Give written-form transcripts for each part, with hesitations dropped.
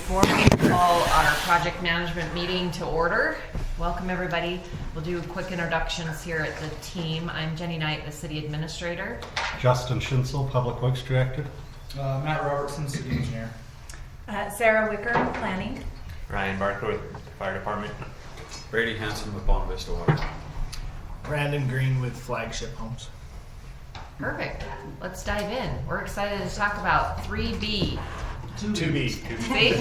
formally call our project management meeting to order. Welcome everybody. We'll do quick introductions here at the team. I'm Jenny Knight, the City Administrator. Justin Schinzel, Public Works Director. Matt Robertson, City Engineer. Sarah Wicker, Planning. Ryan Barker with Fire Department. Brady Hanson with Bonavista Vista Water. Brandon Green with Flagship Homes. Perfect. Let's dive in. We're excited to talk about 3B. 2B. See?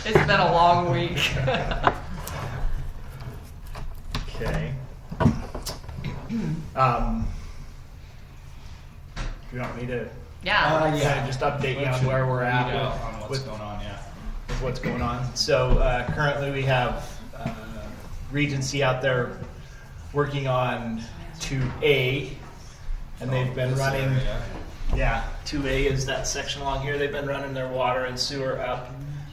It's been a long week. Okay. Do you want me to? Yeah. Just update you on where we're at on what's going on. Yeah. with what's going on. So currently we have Regency out there working on 2A, and they've been running. Area. Yeah, 2A is that section along here. They've been running their water and sewer up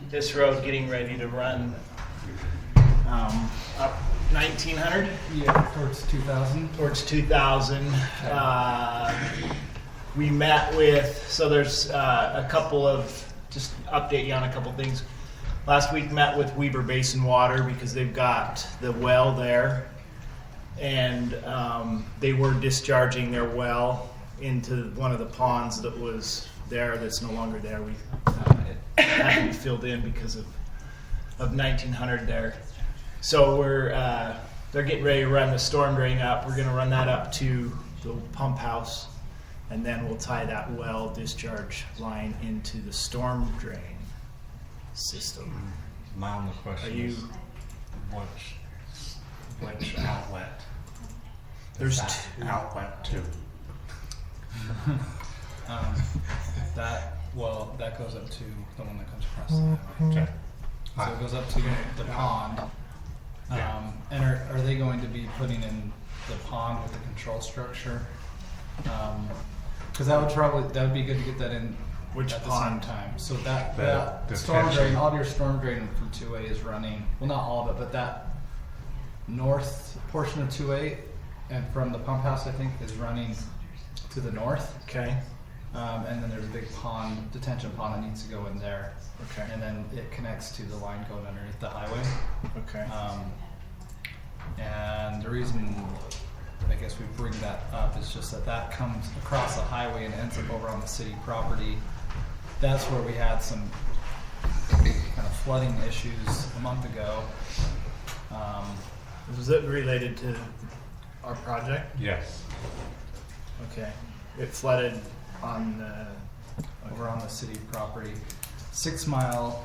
this road, getting ready to run up 1900 Yeah, towards 2000. towards 2000. We met with, so there's a couple of, just update you on a couple things. Last week met with Weber Basin Water because they've got the well there, and they were discharging their well into one of the ponds that was there that's no longer there. We it had to be filled in because of 1900 there. So they're getting ready to run the storm drain up. We're going to run that up to the pump house, and then we'll tie that well discharge line into the storm drain system. My only question Are you? is which outlet? There's that two. outlet to. That goes up to the one that comes across the highway. Okay. So it goes up to the pond. And are they going to be putting in the pond with the control structure? Because that would be good to get that in. Which at pond? the same time. So that The storm detention. drain, all of your storm drain from 2A is running. Well, not all of it, but that north portion of 2A and from the pump house, I think, is running to the north. Okay. And then there's a big pond, detention pond that needs to go in there. Okay. And then it connects to the line going underneath the highway. Okay. And the reason I guess we bring that up is just that comes across the highway and ends up over on the city property. That's where we had some kind of flooding issues a month ago. Was it related to our project? Yes. Okay. It flooded on Over on the city property. 6 Mile,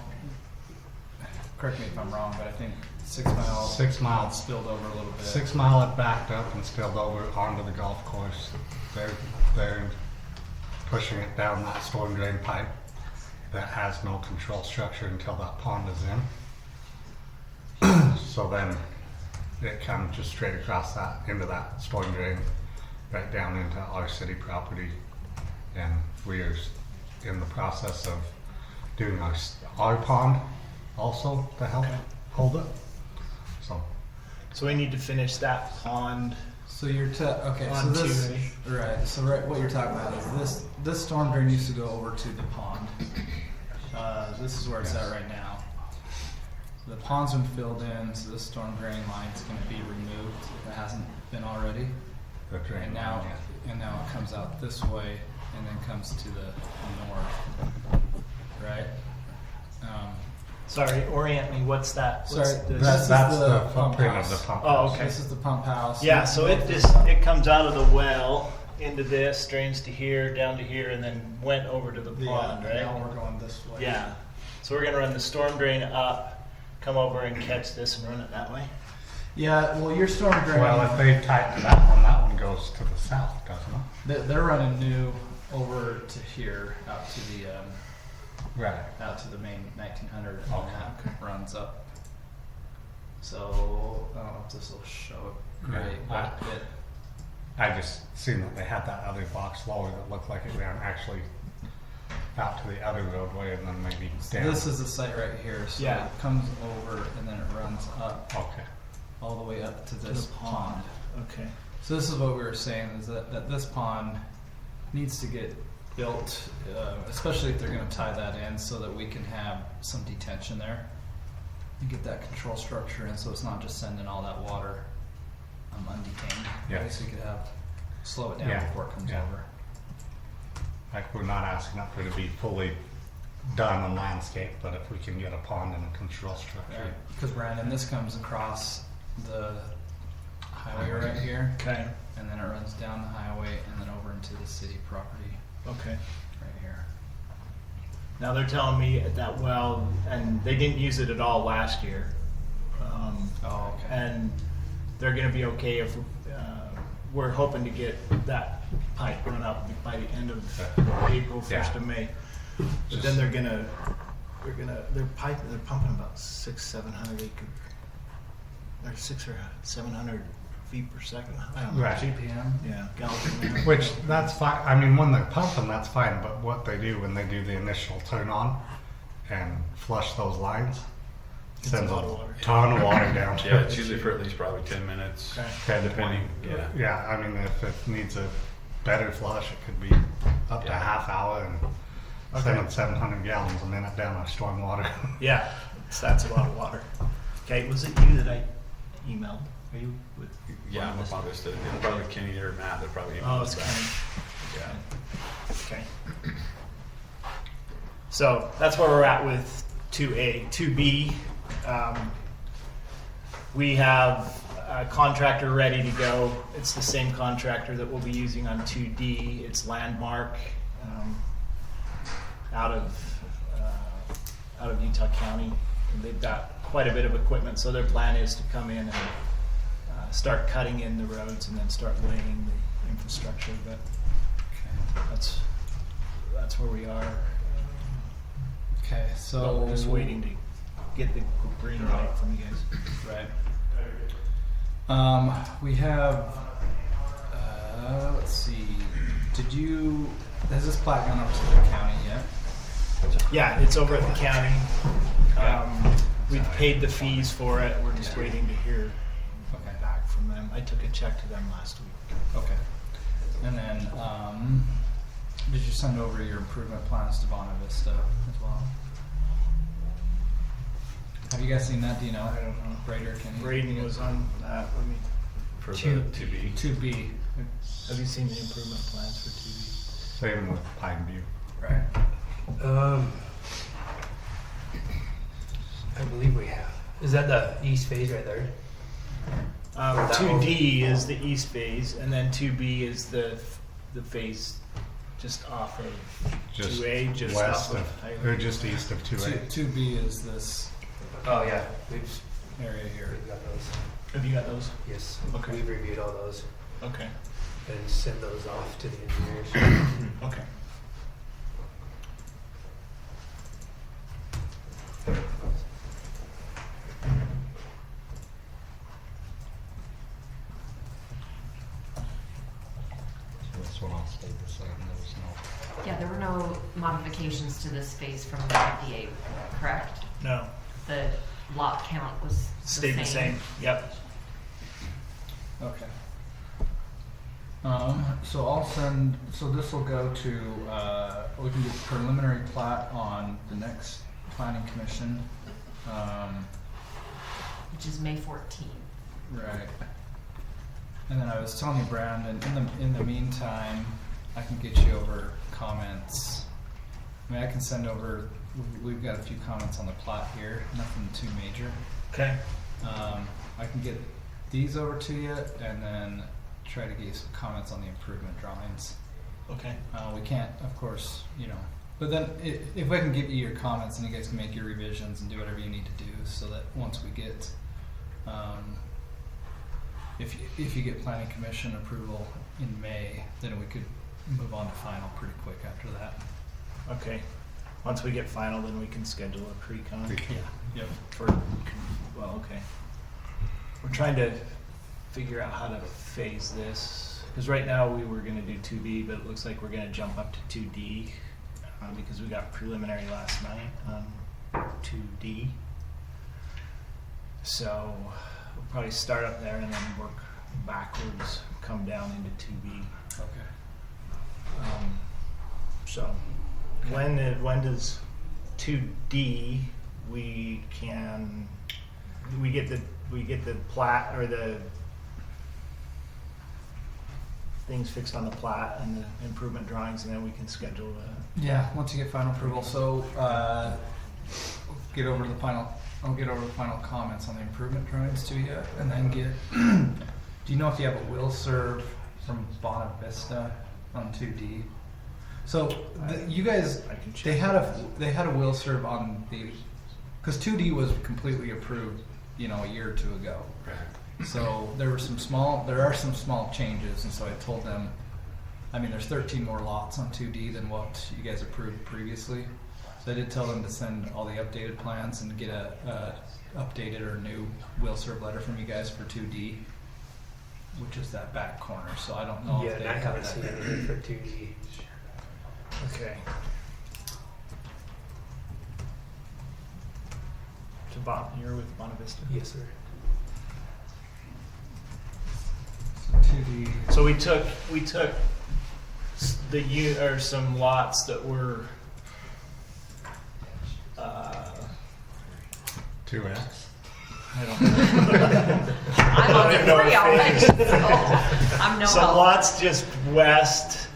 correct me if I'm wrong, but I think 6 Mile 6 Mile. spilled over a little bit. 6 Mile had backed up and spilled over onto the golf course. They're pushing it down that storm drain pipe that has no control structure until that pond is in. So then it comes just straight across that into that storm drain, right down into our city property, and we are in the process of doing our pond also to help hold it. So we need to finish that pond. So you're okay. So On this 2A. right. So what you're talking about is this storm drain used to go over to the pond. This is where it's at right now. The pond's been filled in, so this storm drain line is going to be removed if it hasn't been already. The drain And now it comes out this way and then comes to the north, right? Sorry, orient me. What's that? What's Sorry, this? That's That's the the pump footprint house. of the pump Oh, house. okay. This is the pump house. Yeah, so it comes out of the well into this, drains to here, down to here, and then went over to the pond, right? Now we're going this way. Yeah. So we're gonna run the storm drain up, come over and catch this and run it that way. Yeah. Well, your storm drain. Well, if they tighten that one goes to the south, doesn't it? They're running new over to here, out to the Right. out to the main 1900, and Okay. that runs up. So I don't know if this will show it great, Yeah. but I just seen that they had that other box lower that looked like it ran actually out to the other roadway and then maybe down. this is the site right here. So Yeah. it comes over and then it runs up Okay. all the way up to To this the pond. Okay. So this is what we were saying is that this pond needs to get built, especially if they're going to tie that in, so that we can have some detention there and get that control structure in, so it's not just sending all that water undetained. Yeah. So you could slow it down Yeah. before it comes Yeah. over. Like, we're not asking that for it to be fully done and landscape, but if we can get a pond and a control structure. Because Brandon, this comes across the highway right here, Okay. and then it runs down the highway and then over into the city property Okay. right here. Now they're telling me at that well, and they didn't use it at all last year. Oh, okay. And they're going to be okay if we're hoping to get that pipe run up by the end of April, 1st of May. But then they're pumping about 600-700 acre, or 600 or 700 feet per second. I don't know. Right. GPM. Yeah, gallons per minute. Which, that's fine. I mean, when they're pumping, that's fine, but what they do when they do the initial turn on and flush those lines, It's sends a lot of water. ton of water down. Yeah, it's usually for at least probably 10 minutes. Okay. 10, Depending, 20. yeah. Yeah, I mean, if it needs a better flush, it could be up to Yeah. half hour and sending 700 gallons a minute down our storm water. Yeah, that's a lot of water. Okay, was it you that I emailed? Are you with? Yeah, I'm up on this. It's probably Kenny or Matt that probably. Oh, it's back. Kenny. Okay. So that's where we're at with 2A. 2B, we have a contractor ready to go. It's the same contractor that we'll be using on 2D. It's Landmark, out of Utah County. And they've got quite a bit of equipment, so their plan is to come in and start cutting in the roads and then start laying the infrastructure. But that's where we are. Okay, so We're just waiting to get the green light from you guys. Right. We have. Let's see. Has this plat gone up to the county yet? Yeah, it's over at the county. We've paid the fees for it. We're just waiting to hear back from them. I took a check to them last week. Okay. And then, did you send over your improvement plans to Bonavista Vista as well? Have you guys seen that? Do you know? I don't know. Brader, can you? Braden was on that. Let me. For the 2B. 2B. Have you seen the improvement plans for 2B? Same with Pine View. Right. I believe we have. Is that the east phase right there? That 2D is the east phase, and then 2B is the phase just off of 2A, just west off of, highway. or just east of 2A. 2B is this Oh yeah, area here. we've got those. Have you got those? Yes, Okay. we've reviewed all those Okay. and send those off to the engineers. Okay. So this one I'll stay the same. There's no. Yeah, there were no modifications to this phase from the FDA, correct? No. The lot count was Stayed the same. Yep. Okay. So I'll send, so this will go to, we can do preliminary plat on the next planning commission. Which is May 14th. Right. And then I was telling you, Brandon, in the meantime, I can get you over comments. I mean, I can send over, we've got a few comments on the plat here, nothing too major. Okay. I can get these over to you and then try to get you some comments on the improvement drawings. Okay. We can't, of course, but then if I can give you your comments and you guys can make your revisions and do whatever you need to do so that once we get, if you get planning commission approval in May, then we could move on to final pretty quick after that. Okay. Once we get final, then we can schedule a pre-con. Yep. Okay. We're trying to figure out how to phase this. Because right now we were going to do 2B, but it looks like we're going to jump up to 2D because we got preliminary last night on 2D. So we'll probably start up there and then work backwards, come down into 2B. Okay. So when does 2D we get the plat or the things fixed on the plat and the improvement drawings, and then we can schedule Yeah, once you get final approval. So I'll get over the final comments on the improvement drawings to you, and then get. Do you know if you have a will serve from Bonavista on 2D? So you guys, I can check. they had a will serve on the, because 2D was completely approved, a year or two ago. So there are some small changes, and so I told them, there's 13 more lots on 2D than what you guys approved previously. So I did tell them to send all the updated plans and get a updated or new will serve letter from you guys for 2D, which is that back corner. So I don't know Yeah, if they and I have haven't seen anything for 2D. Okay. You're with Bonavista? Yes, sir. 2D. So we took some lots that were 2X. I don't know. I'm on the even know three what already, phase. so I'm no Some help. lots just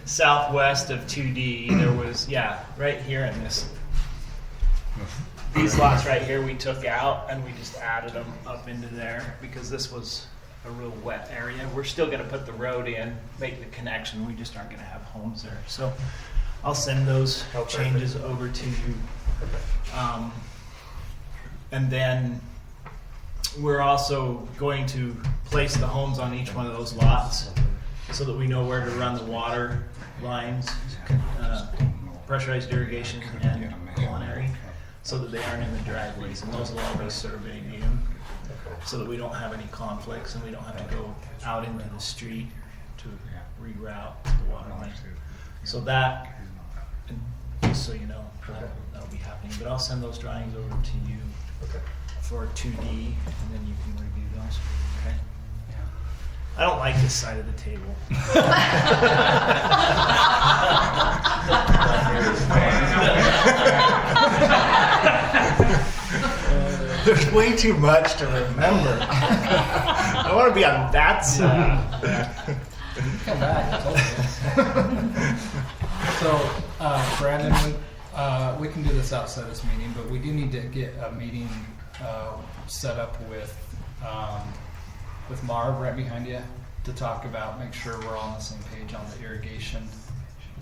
southwest of 2D. There was right here in this. These lots right here we took out and we just added them up into there because this was a real wet area. We're still going to put the road in, make the connection. We just aren't going to have homes there. So I'll send those changes over to you. And then we're also going to place the homes on each one of those lots so that we know where to run the water lines, pressurized irrigation, and culinary, so that they aren't in the driveways, and those will all be surveyed in, so that we don't have any conflicts and we don't have to go out into the street to reroute the water line. So that, and just so you know, that'll be happening. But I'll send those drawings over to you for 2D, and then you can review those. Okay. I don't like this side of the table. There's way too much to remember. I want to be on that side. Come back. I told you. So, Brandon, we can do this outside this meeting, but we do need to get a meeting set up with Marv right behind you to talk about, make sure we're all on the same page on the irrigation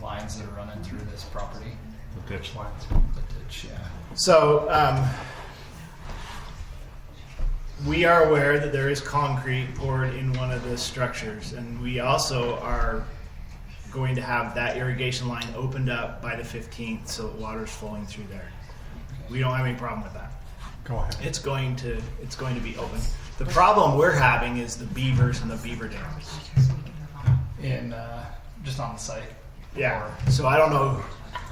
lines that are running through this property. The ditch lines. The ditch, yeah. So, we are aware that there is concrete poured in one of the structures, and we also are going to have that irrigation line opened up by the 15th so that water's flowing through there. We don't have any problem with that. Go ahead. It's going to be open. The problem we're having is the beavers and the beaver dams. In just on the site. Yeah. So I don't know.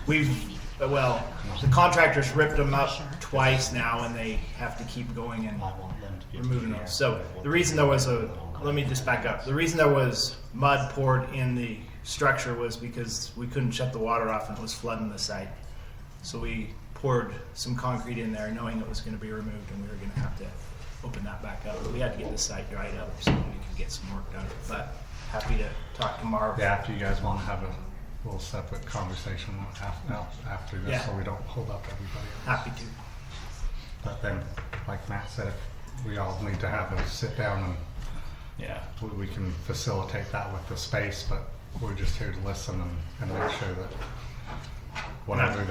The contractors ripped them up twice now, and they have to keep going and removing those. So the reason there was let me just back up. The reason there was mud poured in the structure was because we couldn't shut the water off and it was flooding the site. So we poured some concrete in there knowing it was going to be removed, and we were going to have to open that back up. But we had to get the site dried up so we could get some work done. But happy to talk to Marv. Yeah, after you guys want to have a little separate conversation after this, Yeah. so we don't hold up everybody else. Happy to. But then, like Matt said, we all need to have a sit down, and Yeah. we can facilitate that with the space, but we're just here to listen and make sure that whatever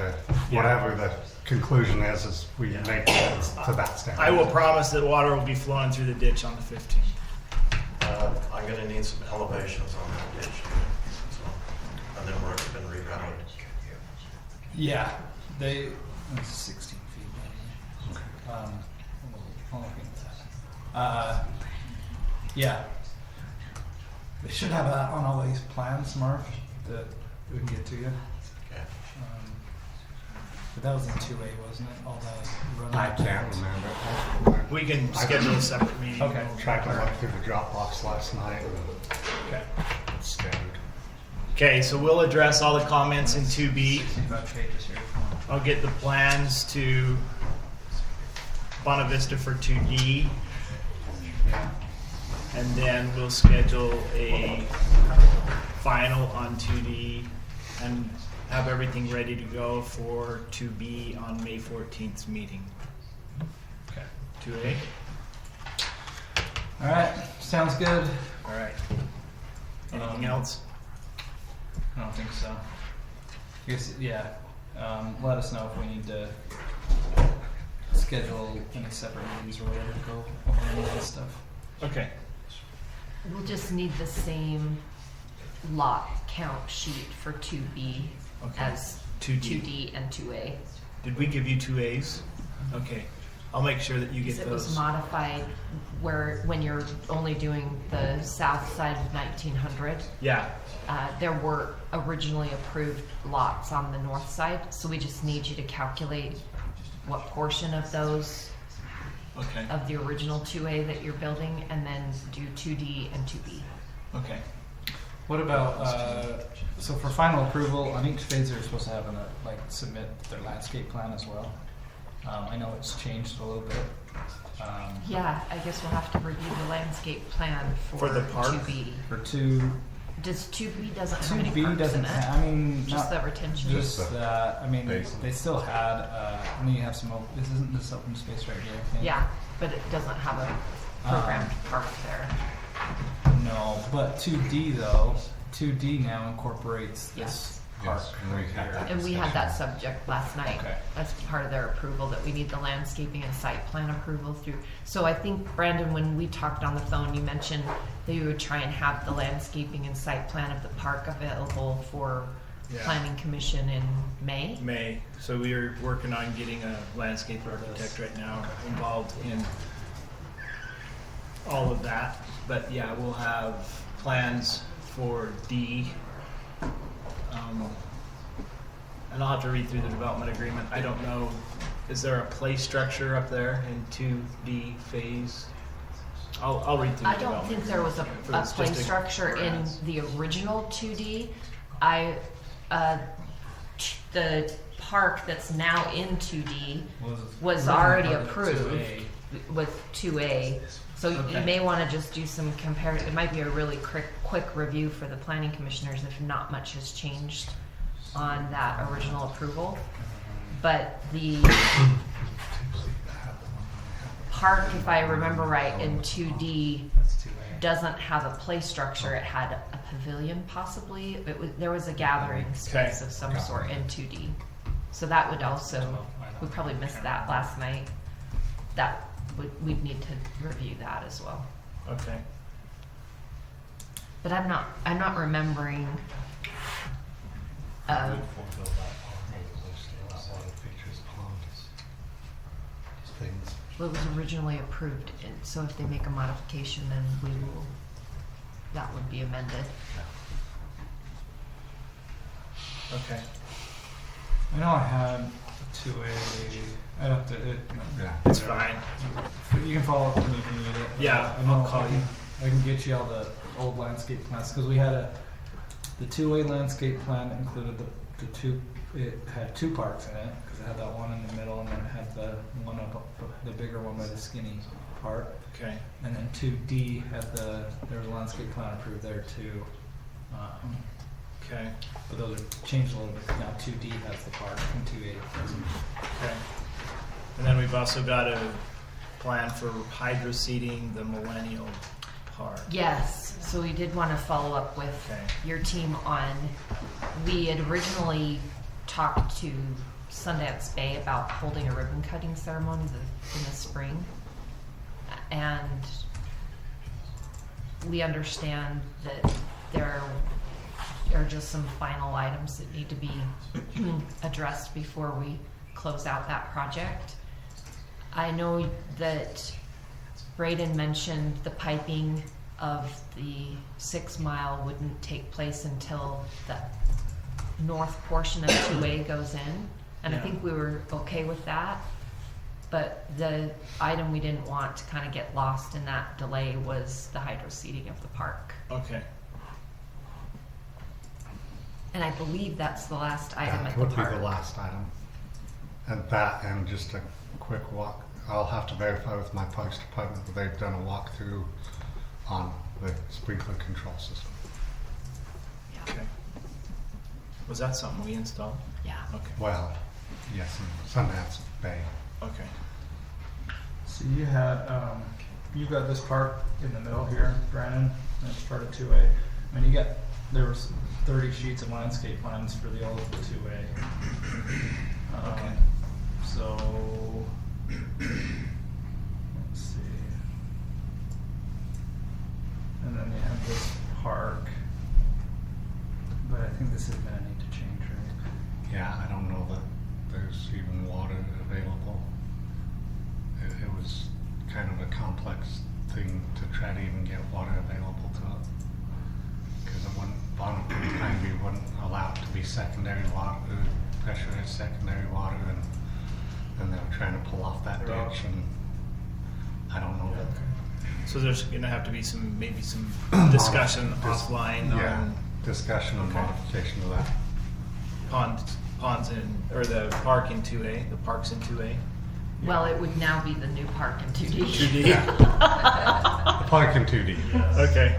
the conclusion is we make it to that standard. I will promise that water will be flowing through the ditch on the 15th. I'm gonna need some elevations on that ditch, so, and then where it's been rerouted. Yeah. It's 16 feet. I'll look into that. Yeah. They should have that on all these plans, Marv, that we can get to you. Okay. But that was in 2A, wasn't it? All the running. I can't remember. We can schedule a separate meeting. Okay. Tried to look through the Dropbox last night, and Okay. it's scattered. Okay, so we'll address all the comments in 2B. 65 pages here. I'll get the plans to Bonavista for 2D. And then we'll schedule a final on 2D and have everything ready to go for 2B on May 14th's meeting. Okay. 2A? All right, sounds good. All right. Anything else? I don't think so. I guess, yeah. Let us know if we need to schedule any separate meetings or whatever to go over any of that stuff. Okay. We'll just need the same lot count sheet for 2B Okay. as 2D and 2A. Did we give you 2As? Okay. I'll make sure that you Because get it was those. modified when you're only doing the south side of 1900. Yeah. There were originally approved lots on the north side, so we just need you to calculate what portion of those Okay. of the original 2A that you're building, and then do 2D and 2B. Okay. What about, so for final approval, on each phase they're supposed to have submit their landscape plan as well. I know it's changed a little bit. Yeah, I guess we'll have to review the landscape plan For the park? 2B. For 2B Does 2B doesn't have any parks doesn't in it? have, I mean, Just not the retention. just that, I mean, Basin. they still had, I mean, you have some, isn't this open space right here, I think? Yeah, but it doesn't have a programmed park there. No, but 2D though, 2D now incorporates Yes. this park Yes, and we right had here. that. And we had that subject last night Okay. as part of their approval, that we need the landscaping and site plan approval through. So I think, Brandon, when we talked on the phone, you mentioned that you would try and have the landscaping and site plan of the park available for Yeah. planning commission in May. May. So we are working on getting a landscape architect right now involved in all of that. But yeah, we'll have plans for D. And I'll have to read through the development agreement. I don't know, is there a play structure up there in 2D phase? I'll read through the I don't development think there was a agreement for this, play just to- structure in the original 2D. The park that's now in 2D was already part of approved 2A. with 2A. So you Okay. may want to just do some it might be a really quick review for the planning commissioners if not much has changed on that original approval. But the park, if I remember right, in 2D That's 2A. doesn't have a play structure. It had a pavilion possibly. There was a gathering space of some sort in 2D. So that would also, we probably missed that last night. We'd need to review that as well. Okay. But I'm not remembering. What was originally approved, and so if they make a modification, then that would be amended. Okay. I know I had 2A, I'd have to, Yeah. It's fine. you can follow up with me if you need it. Yeah, I know I'll call you. I can get you all the old landscape plans, because we had the 2A landscape plan included it had 2 parks in it, because it had that one in the middle, and then it had the one up, the bigger one by the skinny part. Okay. And then 2D had there was a landscape plan approved there too. Okay. But those are changed a little bit. Now 2D has the park and 2A doesn't. Okay. And then we've also got a plan for hydro seeding the Millennial Park. Yes, so we did want to follow up with Okay. your team on, we had originally talked to Sundance Bay about holding a ribbon cutting ceremony in the spring. And we understand that there are just some final items that need to be addressed before we close out that project. I know that Braden mentioned the piping of the 6 mile wouldn't take place until the north portion of 2A goes in. And I Yeah. think we were okay with that. But the item we didn't want to kind of get lost in that delay was the hydro seeding of the park. Okay. And I believe that's the last item That at the would be park. the last item. And that, and just a quick walk, I'll have to verify with my parks department that they've done a walkthrough on the sprinkler control system. Yeah. Okay. Was that something we installed? Yeah. Okay. Well, yes, in Sundance Bay. Okay. So you had, you got this part in the middle here, Brandon, and it's part of 2A. I mean, there was 30 sheets of landscape plans for the old 2A. Okay. So, let's see. And then you have this park. But I think this is gonna need to change, right? Yeah, I don't know that there's even water available. It was kind of a complex thing to try to even get water available to it. Because it wouldn't, bottom Pineview wouldn't allow it to be secondary water, pressurized secondary water, and they were trying to pull off that ditch, and I don't know that. So there's gonna have to be maybe some discussion offline Yeah, on discussion and modification of that. ponds or the park in 2A, the parks in 2A. Well, it would now be the new park in 2D. 2D. The park in 2D. Okay.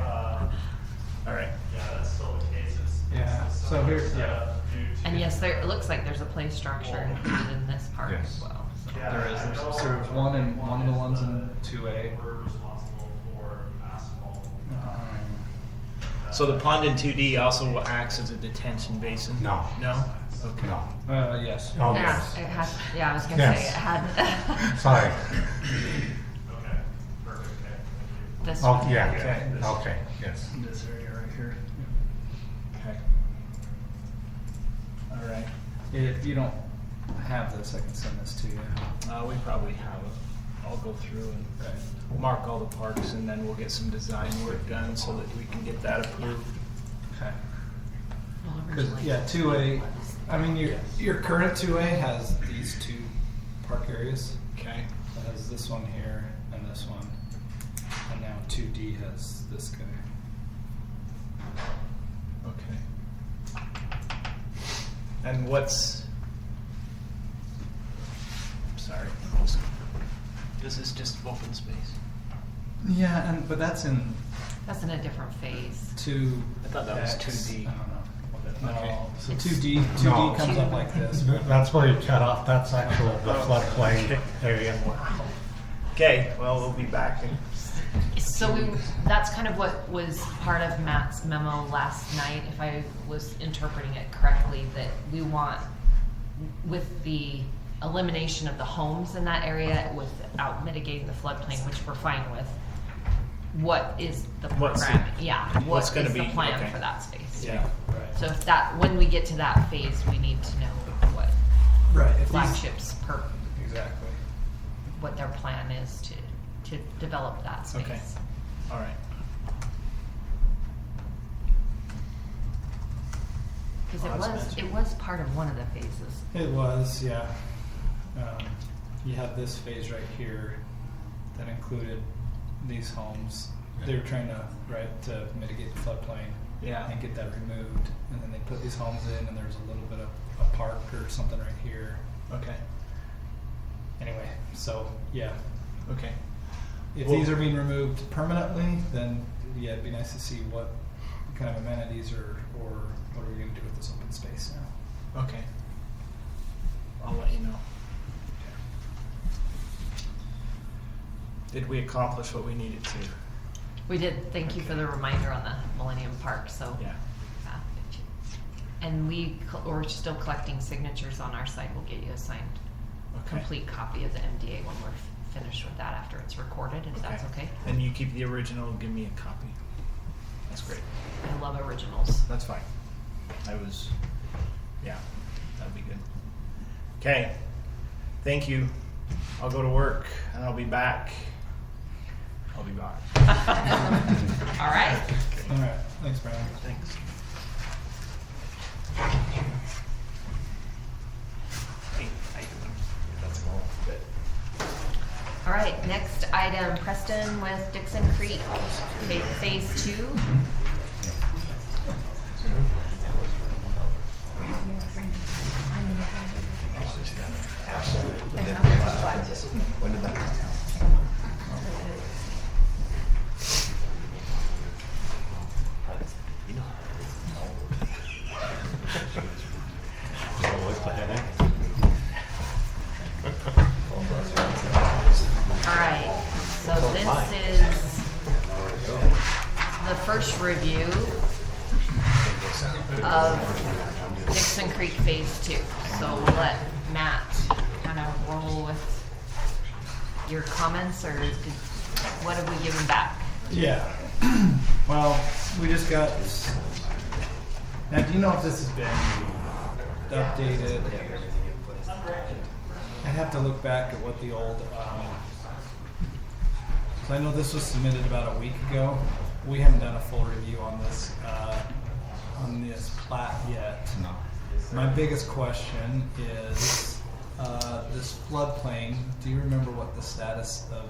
All right. Yeah, that's still the case. Yeah, so here's, yeah. And yes, it looks like there's a play structure included in this park Yes. as well. So. There is. There's one of the ones in 2A. We're responsible for asphalt. So the pond in 2D also acts as a detention basin? No. No? Okay. No. Yes. Oh, Yeah, yes. it had. Yeah, I was gonna Yes. say it had. Sorry. Okay, perfect, okay, thank you. This Oh, one. yeah. Okay. Okay, yes. This area right here. Okay. All right. If you don't have this, I can send this to you. We probably have it. I'll go through and mark all the parks, and then we'll get some design work done so that we can get that approved. Okay. Well, 'Cause, originally- yeah, 2A, I mean, your current 2A has these two park areas. Okay. It has this one here and this one. And now 2D has this guy. Okay. And what's? Sorry. This is just open space. Yeah, but that's in That's in a different phase. 2. I thought that was X. 2D. I don't know. Okay. No, so 2D No. comes up like this. That's where you cut off, that's actual, the floodplain area. Okay. Well, we'll be back. So that's kind of what was part of Matt's memo last night, if I was interpreting it correctly, that we want, with the elimination of the homes in that area without mitigating the floodplain, which we're fine with, what is the What's program? the- Yeah, what's what gonna is the be- plan okay. for that space? Yeah. Right. So if that, when we get to that phase, we need to know what Right. If these- Flagship's Exactly. what their plan is to develop that space. Okay. All right. Because Well, that's it was part of one of the phases. It was, yeah. You have this phase right here that included these homes. They were trying to mitigate the floodplain. Yeah. And get that removed. And then they put these homes in, and there's a little bit of a park or something right here. Okay. Anyway, so yeah. Okay. If Well- these are being removed permanently, then yeah, it'd be nice to see what kind of amenities or what are we going to do with this open space now. Okay. I'll let you know. Did we accomplish what we needed to? We did. Thank you for the reminder on the Millennium Park. So, Yeah. and we're still collecting signatures on our side. We'll get you a signed, Okay. complete copy of the MDA when we're finished with that after it's recorded. If that's okay. And you keep the original. Give me a copy. That's great. I love originals. That's fine. Yeah, that'd be good. Okay. Thank you. I'll go to work and I'll be back. All right. All right. Thanks, Brian. Thanks. Hey, how you doing? That's all. Good. All right. Next item, Preston with Dixon Creek, phase 2. your comments, or what have we given back? Yeah. Well, we just got this. Now, do you know if this has been updated? I'd have to look back at what the old. So I know this was submitted about a week ago. We haven't done a full review on this plat yet. No. My biggest question is this floodplain. Do you remember what the status of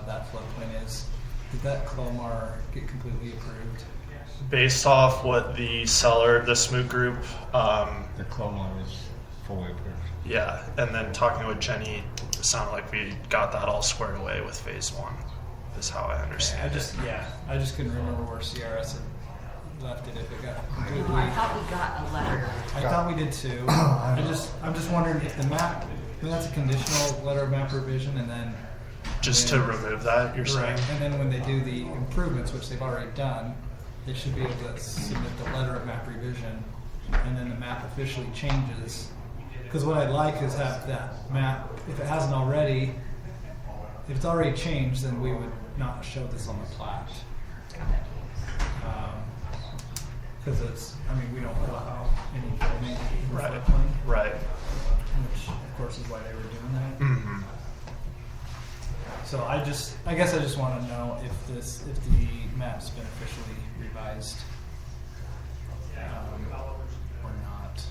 that floodplain is? Did that Clomar get completely approved? Based off what the seller, the Smoot Group, The Clomar is fully approved. yeah, and then talking with Jenny, it sounded like we got that all squared away with phase 1, is how I understand I just couldn't remember where CRS had left it, if it got completely. I thought we got a letter. I thought we did too. I'm just wondering if the map, that's a conditional letter of map revision, and then. Just to remove that, you're saying? Right, and then when they do the improvements, which they've already done, they should be able to submit the letter of map revision, and then the map officially changes. Because what I'd like is have that map, if it hasn't already, if it's already changed, then we would not show this on the plat. Because we don't allow any building in the Right. floodplain, Right. which of course is why they were doing that. Mm-hmm. So I guess I just want to know if the map's been officially revised or not.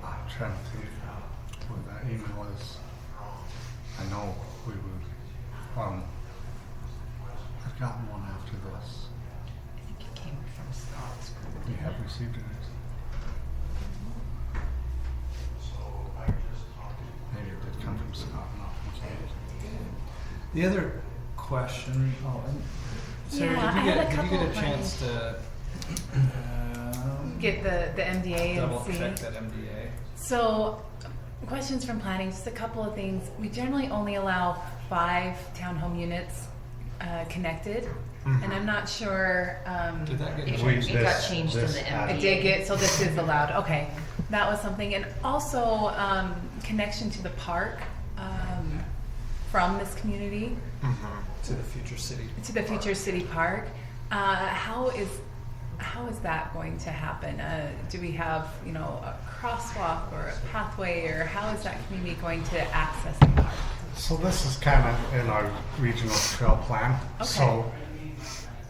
I'm trying to think what that even was. I know we would, I've gotten one after this. I think it came from Scott's group. We have received it. Maybe it did come from Scott, not from Kate. The other question. Sarah, Yeah, I had a did you couple get a of chance to Get the MDA double and see. check that MDA? So, questions from planning, just a couple of things. We generally only allow 5 townhome units connected, and I'm not sure. Did that get It, changed? it got changed in the had- I MBA. did get, so this is allowed. Okay, that was something. And also, connection to the park from this community To the future city. to the future city park. How is that going to happen? Do we have, a crosswalk or a pathway, or how is that community going to access the park? So this is kind of in our regional trail plan. Okay. So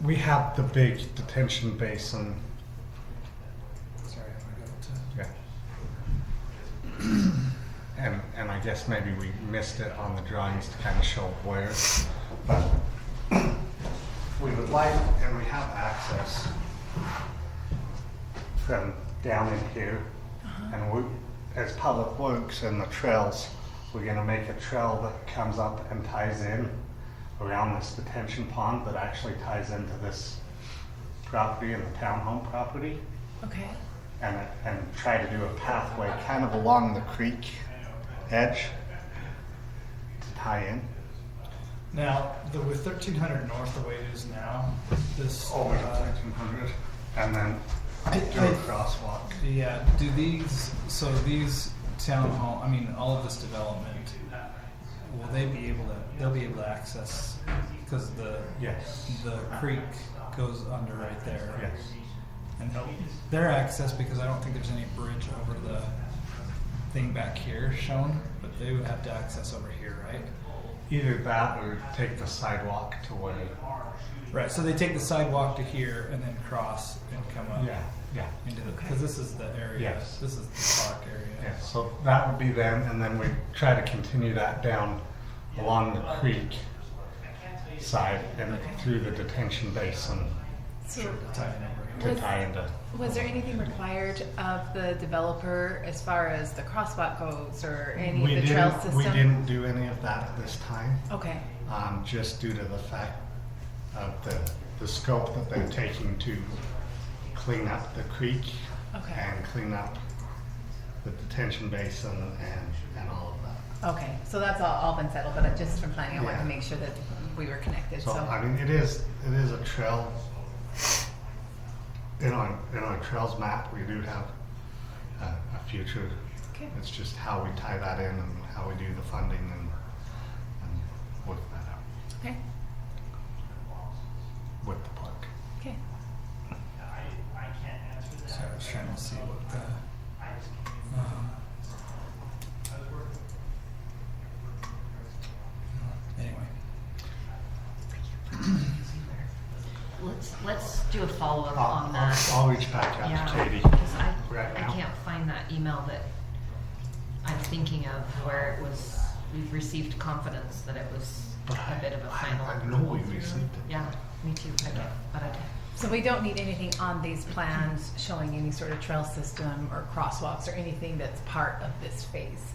we have the big detention basin. Sorry, I'm gonna go to. Yeah. And I guess maybe we missed it on the drawings to kind of show where, but we would like, and we have access from down in here, and we, as Public Works and the trails, we're gonna make a trail that comes up and ties in around this detention pond that actually ties into this property and the townhome property, Okay. and try to do a pathway kind of along the creek edge to tie in. Now, with 1300 north the way it is now, this. Over to 1300, and then do a crosswalk. Yeah. Do these townhome? All of this development. Will they be able to? They'll be able to access because the creek goes under right there. Yes. And their access, because I don't think there's any bridge over the thing back here shown, but they would have to access over here, right? Either that or take the sidewalk to where. Right. So they take the sidewalk to here and then cross and come up. Yeah. Into the, because this is the area. Yes. This is the park area. Yeah. So that would be them, and then we try to continue that down along the creek side and through the detention basin So, to Was- tie into. was there anything required of the developer as far as the crosswalk goes or any of the trail system? We didn't do any of that at this time. Okay. Just due to the fact of the scope that they're taking to clean up the creek Okay. and clean up the detention basin and all of that. Okay. So that's all been settled, but just from planning, I wanted to Yeah. make sure that we were connected. So it is a trail. In our trails map, we do have a future Okay. It's just how we tie that in and how we do the funding and work that out Okay. with the park. Okay. I can't answer that. So I was trying to see what the. Anyway. Let's do a follow-up on that. I'll reach back out Yeah, to Katie because I right now. can't find that email that I'm thinking of where it was, we've received confidence that it was a bit of a final. I know we received it. Yeah, me too, but I can't. So we don't need anything on these plans showing any sort of trail system or crosswalks or anything that's part of this phase?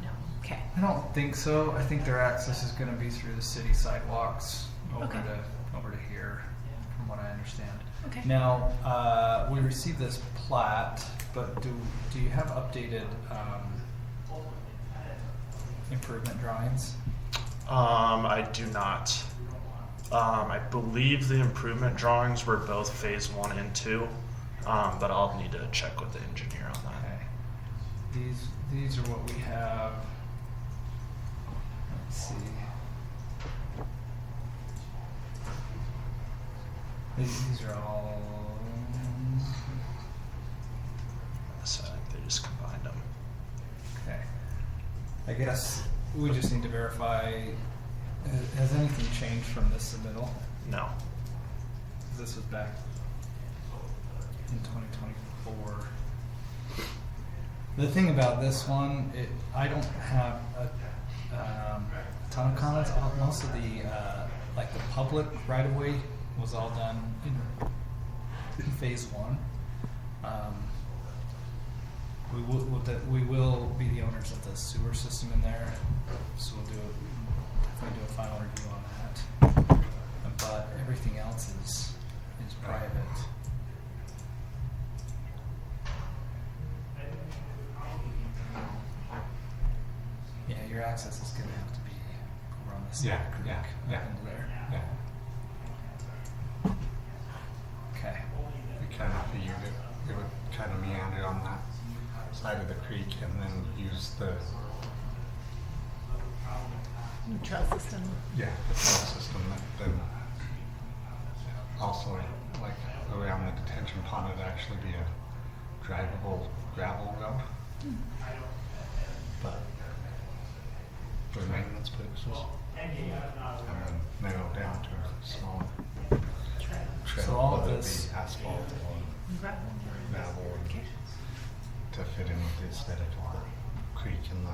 No. Okay. I don't think so. I think their access is going to be through the city sidewalks over Okay. over to here, from what I understand. Okay. Now we received this plat, but do you have updated improvement drawings? I do not. I believe the improvement drawings were both phase 1 and 2, but I'll need to check with the engineer on that. Okay. These are what we have. Let's see. These are all. So I think they just combined them. Okay. I guess we just need to verify. Has anything changed from this submittal? No. This was back in 2024. The thing about this one, I don't have a ton of comments. Most of the like the public right of way was all done in phase 1. We will be the owners of the sewer system in there, so we'll definitely do a final review on that. But everything else is private. Yeah, your access is going to have to be over on this Yeah, creek yeah. up into there. Yeah. Okay. We kind of figured it would kind of meander on that side of the creek and then use the Trail system. the trail system that then also like around the detention pond would actually be a drivable gravel road. But for maintenance purposes, and then narrow down to a small trail, So all of whether it this- be asphalt or gravel and to fit in with the aesthetic of the creek and the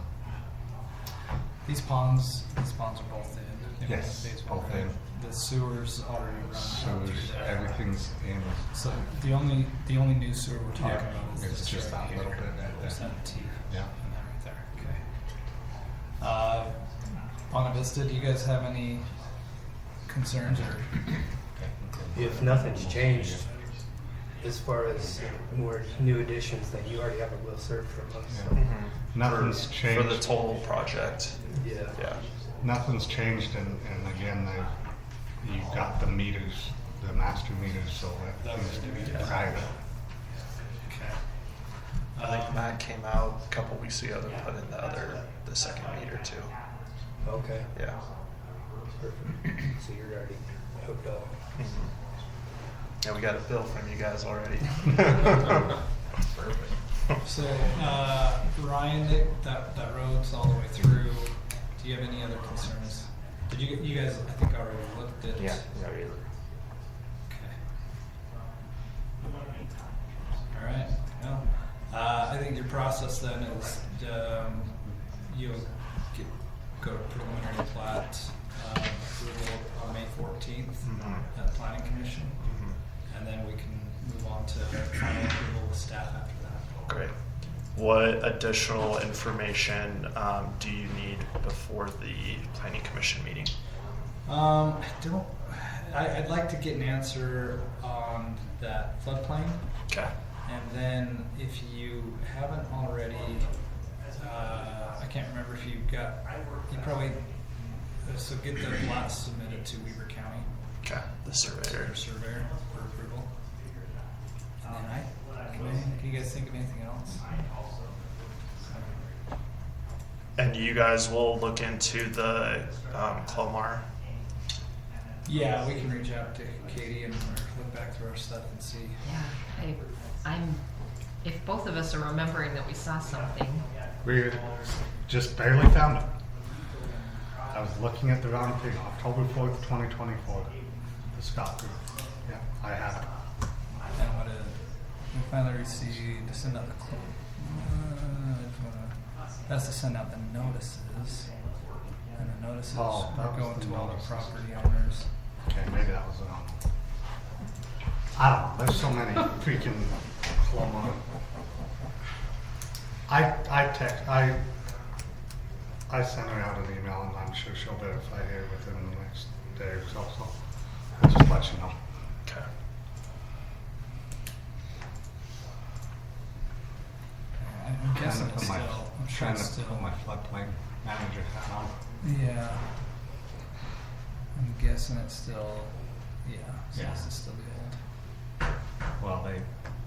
These ponds are both in. Yes, Phase both 1, right? in. The sewers already run out through sewers, there. everything's in. So the only new sewer we're talking Yeah, about is it's this just right that little here. bit right There's there. that T. Yeah. And that right there. Okay. Ponte Vista, do you guys have any concerns or? If nothing's changed as far as more new additions, then you already have a will serve from us. So. Yeah. Nothing's For changed. the total project. Yeah. Yeah. Nothing's changed, and again, you've got the meters, the master meters, so that needs to be private. Okay. I think Matt came out a couple weeks ago to put in the second meter too. Okay. Yeah. Perfect. So you're already hooked up. Yeah, we got a bill from you guys already. Perfect. So, Ryan, that road's all the way through. Do you have any other concerns? Did you guys, I think, already looked at? Yeah. Okay. All right. Well, I think your process then is you'll go to preliminary plat approval on May 14th at the Planning Commission, and then we can move on to final approval with staff after that. Great. What additional information do you need before the Planning Commission meeting? I'd like to get an answer on that floodplain. Okay. And then if you haven't already, I can't remember if you probably, so get the plat submitted to Weber County. Okay. The surveyor. Their surveyor for approval. And then can you guys think of anything else? And you guys will look into the Clomar. Yeah, we can reach out to Katie and look back through our stuff and see. Yeah, I'm, if both of us are remembering that we saw something, We just barely found it. I was looking at the wrong thing, October 4th, 2024, the Scott Group. Yeah, I have it. And what we finally received to send out the that's to send out the notices. And the notices Oh, that are was going the to all the notices. property owners. Okay, maybe that was wrong. I don't know, there's so many freaking Clomar. I sent her out an email and I'm sure she'll verify here within the next day or so, so I'll just let you know. Okay. I'm guessing Trying to it's put my- still, I'm sure Trying it's to still, put my floodplain manager hat on. yeah. I'm guessing it's still, yeah, so Yeah. this is still the old. Well,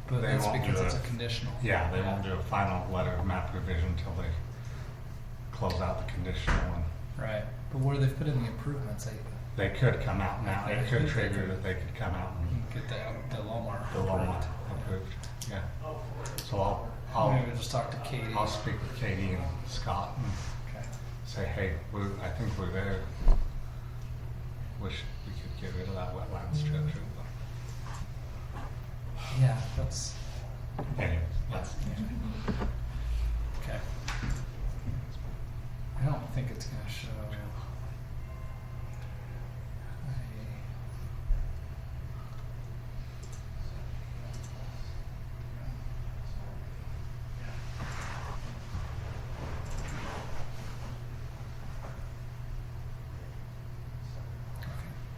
But they that's won't because do it's it. a conditional. Yeah, they won't do a final letter of map revision until they close out the conditional and Right, but where they've put in the improvements, they could come out now. I It think could they trigger could. that they could come out and get the Lomar. the Loma approved. Yeah. So I'll Maybe just talk to Katie. I'll speak with Katie and Scott and Okay. say, hey, I think we're there. Wish we could get rid of that wetland structure. Yeah, that's, But anyway, yeah. Okay. I don't think it's gonna show.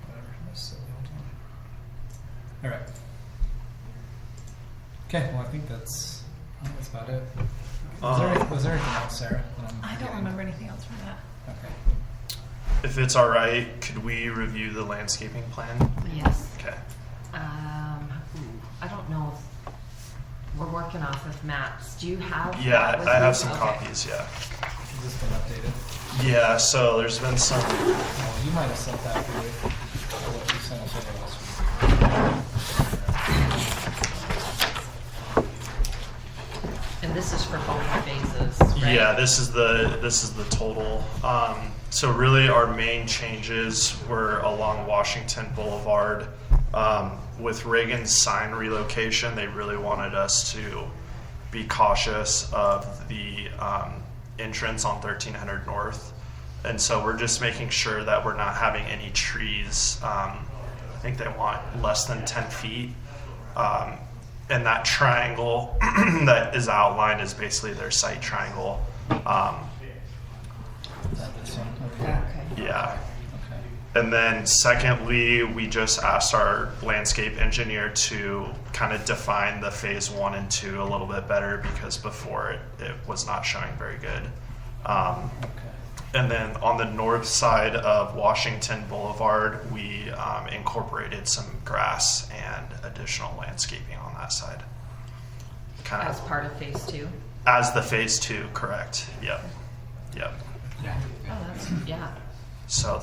Whatever, that's silly, hold on. All right. Okay, well, I think that's about it. Was there anything else, Sarah? that I'm I don't forgetting? remember anything else from that. Okay. If it's all right, could we review the landscaping plan? yes. Okay. I don't know if we're working off of maps. Do you have? Yeah, that with I have you? some Okay. copies. Yeah. Has this been updated? Yeah. So there's been some. Oh, you might have sent that through. What you sent us over last week. And this is for both phases, right? Yeah, this is the total. So really, our main changes were along Washington Boulevard. With Reagan's sign relocation, they really wanted us to be cautious of the entrance on 1300 North, and so we're just making sure that we're not having any trees. I think they want less than 10 feet. And that triangle that is outlined is basically their site triangle. Is that this one? Okay. Okay. Yeah. Okay. And then secondly, we just asked our landscape engineer to kind of define the phase 1 and 2 a little bit better because before it was not showing very good. Okay. And then on the north side of Washington Boulevard, we incorporated some grass and additional landscaping on that side. Kind As of part of phase 2? as the phase 2, correct? Yep. Yep. yeah. Oh, that's, yeah. So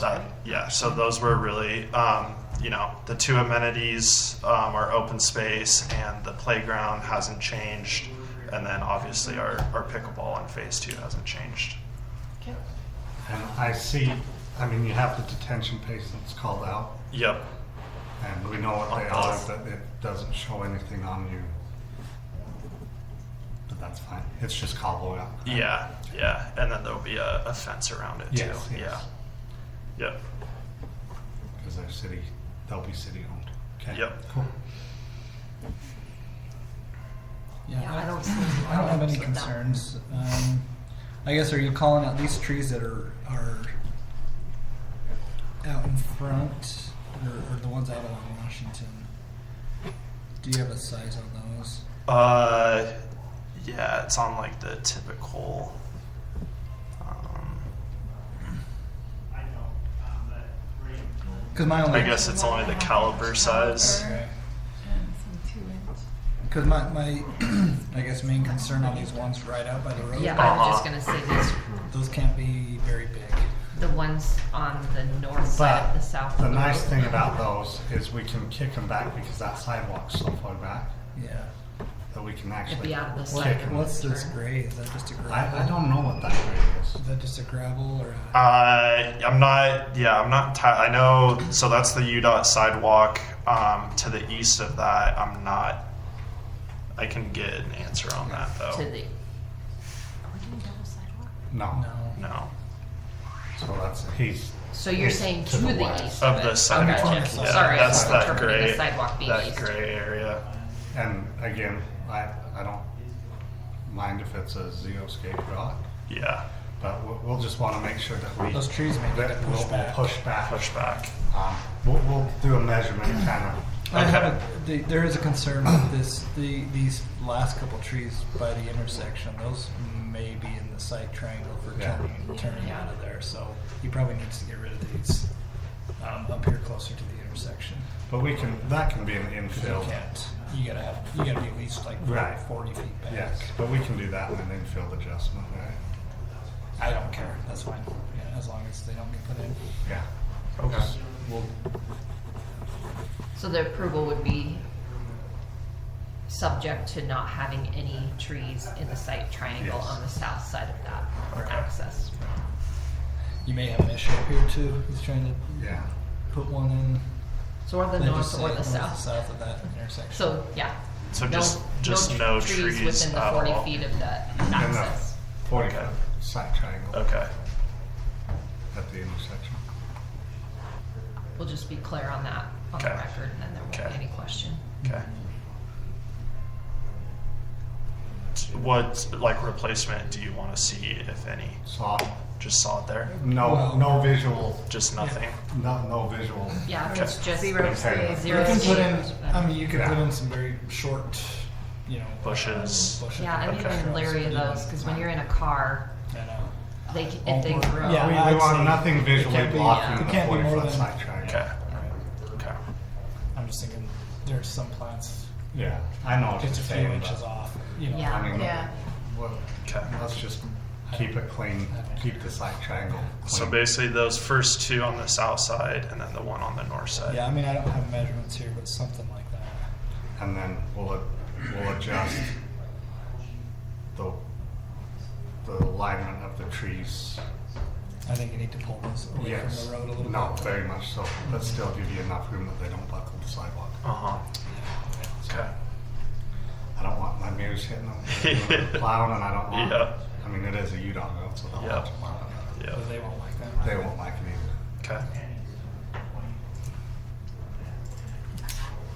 so those were really, the two amenities are open space and the playground hasn't changed. And then obviously our pickleball in phase 2 hasn't changed. Okay. And I see, you have the detention basins called out, Yep. and we know what they On are, both. but it doesn't show anything on you. But that's fine. It's just cobbled out. Yeah. Yeah. And then there'll be a fence around it too. Yes, yes. Yeah. Yep. Because they'll be city owned. Okay. Yep. Cool. Yeah, I don't see I don't have any problems with that. concerns. I guess, are you calling out these trees that are out in front, or the ones out along Washington? Do you have a size on those? Yeah, it's on like the typical. Because my only I guess it's only the caliber size. Okay. And some 2-inch. Because my I guess main concern on these ones right out by the road. Yeah, I was just gonna say these, Those can't be very big. the ones on the north side of the south. The of nice road. thing about those is we can kick them back because that sidewalk's so far back Yeah. that we can It'd actually be out of the kick sight. 'em. What's this grade? Is that just a gravel? I don't know what that grade is. Is that just a gravel or? I'm not. Yeah, I'm not. I know. So that's the UDOT sidewalk. To the east of that, I'm not. I can get an answer on that though. To the. Are we doing double sidewalk? No. No. No. So that's, he's. So you're he's saying to the west. east Of of the it? sidewalk. Okay, Yeah, sorry, I that's was that interpreting gray. the sidewalk being That east. gray area. And again, I don't mind if it's a xeriscape rock, Yeah. but we'll just want to make sure that we. Those trees may that get we'll pushed back. push back. Push back. We'll do a measurement kind of. I have there is a concern with these last couple trees by the intersection. Those may be in the site triangle for Yeah. turning out of there. So he probably needs to get rid of these up here closer to the intersection. But that can be an 'Cause infill. you gotta be at least like Right. 40 feet back. Yes, but we can do that in an infill adjustment, right? I don't care. That's fine. Yeah, as long as they don't get put in. Yeah. Okay. We'll, So the approval would be subject to not having any trees in the site triangle Yes. on the south side of that Okay. access. You may have an issue up here too. He's trying to yeah. put one in. So or the They north just or say the north south. south of that intersection. So, yeah. So just no trees within the at 40 all. feet of the In the access. 40 Okay. foot side triangle Okay. at the intersection. We'll just be clear on that on the Okay. record, and then there won't Okay. be any question. Okay. What like replacement do you want to see, if any? Soft. Just solid there. No visual. Just nothing. No visual. Yeah, Okay. it's just Zero Okay. space. Zero You can put space. in. I mean, you could Yeah. put in some very short, Bushes. Yeah, I'm Okay. even leery of those, because when you're in a car, I know. if they grow. Yeah, We I'd want say nothing it visually can't be- blocking it the can't be 40 more foot than- side triangle. Okay. Okay. I'm just thinking there's some plants Yeah, I know what just you're a few saying. inches but, off. Yeah. I mean, Yeah. well, Okay. let's just keep it clean, keep the side triangle clean. So basically, those first two on the south side, and then the one on the north side. Yeah, I mean, I don't have measurements here, but something like that. And then we'll adjust the alignment of the trees. I think you need to pull those away Yes. from the road a little No, bit. very much so. But still give you enough room that they don't buckle the sidewalk. Uh huh. Okay. I don't want my mirrors hitting them plowing, and I don't want. Yeah. I mean, it is a UDOT road, so they'll Yeah. watch them out. Yeah. But they won't like that. They won't like it either. Okay.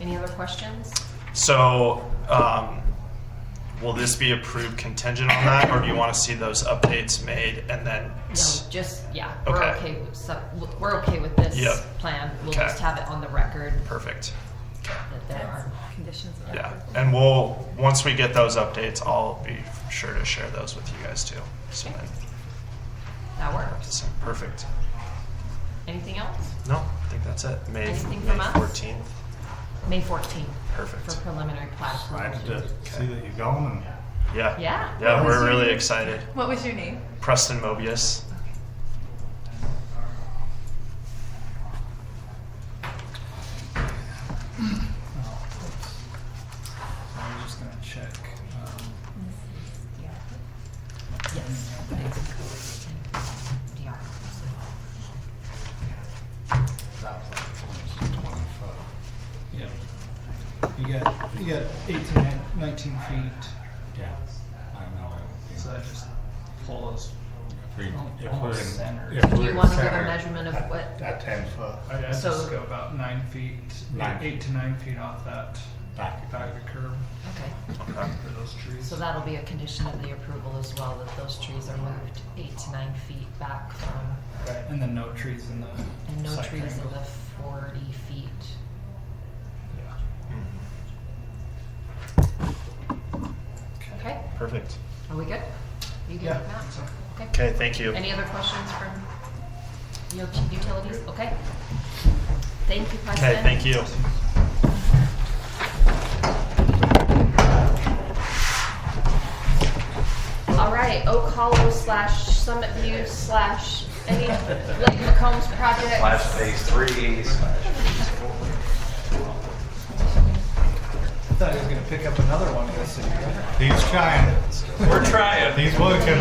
Any other questions? So, will this be approved contingent on that, or do you want to see those updates made and then? No, just, yeah, we're Okay. okay we're okay with this Yep. plan. We'll Okay. just have it on the record Perfect. that there are. Conditions of Yeah, approval. and once we get those updates, I'll be sure to share those with you guys too. So then, That works. perfect. Anything else? No, I think that's it. May Anything from us? 14th. May 14th Perfect. for preliminary plat. Excited to see that you're going, and Yeah. Yeah. Yeah, What was we're your really name? excited. What was your name? Preston Mobius. I'm just gonna check. Yes. Yeah. that was like 20 foot. Yeah. You got 18, 19 feet. Yeah, I know. So I just pull those. If we're almost in, center. if Do we're you in want to give a center measurement of at- what? At 10 foot, I So- just go about 9 feet, 8 to 9 feet off that back. back of the curb Okay. Okay. for those trees. So that'll be a condition of the approval as well, that those trees are moved 8 to 9 feet back from, Right, and then no trees in the and no side trees in triangle. the 40 feet. Okay, Perfect. are we good? You good Yeah. with that? Okay. Okay, thank you. Any other questions from utilities? Okay. Thank you, Preston. Okay, thank you. All right, Oak Hollow / Summit Views / any Glade McCombs projects. Phase 3. I thought he was going to pick up another one in the city. He's trying. We're trying. He's working.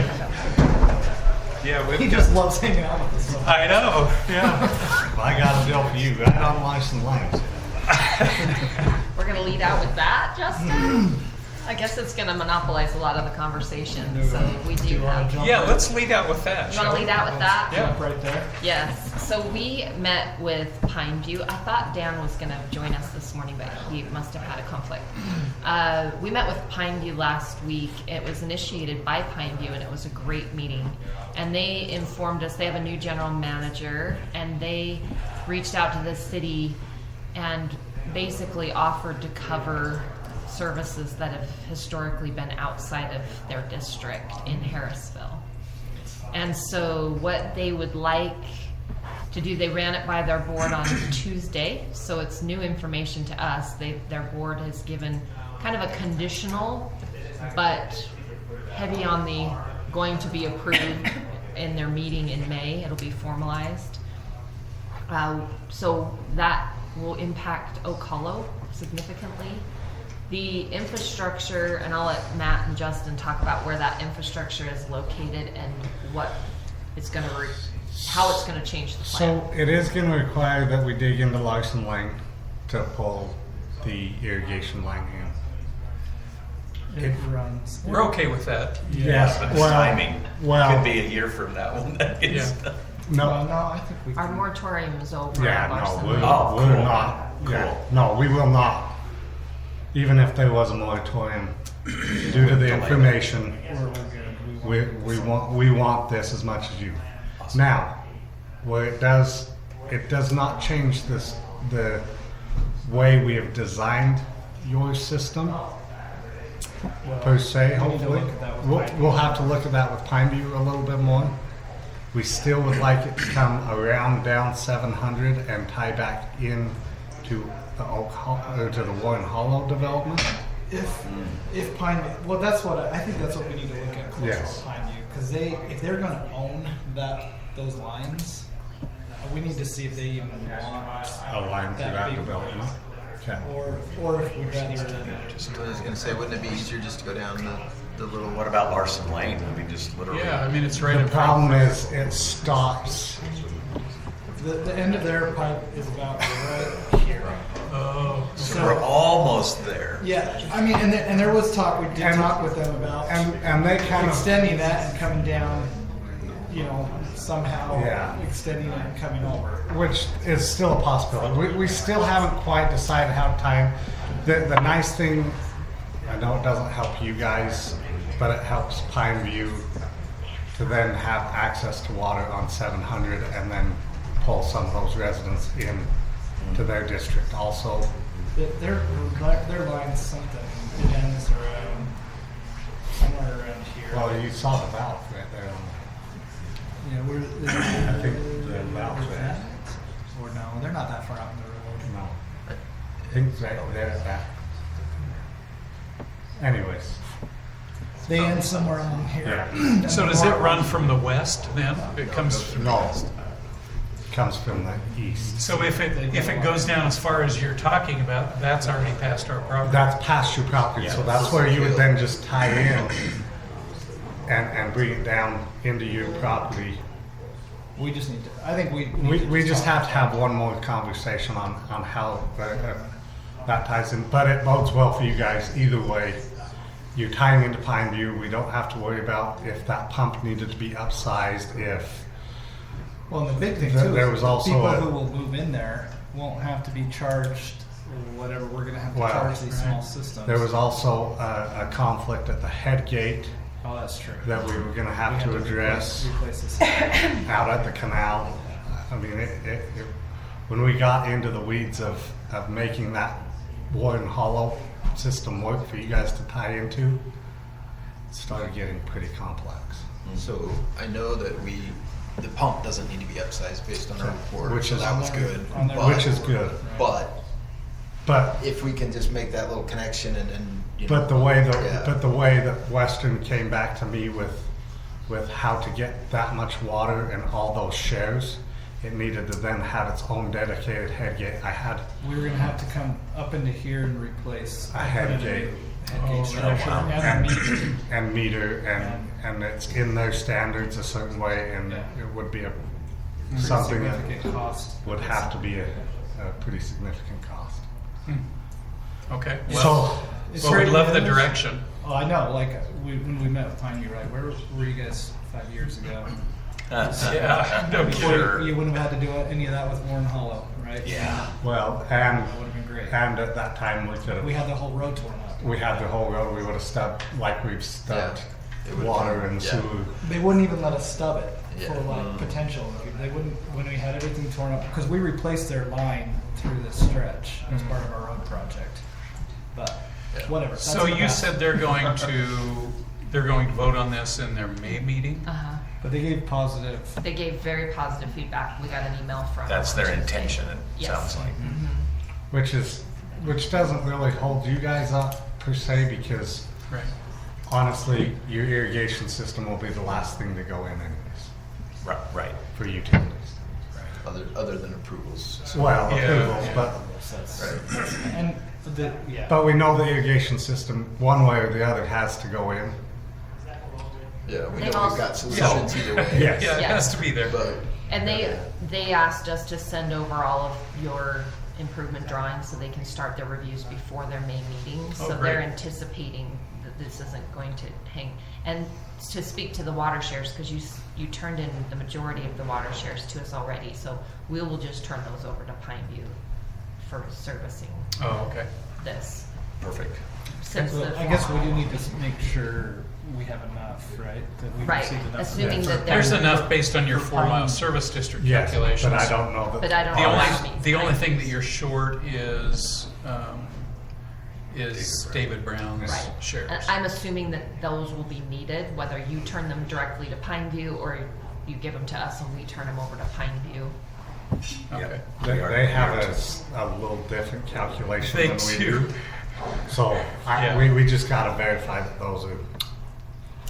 Yeah, He just loves hanging out with us. I know, yeah. I got a deal for you right on Larsen Lane. We're gonna lead out with that, Justin? I guess it's gonna monopolize a lot of the conversation, so we do have. Yeah, let's lead out with that. You wanna lead out with that? Yeah. Right there. Yes, so we met with Pineview. I thought Dan was gonna join us this morning, but he must have had a conflict. We met with Pineview last week. It was initiated by Pineview and it was a great meeting. And they informed us, they have a new general manager, and they reached out to the city and basically offered to cover services that have historically been outside of their district in Harrisville. And so what they would like to do, they ran it by their board on Tuesday, so it's new information to us. Their board has given kind of a conditional, but heavy on the going to be approved in their meeting in May. It'll be formalized. So that will impact Oak Hollow significantly. The infrastructure, and I'll let Matt and Justin talk about where that infrastructure is located and what it's going to, how it's going to change the plan. So it is going to require that we dig into Larsen Lane to pull the irrigation line in. It runs. We're okay with that. Yes, But the well, timing well, could be a year from now when that gets Yeah. done. no, I think we Our can. moratorium is over. yeah, at Larsen no, we're, Lane. Oh, we're cool. not. Yeah, Cool. no, we will not. Even if there was a moratorium, due to the information, We're good. we want this as much as you. Now, where it does not change the way we have designed your system per se. we need to Hopefully, look at that with we'll have to look at that with Pineview a little bit more. We still would like it to come around down 700 and tie back in to the to the Warren Hollow development. If Pine, well, I think that's what we need to look at closer Yes. with Pineview, because if they're going to own those lines, we need to see if they even want A line to that big development. line. Okay. or if we'd rather. I was gonna say, wouldn't it be easier just to go down the little? What about Larsen Lane? I mean, just literally. Yeah, I mean, it's right The in front. problem is it stops. The end of their pipe is about right here. Oh. So we're almost there. Yeah, I mean, and there was talk. We did talk with them about And they kind of extending that and coming down. Somehow Yeah. extending it and coming over. which is still a possibility. We still haven't quite decided how to tie in. The nice thing, I know it doesn't help you guys, but it helps Pineview to then have access to water on 700 and then pull some of those residents in to their district also. Their line's something. It ends around somewhere around here. Well, you saw the valve right there. Yeah, I think the valve's there. Or no, they're not that far out in the road. No. I think it's right there at that. Anyways. They end somewhere along here. Yeah. So does it run from the west then? It comes. No. Comes from the east. So if it goes down as far as you're talking about, that's already past our property. That's past your property, so that's where you would then just tie in and bring it down into your property. We just need to. I think We just have to have one more conversation on how that ties in, but it bodes well for you guys either way. You're tying into Pineview. We don't have to worry about if that pump needed to be upsized. Well, and the big thing There- too there is was the also people a- who will move in there won't have to be charged whatever we're going to have to Well, charge these small systems. There was also a conflict at the head gate Oh, that's true. that we were going to have to address Replace this. out at the canal. I mean, when we got into the weeds of making that Warren Hollow system work for you guys to tie into, it started getting pretty complex. So I know that the pump doesn't need to be upsized based on our report, Which so is- that was good. on their- But- Which is good. But But if we can just make that little connection and you But the know, way yeah. the way that Western came back to me with how to get that much water and all those shares, it needed to then have its own dedicated head gate. We were gonna have to come up into here and replace A head put in gate. head gate structure wow. and a meter. and meter and it's in their standards a certain way, and Yeah. it would be Pretty something that significant cost. would have to be a pretty significant cost. Okay, So- well, It's well, we right love the in this- direction. Oh, I know. Like when we met with Pineview, right? Where were you guys 5 years ago? Yeah, no Before kidding. you wouldn't have had to do any of that with Warren Hollow, right? Yeah. Well, and That would have been great. at that time we could We have, had the whole road torn up. we had the whole road. We would have stubbed like we've stubbed Yeah. It would've water been- and yeah. sewer. They wouldn't even let us stub it Yeah. for like potential. They wouldn't when we had everything torn up because we replaced their line through this stretch as part of our road project. But whatever. that's So in the you past. said they're going to vote on this in their May meeting? Uh-huh. But they gave positive. They gave very positive feedback. We got an email from. That's their Tuesday. intention, it Yes. sounds like. Which doesn't really hold you guys up per se, because Right. honestly, your irrigation system will be the last thing to go in anyways Right. for utilities. other than approvals. Well, Yeah. approvals, but And yeah. we know the irrigation system, one way or the other, has to go in. Yeah, we They've know also- we've got solutions either way. Yes. Yeah, it Yes. has to be there. But And they asked us to send over all of your improvement drawings so they can start their reviews before their May meeting. Oh, So great. they're anticipating that this isn't going to hang. And to speak to the water shares, because you turned in the majority of the water shares to us already, so we will just turn those over to Pineview for servicing Oh, okay. this. Perfect. Since So the I guess we do formal- need to make sure we have enough, right? That we've Right, received enough. assuming for- that There's they're- enough based on your 4-mile service district Yes, calculations. but I don't know that. But I don't The know only, what that means. the only thing that you're short is David Brown's Right. shares. And I'm assuming that those will be needed, whether you turn them directly to Pineview or you give them to us and we turn them over to Pineview. Okay. They have a little different calculation They than we do. do. So Yeah. we just got to verify that those are.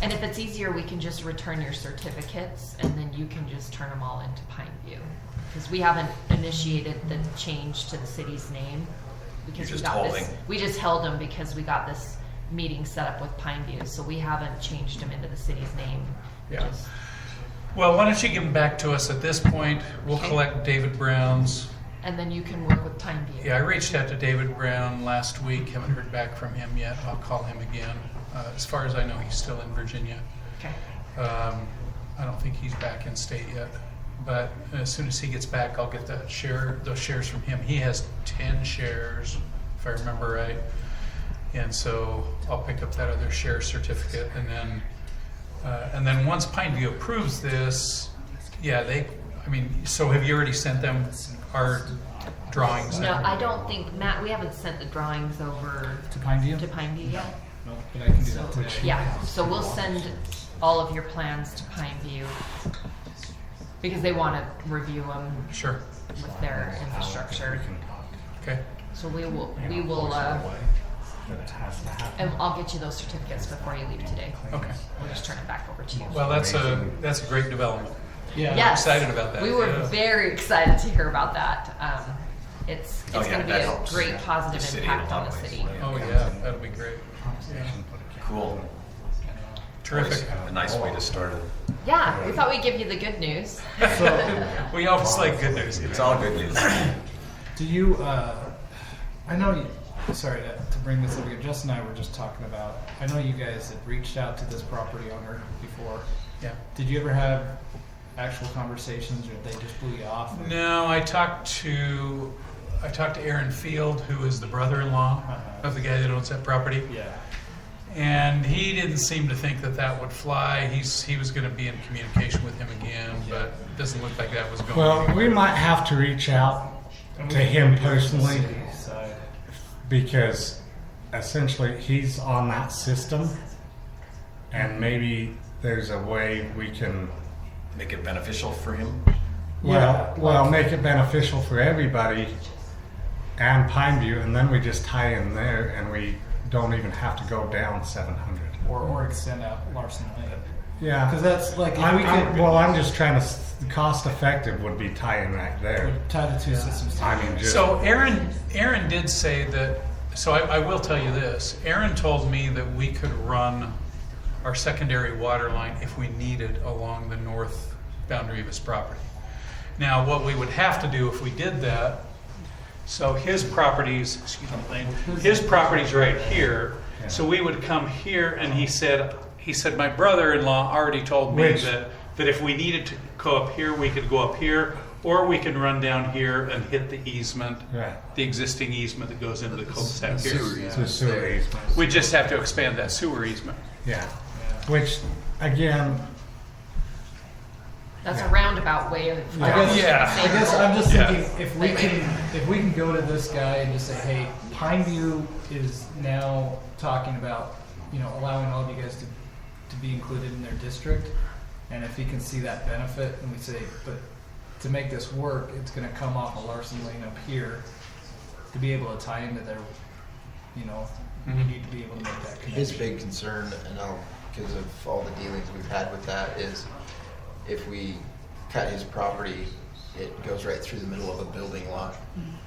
And if it's easier, we can just return your certificates and then you can just turn them all into Pineview. Because we haven't initiated the change to the city's name. Because You're we just got this, holding. we just held them because we got this meeting set up with Pineview. So we haven't changed them into the city's name. Yeah. Just- Well, why don't you give them back to us at this point? We'll Okay. collect David Brown's. And then you can work with Pineview. Yeah, I reached out to David Brown last week. Haven't heard back from him yet. I'll call him again. As far as I know, he's still in Virginia. Okay. I don't think he's back in state yet. But as soon as he gets back, I'll get those shares from him. He has 10 shares, if I remember right. And so I'll pick up that other share certificate, and then once Pineview approves this, yeah, so have you already sent them our drawings? No, then? I don't think, Matt, we haven't sent the drawings over To Pineview? to Pineview yet. No, but I can do that today. Yeah, so we'll send all of your plans to Pineview because they want to review them Sure. with their infrastructure. Okay. So we will, and I'll get you those certificates before you leave today. Okay. We'll just turn it back over to you. Well, that's a great development. Yeah. Yes, excited about that, We were yeah. very excited to hear about that. It's Oh, yeah, going to be that a helps. great The positive city in a impact on lot the of ways. city. Oh yeah, that'll be great. Yeah. Cool. Terrific. A nice way to start it. Yeah, we thought we'd give you the good news. We always like good news. It's all good news. Do you, I know you, sorry to bring this up again, Jess and I were just talking about, I know you guys had reached out to this property owner before. Yeah. Did you ever have actual conversations or they just blew you off? Or- No, I talked to Aaron Field, who is the brother-in-law of the guy that owns that property. Yeah. And he didn't seem to think that would fly. He was going to be in communication with him again, but it doesn't look like that was going. Well, we anywhere. might have to reach out And to we him can do it from the personally, city side. because essentially he's on that system, and maybe there's a way we can Make it beneficial for him. make it beneficial for everybody and Pineview, and then we just tie in there and we don't even have to go down 700. Or extend out Larsen Lane. Yeah, Because that's like, if we I'm just trying to, cost effective would be tying right there. could tie the two systems I together. mean, just, So Aaron did say that, so I will tell you this. Aaron told me that we could run our secondary water line if we needed along the north boundary of his property. Now, what we would have to do if we did that, so his property's, excuse me, Lane, his property's right here. So we would come here, and he said, my brother-in-law already told me Which- that if we needed to go up here, we could go up here, or we could run down here and hit the easement, right, the existing easement that goes into the cul-de-sac here. the sewer easement. We just have to expand that sewer easement. Yeah, which, again, That's Yeah. a roundabout way of. I guess, Yeah. I guess I'm just Yeah. thinking if we can go to this guy and just say, hey, Pineview is now talking about, allowing all of you guys to be included in their district, and if he can see that benefit, and we say, but to make this work, it's going to come off of Larsen Lane up here to be able to tie into their, we need to be able to make that connection. His big concern, and because of all the dealings we've had with that, is if we cut his property, it goes right through the middle of a building lot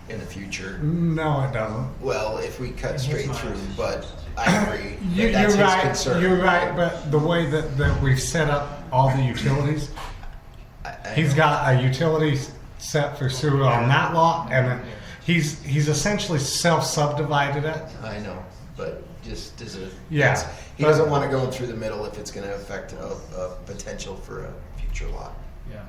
in the future. no, it doesn't. Well, if we cut straight through, but I agree. You're That's his right. concern. You're right, but the way that we've set up all the utilities, I he's know. got a utility set for sewer on that lot, and then he's essentially self-subdivided it. I know, but just as a Yeah, he but- doesn't want to go through the middle if it's going to affect a potential for a future lot. Yeah.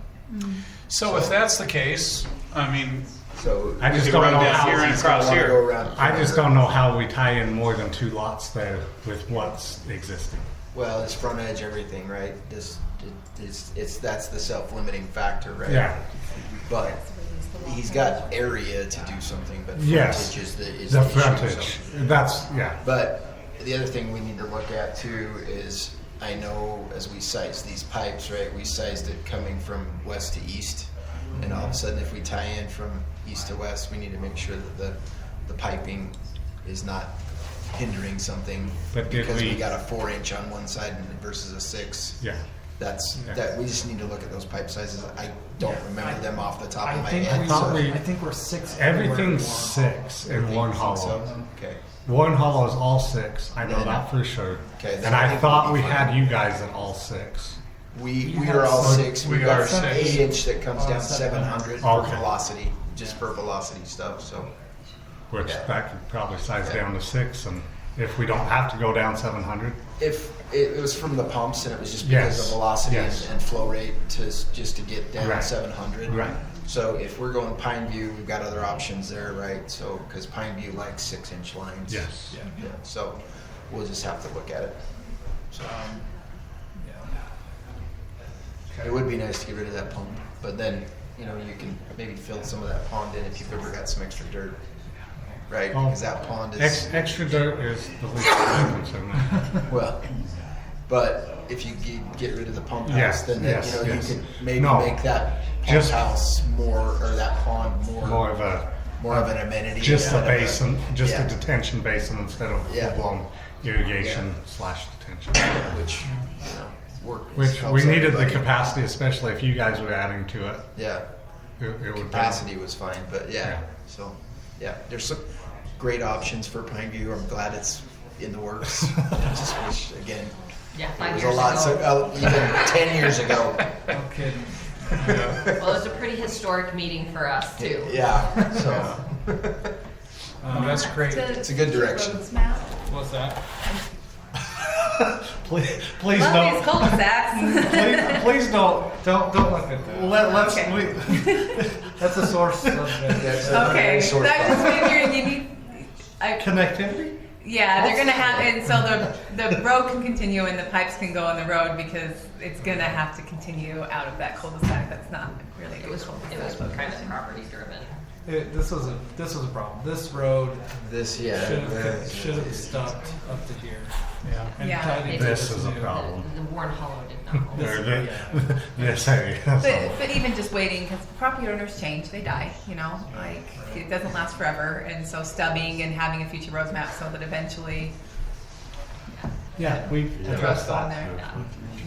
So if that's the case, I mean, So I just could don't run know down how. here and he's gonna across wanna here. go around the I just perimeter. don't know how we tie in more than 2 lots there with what's existing. Well, it's front edge, everything, right? That's the self-limiting factor, right? Yeah. But he's got area to do something, but frontage Yes, is the the issue, frontage. so. That's, yeah. But the other thing we need to look at too is, I know as we size these pipes, right, we sized it coming from west to east. And all of a sudden, if we tie in from east to west, we need to make sure that the piping is not hindering something. But did because we we- got a 4-inch on one side versus a 6. Yeah. That we just need to look at those pipe sizes. I don't remember them off the top of my I head. think we're 6. Everything's 6 in one hollow. So, okay. One hollow is all 6. I know Then- that for sure. Okay, then And I I think thought we'll we be had fine. you guys at all 6. We are all 6. we We've got are some 6. 8-inch that comes down 700 for Okay. velocity, just for velocity stuff. So Which Yeah. that could probably size Yeah. down to 6, and if we don't have to go down 700. if it was from the pumps and it was just because Yes. of velocity Yes. and flow rate just to get down Right. 700. Right. So if we're going Pineview, we've got other options there, right? So because Pineview likes 6-inch lines. Yes. Yeah. So we'll just have to look at it. So it would be nice to get rid of that pump, but then you can maybe fill some of that pond in if you've ever got some extra dirt, right? Oh. Because that pond is Extra dirt is the least of my concern. well. But if you get rid of the pump house, Yes, then yes, you yes. could maybe No. make that pump Just- house more, or that pond More of a of an amenity. just instead a of basin, just yeah, a detention basin instead of Yeah. full-blown irrigation / detention. which work. Which helps we needed the everybody. capacity, especially if you guys were adding to it. Yeah, It would capacity was fine, but yeah. Yeah. So yeah, there's some great options for Pineview. I'm glad it's in the works. I just wish again. Yeah, It 5 was years a lot, ago. even 10 years ago. No kidding. Well, it was a pretty historic meeting for us too. Yeah, so oh, that's great. It's a good direction. Roads map. What's that? please Love don't. these cul-de-sacs. Please don't Don't look at that. let's Okay. That's a source of Okay, Sort of I was figuring you need. connectivity. Yeah, they're gonna have, and so the road can continue and the pipes can go on the road because it's gonna have to continue out of that cul-de-sac. That's not really a It was cul-de-sac. kind of property driven. This was a problem. This road This should have stopped up to here. Yeah. And Yeah. tied into This is a new- problem. The Warren Hollow did not hold. This- Or the- yeah. This area. But even just waiting, because property owners change, they die, you know, like, it doesn't last forever. And so stubbing and having a future roadmap so that eventually Yeah, we've the road's addressed on that. there.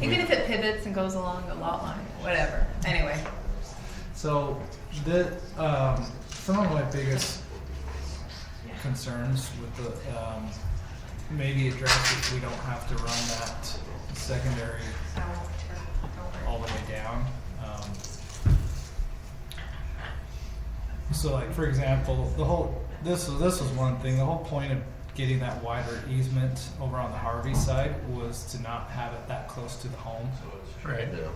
Even if it pivots and goes along a lot line, whatever. Anyway, So, some of my biggest concerns with the, maybe address if we don't have to run that secondary all the way down. So like, for example, this was one thing, the whole point of getting that wider easement over on the Harvey side was to not have it that close to the home. Right. Yeah.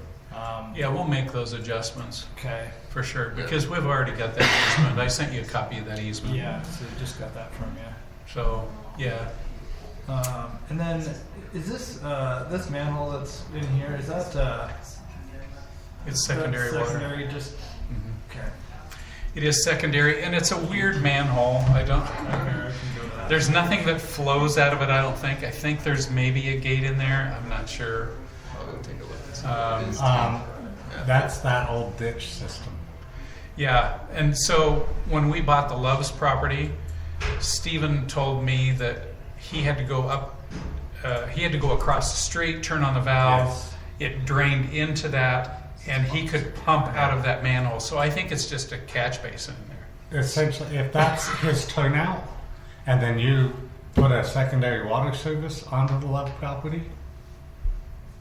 Yeah, we'll make those adjustments Okay. for sure, because we've already got that easement. I sent you a copy of that easement. Yeah, so just got that from you. So, yeah. And then, is this manhole that's in here, is that, It's secondary water. secondary, just, Mhm. okay. It is secondary, and it's a weird manhole. I don't, Okay, I can go to that. there's nothing that flows out of it, I don't think. I think there's maybe a gate in there. I'm not sure. I'll go take a look. That's that old ditch system. Yeah, and so when we bought the Love's property, Stephen told me that he had to go up, he had to go across the street, turn on the valve. Yes. It drained into that, and he could pump out of that manhole. So I think it's just a catch basin in there. Essentially, if that's his turnout, and then you put a secondary water service onto the Love property,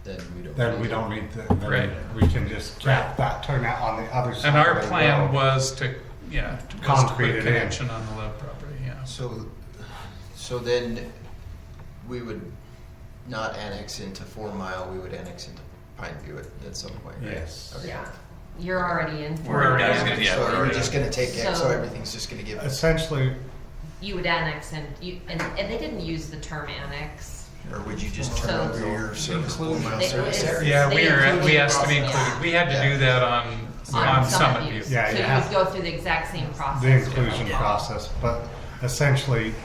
Then we don't. then Right. we can just cap that turnout on the other side. And our of the plan road. was to, yeah, to Concrete put it a in. connection on the Love property, yeah. So then we would not annex into 4 Mile, we would annex into Pineview at some point, right? Yes. Okay. Yeah, you're already in. We're already I was in. gonna- yeah, So we're we're already- just gonna take it, so So- everything's just gonna give us, Essentially, You would annex and they didn't use the term annex. or would you just turn So- over your service, 4 Mile They- service it's- area? Yeah, They included we asked to be yeah. included. We had to do that on Summit Views. Yeah, So you you have- would go through the exact same process. the inclusion process, but essentially,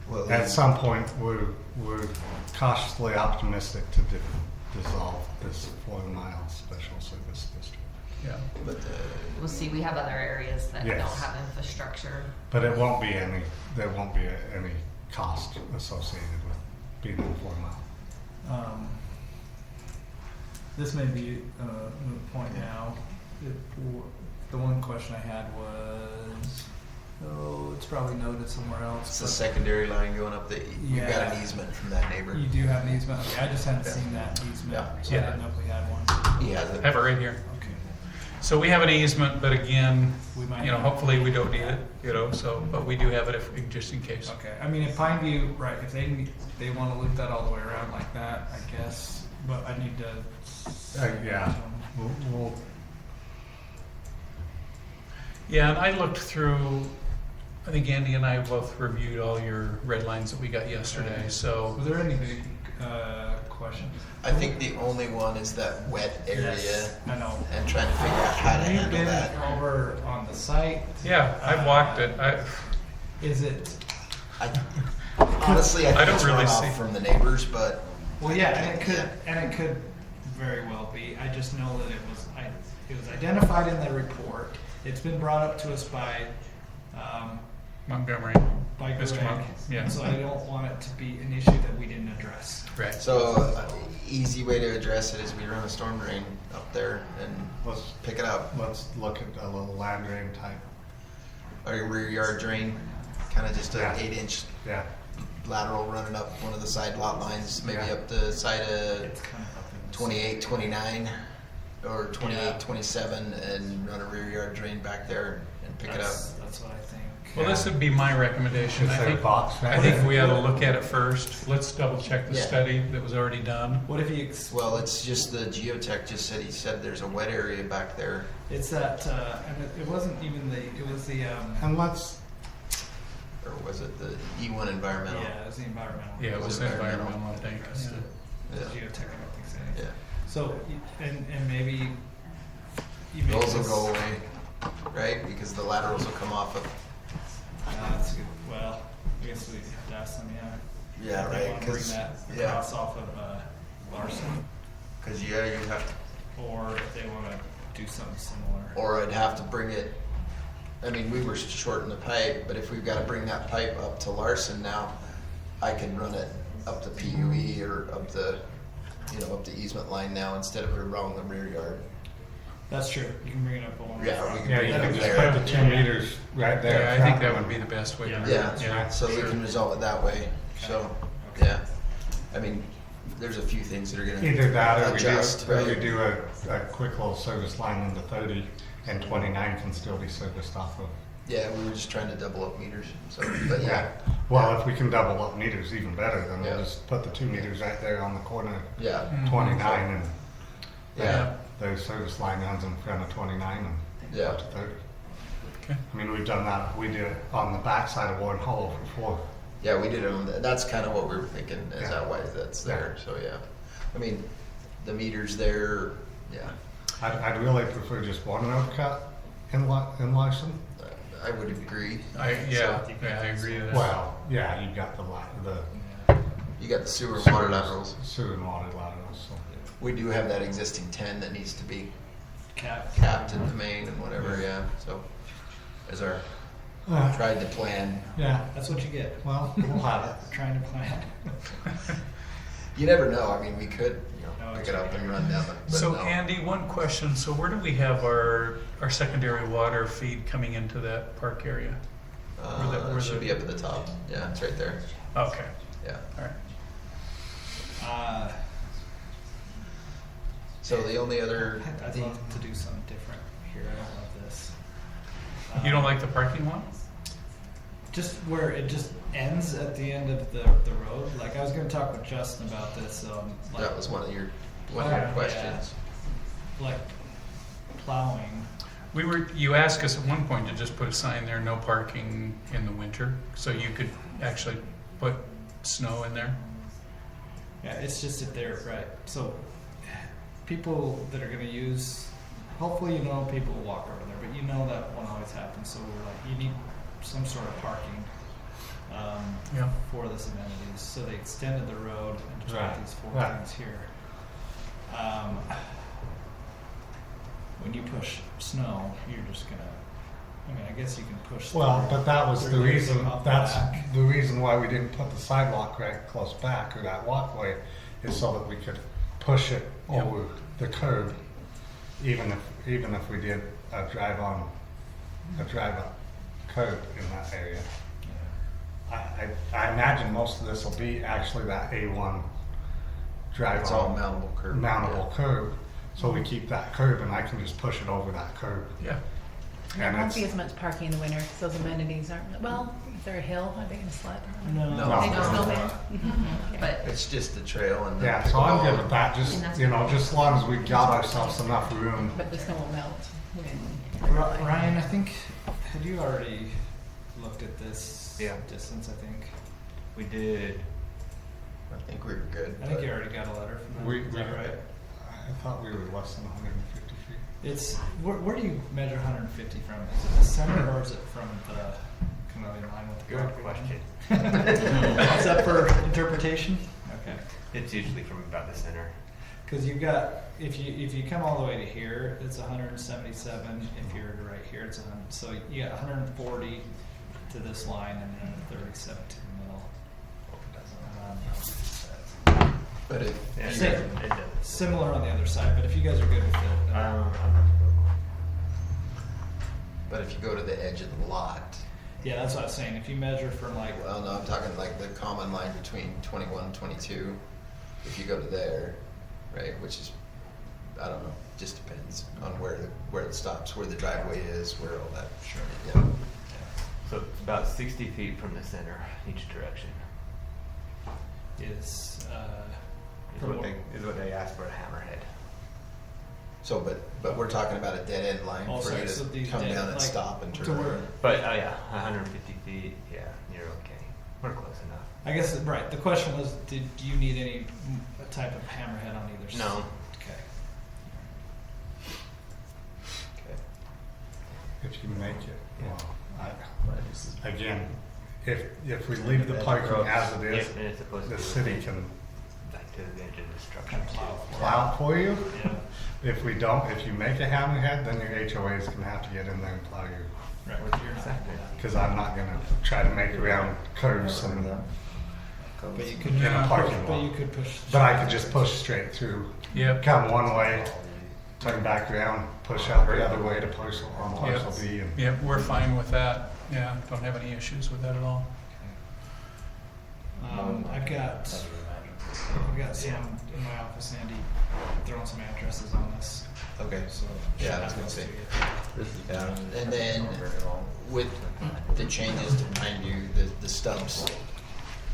Well, at some point, we're cautiously optimistic to dissolve this 4 Mile special service district. Yeah. but We'll see, we have other areas that Yes. don't have infrastructure. But there won't be any cost associated with being in 4 Mile. This may be a moot point now. The one question I had was, it's probably noted somewhere else. it's the but secondary line going up you've got Yeah. an easement from that neighbor. You do have an easement? Okay, I just hadn't Yeah. seen that easement, Yeah. so I Yeah. didn't know if we had one. He has it. Have it right here. Okay. So we have an easement, but again, We might. hopefully we don't need it, but we do have it just in case. Okay, I mean, if Pineview, right, if they want to loop that all the way around like that, I guess, but I need to. Yeah, we'll Yeah, and I looked through, I think Andy and I both reviewed all your red lines that we got yesterday, so. Was there any big questions? I think the only one is that wet area Yes, I know. and trying to figure out how to Have you handle been that. over on the site? Yeah, I've walked it. Is it? Honestly, I think don't it's really runoff see- from the neighbors, but Well, yeah, and it could very well be. I just know that it was identified in the report. It's been brought up to us by Montgomery. Greg. Mr. Monk, yeah. So I don't want it to be an issue that we didn't address. Right. so easy way to address it is we run a storm drain up there and let's pick it up. look at a little land drain type. Or your rear yard drain, kind of just an Yeah. 8-inch Yeah, lateral running up one of the side lot lines, maybe Yeah. up the side of It's kind of up in the 28, 29, or 28, Yeah. 27, and run a rear yard drain back there and pick it up. That's what I think. Well, this would be my recommendation. Is I there a think, box right I think there? we ought to look at it first. Let's double check the Yeah. study that was already done. What if you? Well, it's just the geotech just said, he said there's a wet area back there. It's that, and it wasn't even it was the and let's, Or was it the E1 environmental? yeah, it was the environmental. Yeah, it was environmental. environmental, I think. That's Yeah. the Yeah. geotech, I don't think so. Anything. Yeah. So, and maybe you make Those will this- go away, right? Because the laterals will come off of, That's good. Well, I guess we have to ask them, yeah. Yeah, If they right, wanna bring 'cause- that yeah. across off of Larsen, Cause yeah, you have to, or if they wanna do something similar. or I'd have to bring it, I mean, we were shorting the pipe, but if we've gotta bring that pipe up to Larsen now, I can run it up the PUE or up the, up the easement line now instead of around the rear yard. That's true. You can bring it up along. Yeah, we can Yeah, bring you it can up just there. put the 2 meters right there. Yeah, I think that would be the best way to do it. Yeah, so we sure. can resolve it that way, so, yeah. I mean, there's a few things that are gonna Either that or adjust, we right? do a quick little service line into 30 and 29 can still be serviced off of. Yeah, we were just trying to double up meters, so, but yeah, Well, if we can double up meters, even better, then Yeah. we'll just put the 2 meters right there on the corner yeah, of 29 and yeah, those service line runs in front of 29 and Yeah. up to 30. Okay. I mean, we've done that, we did it on the backside of Warren Hollow before. yeah, we did it, that's kinda what we were thinking, is Yeah. that why that's there, so yeah. I mean, the meters there, yeah, I'd really prefer just one road cut in Larsen. I would agree. I agree with that. Well, yeah, you've got the You got the sewer and water laterals. sewer and water laterals, so. We do have that existing 10 that needs to be Cap. capped in the main and whatever, yeah, so, as our, tried to plan. Yeah, That's what you get. well, we'll have it. Trying to plan. You never know, I mean, we could, No, pick it's it up and run down the, but So no. Andy, one question. So where do we have our secondary water feed coming into that park area? where It should the- be up at the top, yeah, it's right there, Okay, yeah. all right. So the only other, I'd love to do something different here. I don't love this. You don't like the parking lot? Just where it just ends at the end of the road. Like I was going to talk with Justin about this. Like, that was one of your Yeah. questions. like plowing. You asked us at one point to just put a sign there, no parking in the winter, so you could actually put snow in there. Yeah, it's just if they're right. So people that are going to use, hopefully people will walk over there, but that won't always happen. So we're like, you need some sort of parking Yeah. for this amenities. So they extended the road and just Right. put these four Right. things here. When you push snow, you're just gonna. I mean, I guess you can push. Well, through but that was the through reason, everything off the that's back. the reason why we didn't put the sidewalk right close back, or that walkway, is so that we could push it Yeah. over the curb, even if we did a drive up curb in that area. I imagine most of this will be actually that A1 drive It's all on mountable curb. mountable curb, so we keep that curb and I can just push it over that curb. Yeah. There And won't it's, be as much parking in the winter because those amenities aren't. Well, is there a hill? Are they going to sled? No. No. They go snowman. But It's just the trail and the yeah, so I'm good pickleball. with that, just, just as long as we got ourselves enough room. But the snow will melt. when- Ryan, I think had you already looked at this Yeah. distance? I think. We did. I think we were good. I think but- you already got a letter from them. We, Is we, that right? I thought we were less than 150 feet. It's where do you measure 150 from? Is it the center or is it from the kind of in line with the Good property question. line? Is that for interpretation? Okay. It's usually from about the center. Because you've got if you come all the way to here, it's 177. If you're right here, it's 100. So you got 140 to this line and then 37 to the middle. But it, Yeah, Same. it does. Similar on the other side, but if you guys are good with it, but if you go to the edge of the lot, yeah, that's what I was saying. If you measure from like well, no, I'm talking like the common line between 21 and 22. If you go to there, right, which is, I don't know, just depends on where it stops, where the driveway is, where all that. Sure. Yeah. So it's about 60 feet from the center each direction. is Is what they asked for a hammerhead. So, but we're talking about a dead end line Oh, for sorry, you so to these come dead- down and like, stop and to turn where- around. But yeah, 150 feet. Yeah, you're okay. We're close enough. I guess right. The question was, do you need any type of hammerhead on either side? No. Okay. Okay. If you make it, well, again, if we leave the parking as it is, And it's supposed to the be city within- can back to the edge of the structure. plow for you. Yeah. If we don't, if you make a hammerhead, then your HOA is gonna have to get in there and plow you. What's your exact? Because I'm not gonna try to make around curves and But you could, in a parking but you lot. could push. But I could just push straight through, Yep. come one way, turn back around, push out the other way to parcel Yep. B. And Yep, we're fine with that. Yeah, don't have any issues with that at all. I've got Sam in my office, Andy, throwing some addresses on this. Okay. So Yeah, I was gonna say. This is down. And then with the changes to Pine View, the stubs,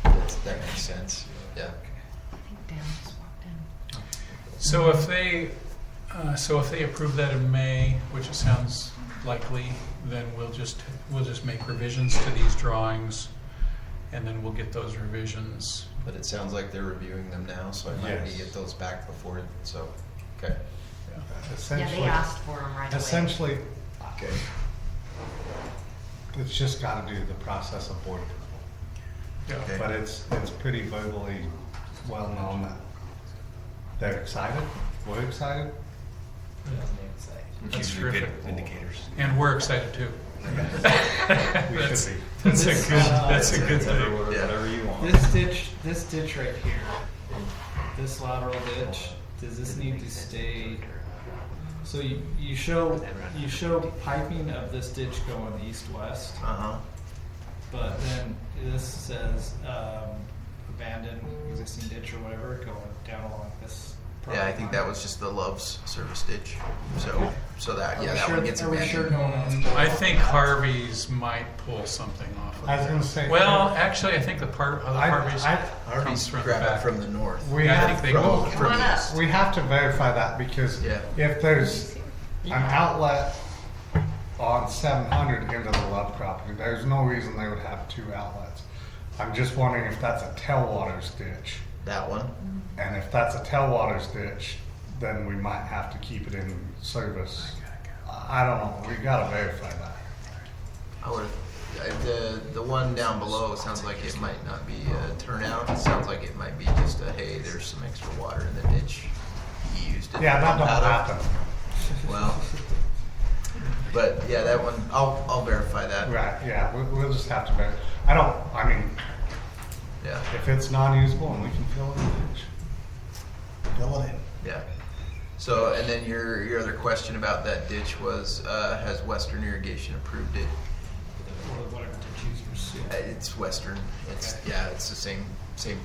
that makes sense. Yeah. I think Dan just walked in. So if they approve that in May, which it sounds likely, then we'll just make revisions to these drawings, and then we'll get those revisions. But it sounds like they're reviewing them now, so I might need to get those back before, so, okay. Yeah, essentially, they asked for them right away. essentially, Okay. it's just gotta do the process of board. Yeah. Okay. But it's pretty verbally well known that they're excited, we're excited. That's Usually good terrific. indicators. And we're excited too. We That's, should be. that's a This, good, that's a good thing. Yeah. Whatever you want. This ditch right here, this lateral ditch, does this need to stay? So you show piping of this ditch going east-west, Uh-huh. but then this says abandoned existing ditch or whatever going down along this. Yeah, I think that was just the Love's service ditch. So that, yeah, that one gets Are we sure abandoned. no one else? I think Harvey's might pull something off of I was that. gonna say. Well, actually, I think the other Harvey's comes Harvey's from the grab it back. from the north. We Yeah, I have, think they go From Come on up. east. we have to verify that because Yeah. if there's an outlet on 700 into the Love property, there's no reason they would have two outlets. I'm just wondering if that's a tailwaters ditch. That one. And if that's a tailwaters ditch, then we might have to keep it in service. I don't know, we gotta verify that. I would. The one down below sounds like it might not be a turnout. It sounds like it might be just a hey, there's some extra water in the ditch. You used it. Yeah, to that pump don't out of. happen. Well, but yeah, that one I'll verify that. Right, yeah, we'll just have to verify. I mean, Yeah. if it's non-usable and we can fill it in, fill it in. Yeah. So, and then your other question about that ditch was, has Western Irrigation approved it? Or whatever ditch users. It's Western. It's Okay. yeah, it's the same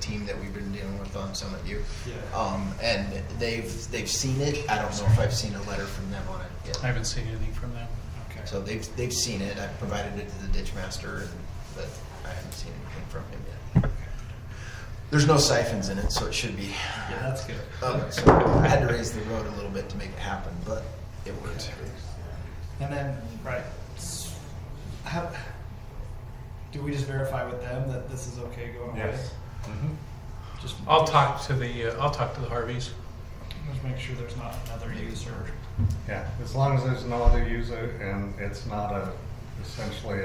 team that we've been dealing with on Summit View. Yeah. And they've seen it. I don't know if I've seen a letter from them on it yet. I haven't seen anything from them. Okay. So they've seen it. I've provided it to the ditch master, but I haven't seen anything from him yet. There's no siphons in it, so it should be. Yeah, that's good. So I had to raise the road a little bit to make it happen, but it worked. And then, right, how, do we just verify with them that this is okay going away? Yes. Just I'll talk to the Harveys. Just make sure there's not another user. Yeah, as long as there's no other user and it's not essentially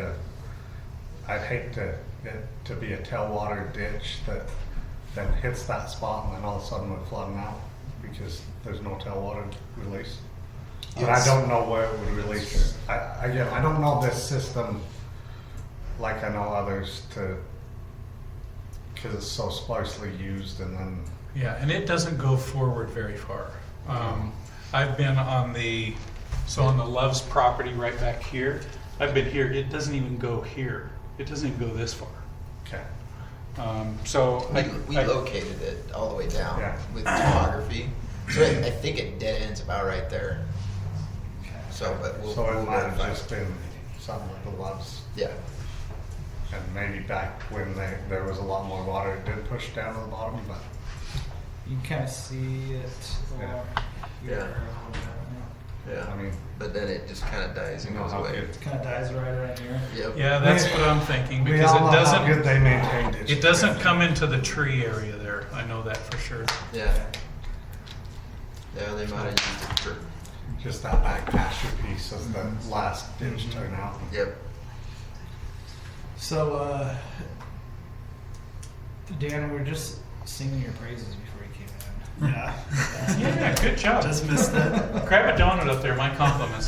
I'd hate it to be a tailwater ditch that then hits that spot and then all of a sudden we're flooding out because there's no tailwater release. And I don't know where it would release. Again, I don't know this system like I know others because it's so sparsely used and then. Yeah, and it doesn't go forward very far. I've been on the Love's property right back here. I've been here. It doesn't even go here. It doesn't even go this far. Okay. We located it all the way down Yeah. with topography. So I think it dead ends about right there. So, but we'll It might have verify. just been something with the Loves. Yeah. And maybe back when there was a lot more water, it did push down to the bottom, but. You can kind of see it. Yeah. Yeah. I mean, But then it just kind of dies and you know goes how away. good. It kind of dies right around here. Yep. Yeah, that's what I'm thinking We because all it know how good doesn't. they maintained it. It doesn't come into the tree area there. I know that for sure. Yeah. Yeah, they might have used it for. Just that back pasture piece of the last ditch turnout. Yep. So, Dan, we were just singing your praises before you came in. Yeah. Yeah, good job. Just missed it. Grab a donut up there, my compliments.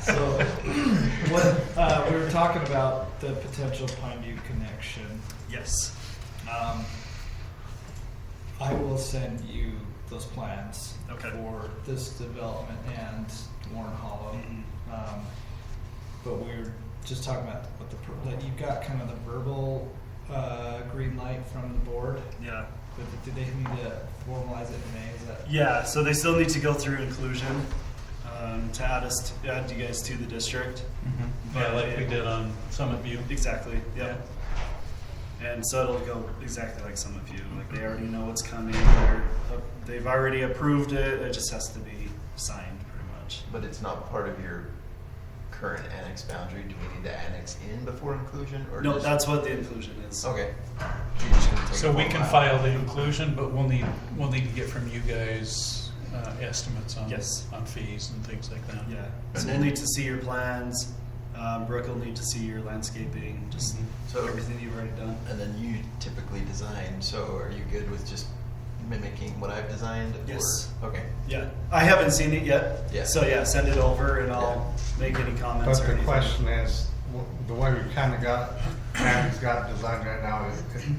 So, what we were talking about the potential Pineview connection. Yes. I will send you those plans Okay. for this development and Warren Hollow. But we were just talking about what that you've got kind of the verbal green light from the board. Yeah. But do they need to formalize it in May? Is that? Yeah, so they still need to go through inclusion to add you guys to the district. Yeah, like we did on Summit View. Exactly. Yep. And so it'll go exactly like Summit View. Like they already know what's coming. They've already approved it. It just has to be signed, pretty much. But it's not part of your current annex boundary. Do we need to annex in before inclusion, or No, just... that's what the inclusion is. Okay. You're just gonna take So a we full can mile. file the inclusion, but we'll need to get from you guys estimates on Yes. on fees and things like that. Yeah. And So then- we'll need to see your plans. Brooke will need to see your landscaping, just So everything you've already done. And then you typically design. So are you good with just mimicking what I've designed? Yes. Or, okay. Yeah, I haven't seen it yet. Yeah. So yeah, send it over and I'll make any comments. But or the anything. question is, the way we kind of got, Adam's got it designed right now is it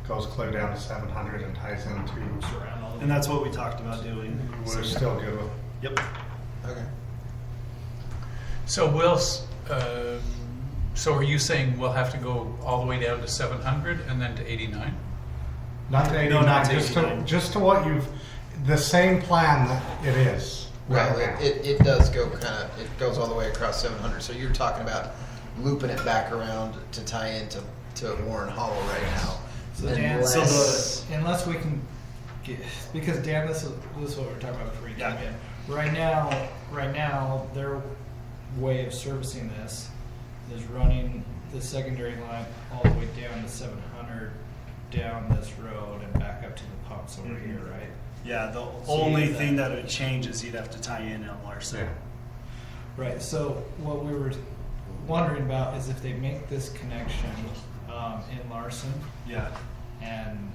goes clear down to 700 and ties into, Surround all the And that's what we talked about doing. we're still good with. Yep. Okay. So so are you saying we'll have to go all the way down to 700 and then to 89? Not to 89, not to just 89. just to what you've, the same plan that it is right Well, now. it does go it goes all the way across 700. So you're talking about looping it back around to tie into Warren Hollow right now. So Dan, Unless- unless we can get, because Dan, this is what we were talking about before you Yeah. came in. Right now, their way of servicing this is running the secondary line all the way down to 700 down this road and back up to the pumps over here, right? Yeah, the So only you- thing that would change is you'd have to tie in on Larsen. Yeah. Right. So what we were wondering about is if they make this connection in Larsen Yeah. and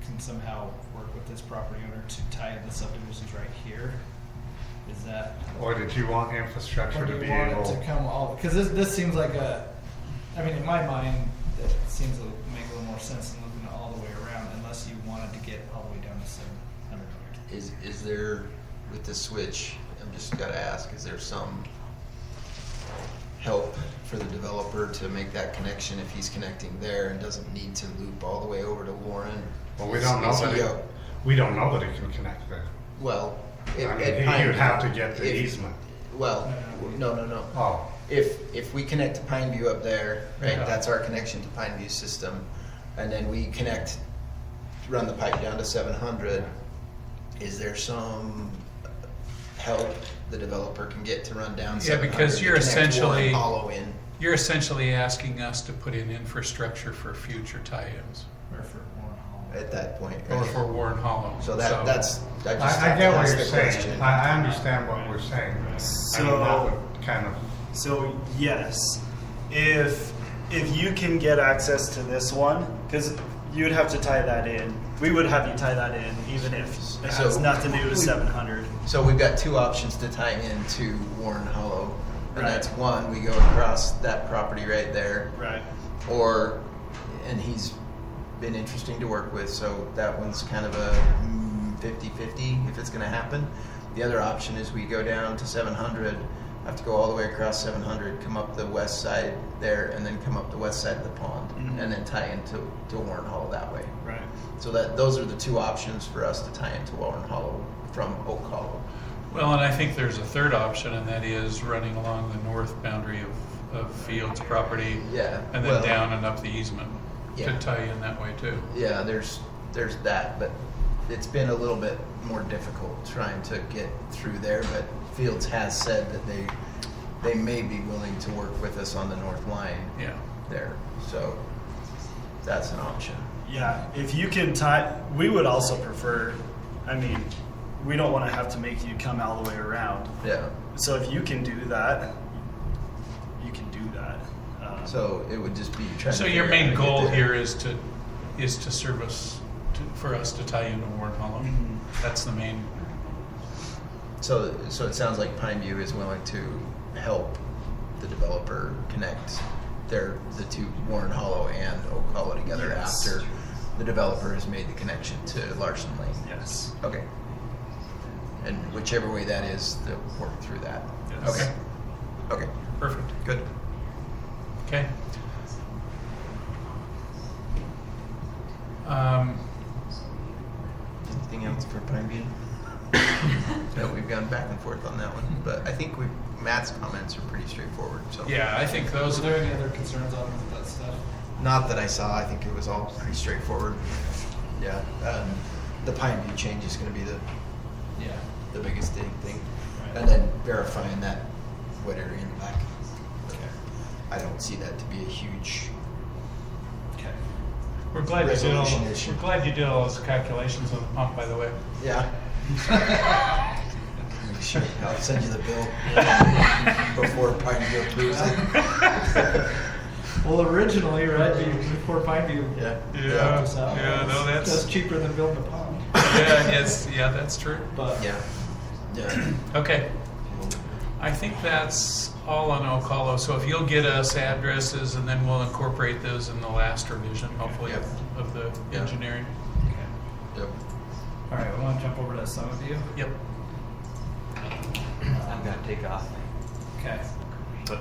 can somehow work with this property owner to tie in the subdivisions right here. Is that? Or did you want Or infrastructure do to you be want able? it to come all? Because this seems like I mean, in my mind, that seems to make a little more sense than looking all the way around, unless you wanted to get all the way down to 700. Is there, with the switch, I'm just gotta ask, is there some help for the developer to make that connection if he's connecting there and doesn't need to loop all the way over to Warren? Well, we don't know Is he that go- we don't know that it can connect there. Well, I mean, you'd have to get the easement. Well, no. Oh, If we connect to Pineview up there, right, Yeah. that's our connection to Pineview system, and then we run the pipe down to 700, is there some help the developer can get to run down 700? because to you're connect Warren essentially- Hollow in? You're essentially asking us to put in infrastructure for future tie-ins, Or for Warren Hollow. At that point, or right? for Warren Hollow. So that's, I just I have to get what ask you're the saying. question. I understand what we're saying. I mean, that So, would kind of, so yes, if you can get access to this one, because you would have to tie that in. We would have you tie that in, even if it has So- nothing to do with 700. So we've got two options to tie into Warren Hollow. And Right. that's one, we go across that property right there. Right. And he's been interesting to work with, so that one's kind of a 50-50 if it's gonna happen. The other option is we go down to 700, have to go all the way across 700, come up the west side there, and then come up the west side of the pond, Mhm. and then tie into Warren Hollow that way. Right. So those are the two options for us to tie into Warren Hollow from Oak Hollow. Well, and I think there's a third option, and that is running along the north boundary of Fields property, Yeah. and then well, down and up the easement Yeah. to tie in that way too. Yeah, there's that, but it's been a little bit more difficult trying to get through there. But Fields has said that they may be willing to work with us on the north line Yeah. there, so that's an option. Yeah, if you can tie, we would also prefer, I mean, we don't want to have to make you come all the way around. Yeah. So if you can do that, you can do that. So it would just be trying. So to your figure out main how to goal get there. here is to service for us to tie into Warren Hollow. That's the main. So it sounds like Pineview is willing to help the developer connect the two, Warren Hollow and Oak Hollow together Yes. after the developer has made the connection to Larsen Lane. Yes. Okay. And whichever way that is, they'll work through that. Yes. Okay. Okay. Perfect. Good. Okay. Anything else for Pineview? No, we've gone back and forth on that one, but I think Matt's comments are pretty straightforward. So Yeah, I think those. Are there any other concerns on that stuff? not that I saw. I think it was all pretty straightforward. Yeah. The Pineview change is going to be the biggest thing, Right. and then verifying that wet area in the back. I don't see that to be a huge. Okay. We're glad you did all. Resolution issue. We're glad you did all those calculations on the pump, by the way. Yeah. Sure, I'll send you the bill before Pineview approves it. Well, originally, right, before Pineview Yeah. helped us out, that's cheaper than building a pond. Yeah, that's true. But Yeah. Yeah. Okay. I think that's all on Oak Hollow. So if you'll get us addresses, and then we'll incorporate those in the last revision, hopefully, Yep. of the Yeah. engineering. Yep. all right, we want to jump over to Summit View. Yep. I'm gonna take off, Okay. but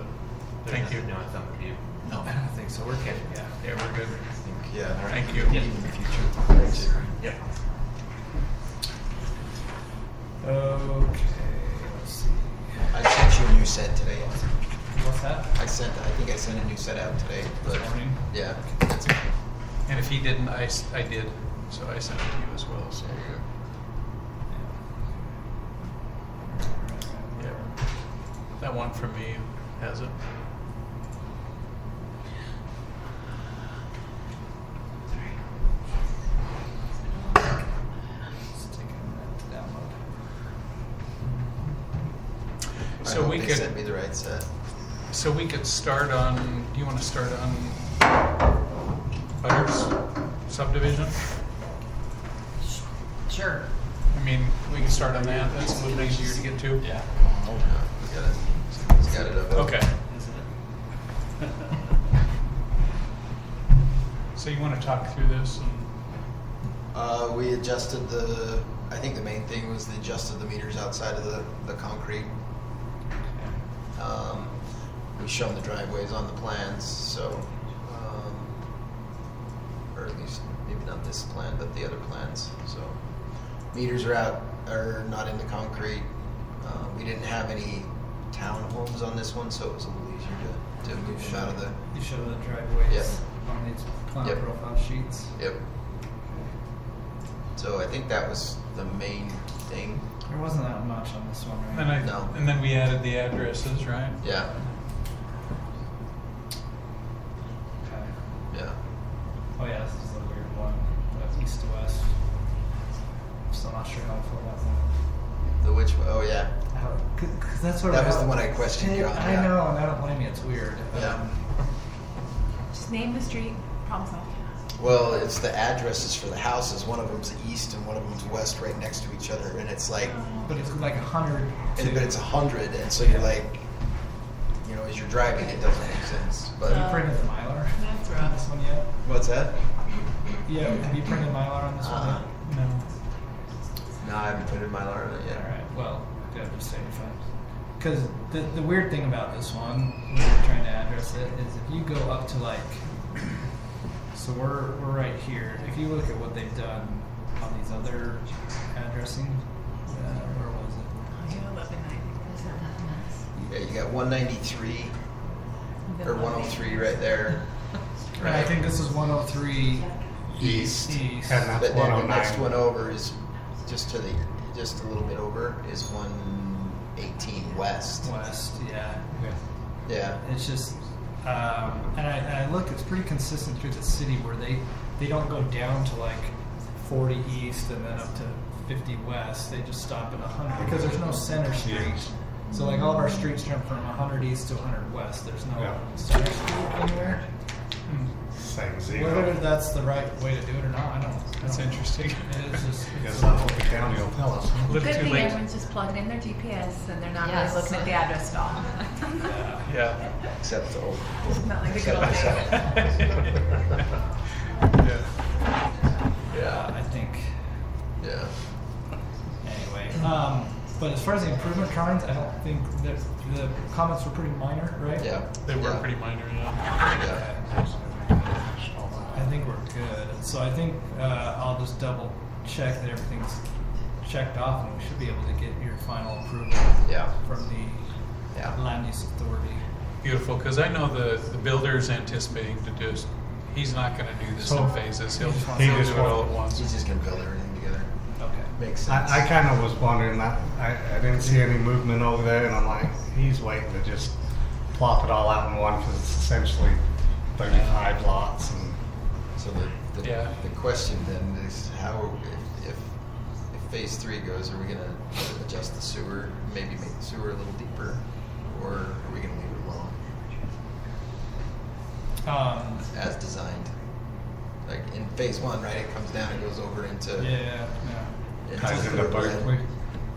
there's Thank you. nothing new on Summit View. No. I don't think so. We're kidding. Yeah. Yeah, we're good. Yeah. Thank you. In the future. Thanks. Yep. Okay. Let's see. I sent you a new set today. What's that? I think I sent a new set out today. But This morning? yeah. That's fine. And if he didn't, I did. So I sent it to you as well. So yeah. That one from me has it. Just taking a minute to download. I So hope we they could. sent me the right set. So we could start on. Do you want to start on Butters subdivision? Sure. I mean, we can start on that. That's a little easier to get to. Yeah. We got it. He's got it up. Okay. So you want to talk through this? We adjusted I think the main thing was they adjusted the meters outside of the concrete. We've shown the driveways on the plans, so, or at least maybe not this plan, but the other plans. So meters are not in the concrete. We didn't have any townhomes on this one, so it was a little easier to move them out of the. You show the driveways Yep. on these plan Yep. profile sheets. Yep. So I think that was the main thing. There wasn't that much on this one, right? And No. and then we added the addresses, right? Yeah. Okay. Yeah. Oh yeah, this is a weird one. That's east to west. Still not sure how I feel about that. The which? Oh yeah. Cause that's what That was the one I questioned you on. I yeah. know, and I don't blame you. It's weird. Yeah. Just name the street, problem solved. Well, it's the addresses for the houses. One of them's east and one of them's west, right next to each other, and it's like, But it's like 100. but it's 100, and so you're like, as you're driving, it doesn't make sense. But Have you printed the Mylar? That's On rough. this one yet? what's that? Yeah. Have you printed Mylar on this one yet? No. No, I haven't printed my alarm on it All yet. right. Well, good. Just saying fine. Because the weird thing about this one, when you're trying to address it, is if you go up to like, so we're right here. If you look at what they've done on these other addressing, where was it? Yeah, 1190. Yeah, you got 193 or 103 right there. And I think this is 103 East. east. And that's But then the next 109. one over is just a little bit over is 118 west. West, yeah. Yeah. It's just, and I look, it's pretty consistent through the city where they don't go down to like 40 east and then up to 50 west. They just stop at 100 because there's no center street. So like all of our streets jump from 100 east to 100 west. There's no center street anywhere. Same zero. Whether that's the right way to do it or not, I don't. That's interesting. It is just. Guess that's what the county will tell us. A little Good too thing late. everyone's just plugging in their GPS and they're not Yes. really looking at the address at all. Yeah. Except the old. Not like the good old days. Yeah, I think. Yeah. Anyway, but as far as the improvement drawings, I don't think that the comments were pretty minor, right? Yeah. They were pretty minor, yeah. Yeah. I think we're good. So I think I'll just double check that everything's checked off, and we should be able to get your final approval Yeah. from the Yeah. land use authority. Beautiful, because I know the builder's anticipating to just, he's not going to do this So- in phases. He'll He do just it all at won't- once. He's just gonna build everything together. Okay. Makes sense. I kind of was wondering that. I didn't see any movement over there, and I'm like, he's waiting to just plop it all out in one because it's essentially 35 lots. And So the Yeah. the question then is how if phase 3 goes, are we gonna adjust the sewer, maybe make the sewer a little deeper, or are we gonna leave it alone as designed? Like in phase 1, right? It comes down and goes over into Yeah. ties into Berkeley. Berkeley.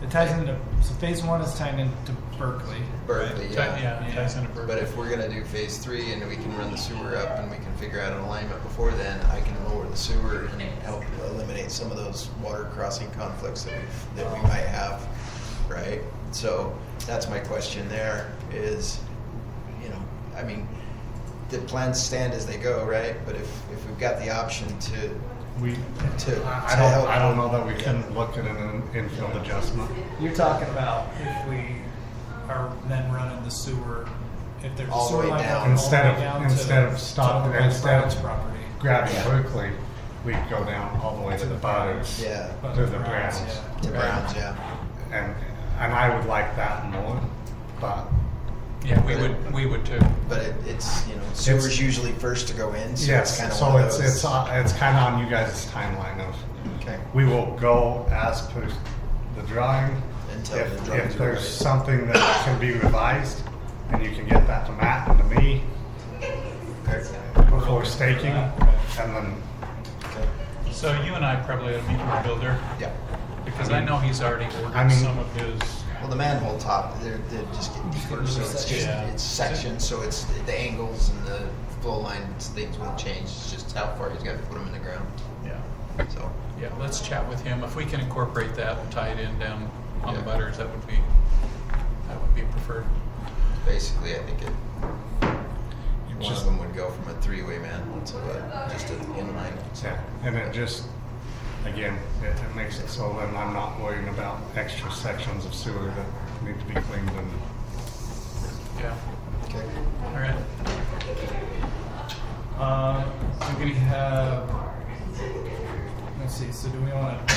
It ties into, so phase 1 is tied into Berkeley. Berkeley, right? yeah. Yeah, ties into Berkeley. But if we're gonna do phase 3 and we can run the sewer up and we can figure out an alignment before then, I can lower the sewer and help eliminate some of those water crossing conflicts that we might have, right? So that's my question there is, I mean, the plans stand as they go, right? But if we've got the option to I don't know that we can look at an infield adjustment. You're talking about if we are then running the sewer, if there's All a the way sewer line down. going all the Instead way of down instead to of stopping to instead Brown's of property. grabbing Yeah. Berkeley, we go down all the way to the butters, Yeah. to the Browns, To Browns, yeah. and I would like that more, but Yeah, we would too. But it's sewer's usually first to go in, so it's yes, kind of so one of it's those. it's kind of on you guys' timeline of Okay. we will go as per the drawing. Until If, the drawings if are there's ready. something that can be revised, and you can get that to Matt and to me before staking, and then So you and I probably ought to meet with the builder, Yeah. because I know he's already ordered I mean- some of his. Well, the manhole top, they're just getting deeper, so it's just it's sections, so it's the angles and the flow lines, things won't change. It's just how far he's got to put them in the ground. Yeah. So Yeah, let's chat with him. If we can incorporate that and tie it in down on the Yeah. butters, that would be preferred. basically, I think one of them would go from a 3-way manhole to just an inline. So yeah, and it just again it makes it so then I'm not worrying about extra sections of sewer that need to be cleaned and Yeah. okay. All right. Do we have, let's see, so do we want to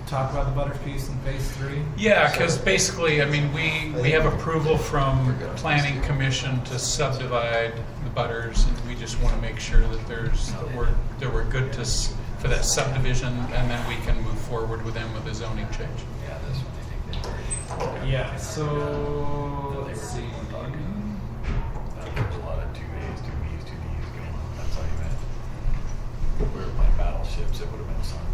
talk about the butters piece in phase 3? Yeah, because basically, I mean, we have approval from Planning Commission to subdivide the butters, and we just want to make sure that we're good for that subdivision, and then we can move forward with them with a zoning change. Yeah, so let's see. There's a lot of 2As, 2Bs, 2Ds going on. That's all you meant. If we were playing battleships, it would have been something.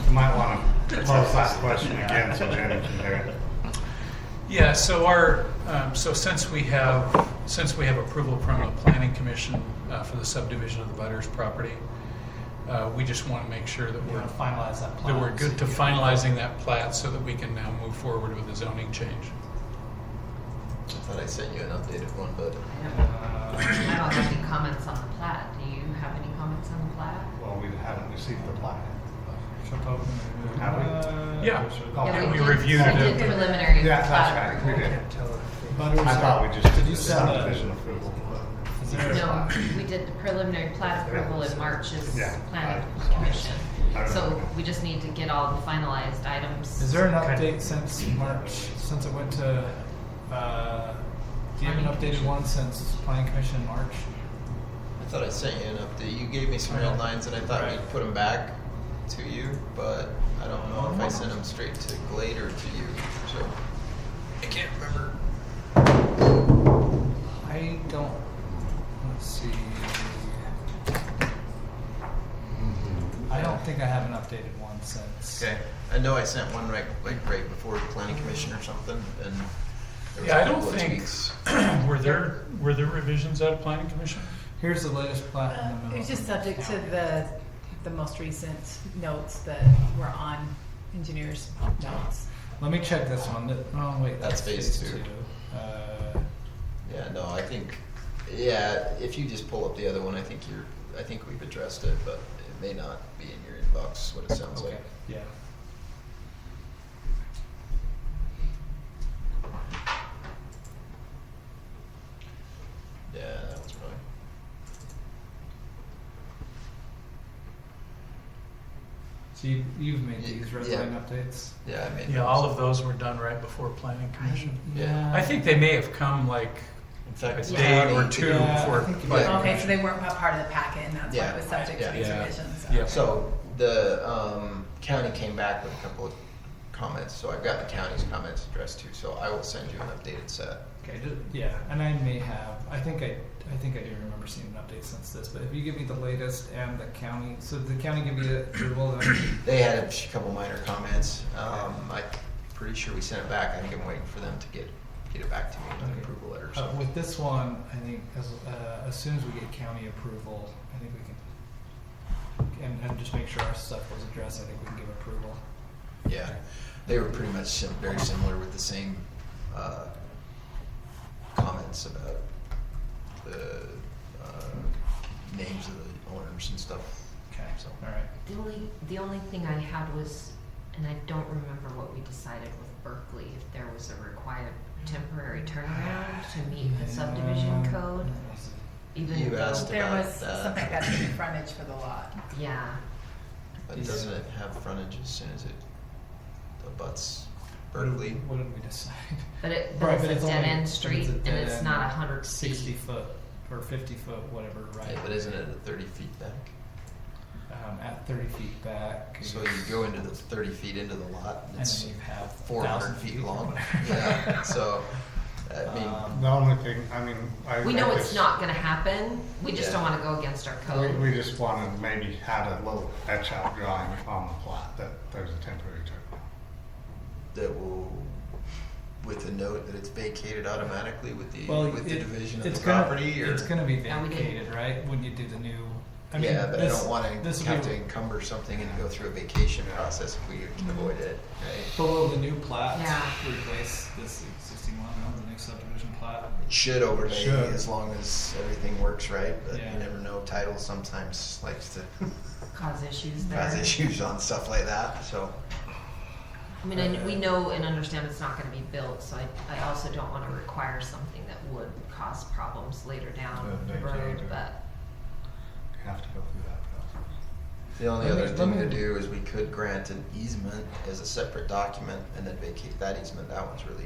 you might want to pose that question again so Jenny can hear it. Yeah, so since we have approval from the Planning Commission for the subdivision of the butters property, we just want to make sure that We're we're going to finalize that plan. good to finalizing that plat so that we can now move forward with the zoning change. I thought I sent you an updated one, but I don't have any comments on the plat. Do you have any comments on the plat? Well, we haven't received the plat. Have we? Yeah. Oh, Yeah, we did- reviewed we it. did preliminary Yeah, plat that's right. We approval. did. Butters I thought we just did did you the send subdivision approval. Is there No, we did the preliminary plat approval in March as Yeah. planning commission. I So remember. we just need to get all the finalized items. Is there an update since March, since it went to, do you have an updated one since Planning Commission in March? I thought I sent you an update. You gave me some red lines, and I thought we'd put them back to you, but I don't know if I sent them straight to Glade or to you. So I can't remember. I don't. Let's see. I don't think I have an updated one since. Okay. I know I sent one right before the planning commission or something, and there was Yeah, a I don't couple of think, tweaks. were there revisions out of planning commission? Here's the latest plat. in the It memo was just from subject to county. the most recent notes that were on engineers' notes. Let me check this one. Oh wait, That's phase two. Yeah, no, I think, if you just pull up the other one, I think we've addressed it, but it may not be in your inbox, what it sounds Okay. like. Yeah. Yeah, that was probably. So you've made these red Yeah. line updates. Yeah, I made Yeah, those. all of those were done right before planning commission. Yeah. I think they may have come like In fact, a day or two Yeah, before I think- planning Yeah. Okay, so commission. they weren't a part of the packet, and that's why Yeah. it was subject to these Yeah. revisions. Yeah. So the county came back with a couple of comments, so I've got the county's comments addressed too, so I will send you an updated set. Okay. Yeah, and I may have. I think I do remember seeing an update since this. But if you give me the latest and the county, so the county give you the approval. They had a couple minor comments. I'm pretty sure we sent it back. I think I'm waiting for them to get it back to me with an Okay. approval letter. So. With this one, I think as soon as we get county approval, I think we can, and just make sure our stuff was addressed. I think we can give approval. Yeah, they were pretty much very similar with the same comments about the names of the owners and stuff. Okay. So. All right. The only thing I had was, and I don't remember what we decided with Berkeley, if there was a required temporary turnaround to meet the subdivision code. Even You though asked There about was that. something that had to be frontage for the lot. yeah, But doesn't it have frontage as soon as it abuts Berkeley? What did we decide? but Right, it's but a it's dead only- end it's street a and dead it's end, not 100 60 feet. foot or 50 foot, whatever, right? Yeah, but isn't it at 30 feet back? At 30 feet back. So you go into the 30 feet into the lot, and And it's then you have 400 1,000 feet feet or long. whatever. Yeah, so, I mean, The only thing, I mean, We know it's not going to happen. We just Yeah. don't want to go against our code. We just wanted maybe had a little etch out drawing on the plot that there's a temporary turnaround. that will, with the note that it's vacated automatically with the division of it's the gonna, property, or? It's gonna be Yeah, we did. vacated, right, when you do the new. Yeah, but I don't want to this have will to be, encumber something and go through a vacation process if we can avoid it, right? but will the new plat Yeah. replace this existing one, the new subdivision plat? It should overlay Should. as long as everything works right, but Yeah. you never know. Title sometimes likes to Cause issues there. cause issues on stuff like that, so. I mean, and we know and understand it's not going to be built, so I also don't want to require something that would cause problems later down the road, Vacated. but. You have to go through that process. The only Let me- other let thing me- to do is we could grant an easement as a separate document and then vacate that easement.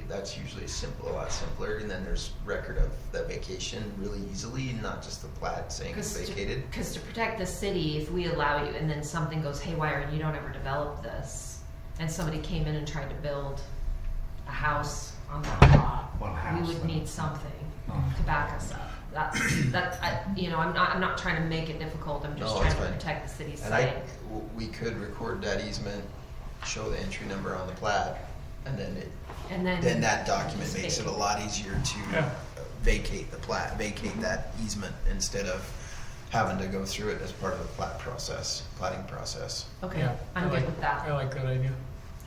That's usually a lot simpler, and then there's record of that vacation really easily, not just the plat saying it's vacated. Because to protect the city, if we allow you and then something goes haywire and you don't ever develop this, and somebody came in and tried to build a house on that lot, One house, we would then. need something to back us up. I'm not trying to make it difficult, I'm just No, trying it's to fine. protect the city's And site. we could record that easement, show the entry number on the plat, and then that document just makes it a vacate. lot easier to Yeah. vacate the plat, vacate that easement instead of having to go through it as part of the platting process. Okay, Yeah, I'm good with I that. like that idea.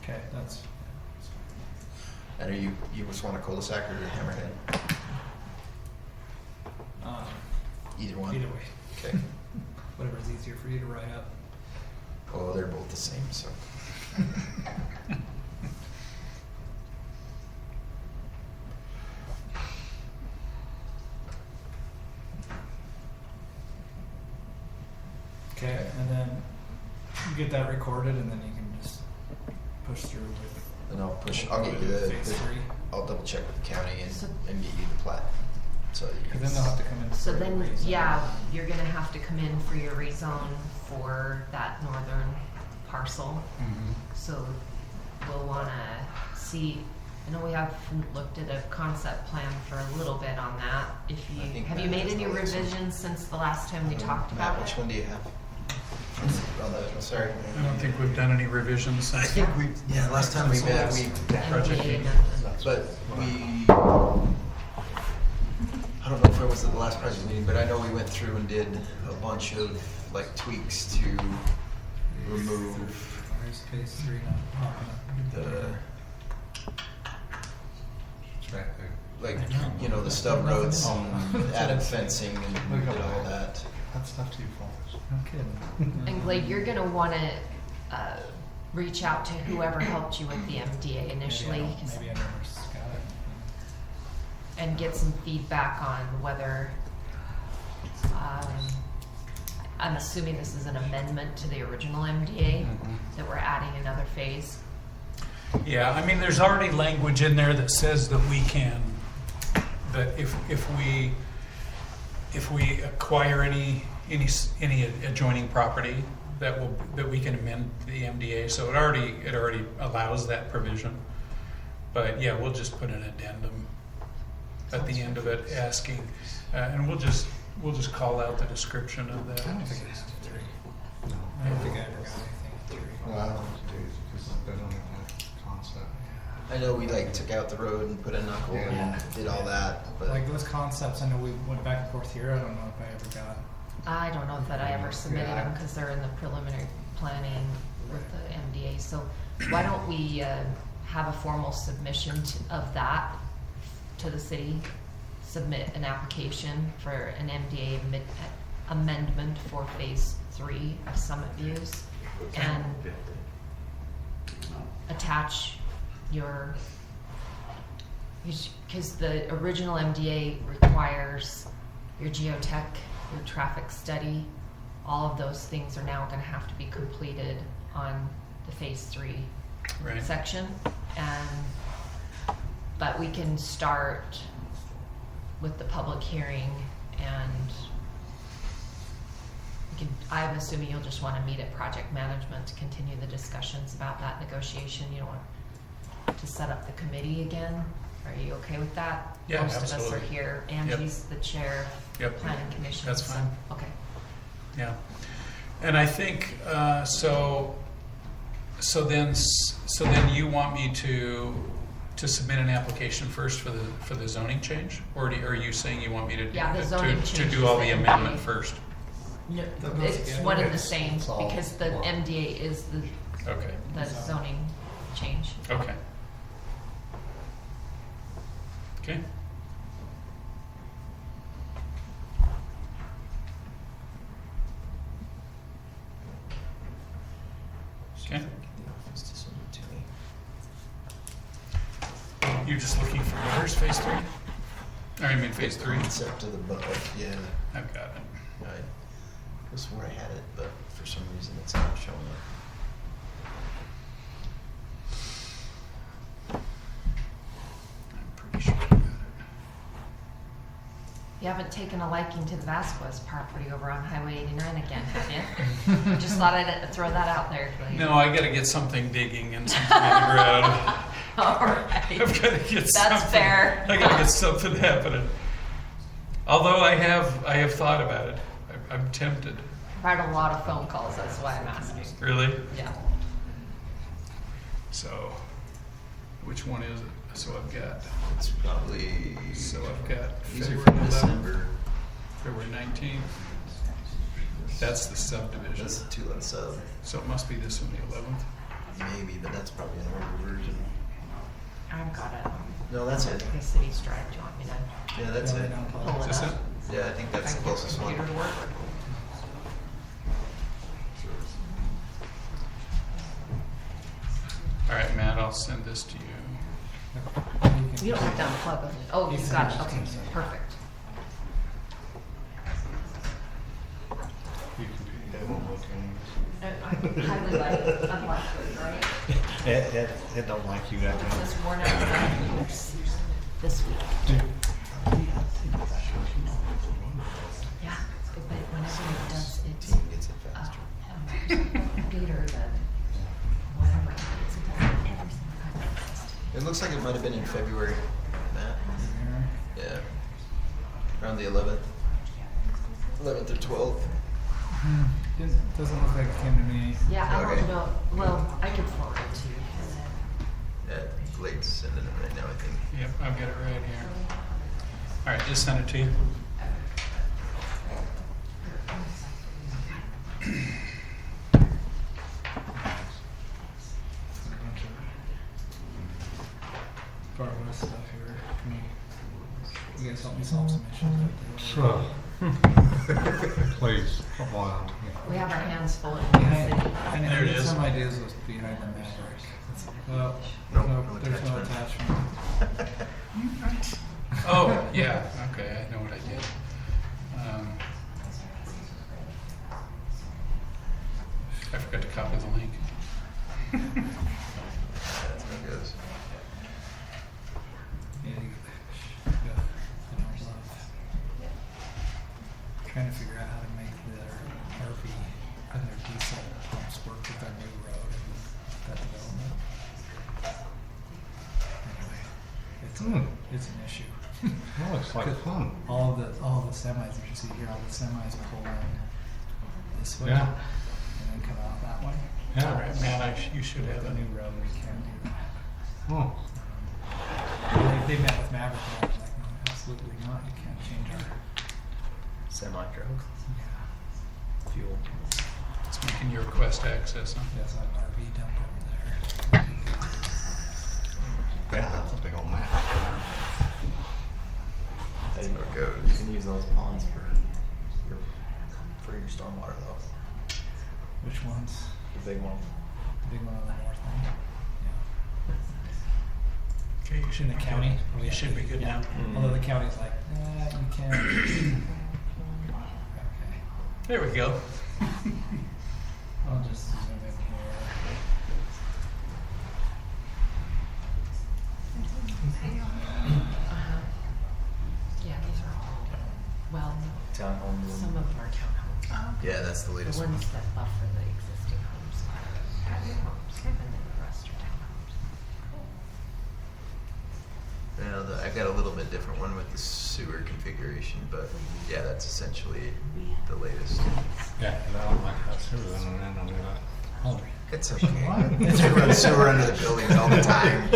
Okay, that's. And you just want a cul-de-sac or a hammerhead? Either one? Either way, Okay. whatever's easier for you to write up. Well, they're both the same, so. Okay, and then you get that recorded, and then you can just push through with. And I'll get you phase three. I'll double check with the county and get you the plat. So you Because then they'll have to come in. So for then, a rezone. yeah, you're gonna have to come in for your rezone for that northern parcel. Mhm. So we'll wanna see, I know we haven't looked at a concept plan for a little bit on that. If I you, think have you Matt made has any the list. revisions since the last time we talked Matt, about which it? one do you have? On the, sorry. I don't think we've done any revisions I since. think we, yeah, last time we met, we, Project NDA meeting. amendment. but we, I don't know if it was at the last project meeting, but I know we went through and did a bunch of like tweaks to remove Where's phase 3 now? the, It's right there. like, you know, the stub roads and added fencing and did all that. That stuff too falls. No kidding. And Glade, you're gonna wanna, reach out to whoever helped you with the MDA initially, 'cause- Maybe I never got it. and get some feedback on whether, I'm assuming this is an amendment to the original MDA, that we're adding another phase. Yeah, I mean, there's already language in there that says that we can, that if we acquire any adjoining property, that we can amend the MDA. So it already allows that provision. But yeah, we'll just put an addendum at the end of it asking, and we'll just call out the description of that. I don't think it's 3. No. I don't think I ever got anything at 3. Well, I don't do, because they don't have that concept. I know we like took out the road and put a knuckle Yeah. and did all that, but Like those concepts, I know we went back and forth here. I don't know if I ever got. I don't know that I ever submitted Yeah. them because they're in the preliminary planning with the MDA. So why don't we have a formal submission of that to the city? Submit an application for an MDA amendment for phase 3 of Summit Views and attach your, because the original MDA requires your geotech, your traffic study, all of those things are now gonna have to be completed on the phase 3 Right. section. But we can start with the public hearing and I'm assuming you'll just wanna meet at project management to continue the discussions about that negotiation. You don't want to set up the committee again. Are you okay with that? Yeah, Most of us are absolutely. here. Yep. Angie's the chair of Yep. planning commission. That's so- fine. Okay. Yeah, and I think so then you want me to submit an application first for the zoning change, or are you saying you want me to Yeah, the zoning to change do all is the the amendment MDA. first? No, That goes it's together. one and the It's same all because the one. MDA is Okay. the zoning change. Okay. Okay. Okay. the office to send it to me. You're just looking for where's phase 3? I mean phase 3. Concept of the book, yeah. I've got it. I could swear I had it, but for some reason it's not showing up. I'm pretty sure I got it. You haven't taken a liking to the Vasquez property over on Highway 89 again, have you? Just thought I'd throw that out there. Like, No, I got to get something digging and something in the ground. all I've right. got to get That's something. fair. I got to get something happening. Although I have thought about it. I'm tempted. I've had a lot of phone calls, that's why I'm asking. Really? Yeah. So, which one is it? So I've got. It's probably. So I've got These are February from 11th, December. February 19th. That's the subdivision. That's the 2-lot sub. So it must be this one, the 11th. Maybe, but that's probably an older version. I've got it. No, that's it. The city strike, do you want me to Yeah, that's it. pull Is it this up? it? Yeah, I think that's the If I can get closest one. computer to work. All right, Matt, I'll send this to you. You don't have to unplug it. Oh, you've got it, okay, perfect. You can do, they won't look I highly like it, unlike it, right? It don't like you that It says worn out years this week. Yeah, but whenever it does its Team gets it faster. Peter, then whatever it is, it does it every single time it exists. It looks like it might have been in February, Matt. Yeah. Around the 11th. 11th or 12th. Doesn't look like it came to me. Yeah, I Okay. don't know. Well, I could forward it to you. Yeah, Glade's sending it right now, I think. Yep, I've got it right here. All right, just send it to you. Far west stuff here. You guys help me solve some issues. Sure. Please, come on. We have our hands full in the Behind, city. I There it need is. some ideas of behind the Maverick. No There's no attachment. attachment. Oh, yeah, okay, I know what I did. I forgot to copy the link. That's how it goes. Yeah, I don't love trying to figure out how to make their RV and their diesel pumps work with our new road and that development. Anyway, it's an issue. Oh, it's like fun. All the semis, you can see here, all the semis pull in this way Yeah. and then come out that way. Yeah. All right, man, you should have The it. new road, we can't do that. Oh, They met with Maverick and I was like, no, absolutely not. You can't change our Semi-truck. fuel. It's making your request access, huh? That's an RV dump over there. yeah, that's a big old map. That's how it goes. You can use those ponds for your stormwater though. Which ones? The big one. The big one on the north end? Okay, you should In the county? You should be good now. Although the county's like, you can't. Okay. There we go. I'll just zoom in here. Yeah, these are all, well, Townhomes. some of them are townhomes. Yeah, that's the The latest one. ones that buffer the existing homes are private homes, and then the rest are townhomes. Yeah, I got a little bit different one with the sewer configuration, but yeah, that's essentially the latest. Yeah, and I don't like that sewer, and then I'll do that. Oh, It's okay. I run sewer under the buildings all the time.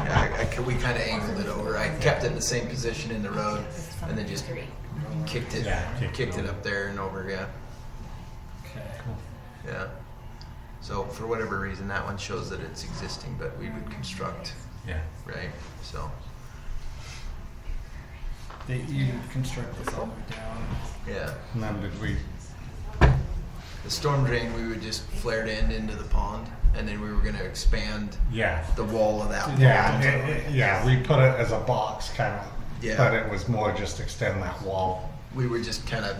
Yeah, we kind of angled it over. I kept it in the same position in the road, and then just kicked it up there and over. Yeah, Okay. yeah. So for whatever reason, that one shows that it's existing, but we would construct, yeah. right? So You construct this all the way down. yeah, And then did we, the storm drain we would just flare it into the pond, and then we were going to expand yeah. the wall of that pond. Yeah, we put it as a box kind of, Yeah. but it was more just extend that wall. We would just kind of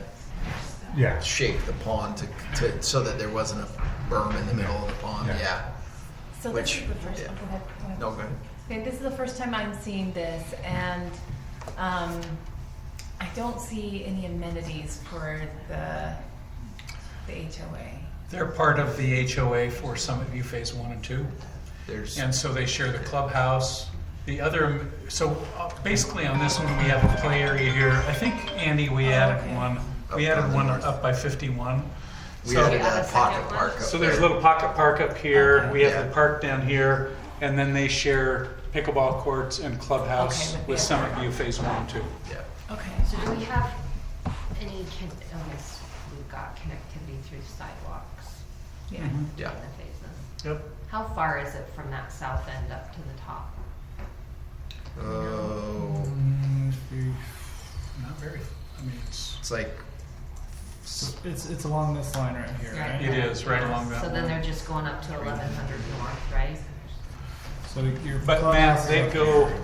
Yeah. shape the pond to so that there wasn't a berm in the middle of the pond. Yeah. Yeah. So Which- this is the first. yeah. Go ahead. No, go ahead. Okay, this is the first time I'm seeing this, and I don't see any amenities for the HOA. They're part of the HOA for Summit View Phase 1 and 2. There's And so they share the clubhouse. The other, so basically on this one, we have a play area here. I think, Andy, we added okay. one. We added one up by 51. we So- added add a a second pocket one? park up So there. there's a little pocket park up here. We have Yeah. the park down here, and then they share pickleball courts and clubhouse Okay, with yeah. Summit View Phase 1 and 2. Yeah. Okay. So do we have any, we've got connectivity through sidewalks Yeah. Yeah. in the phases? Yep. How far is it from that south end up to the top? Oh, Not very, I mean, it's like It's along this line right here, right? it is right along that So then one. they're just going up to 1100 north, right? So your But clubhouse Matt, they is up go, here.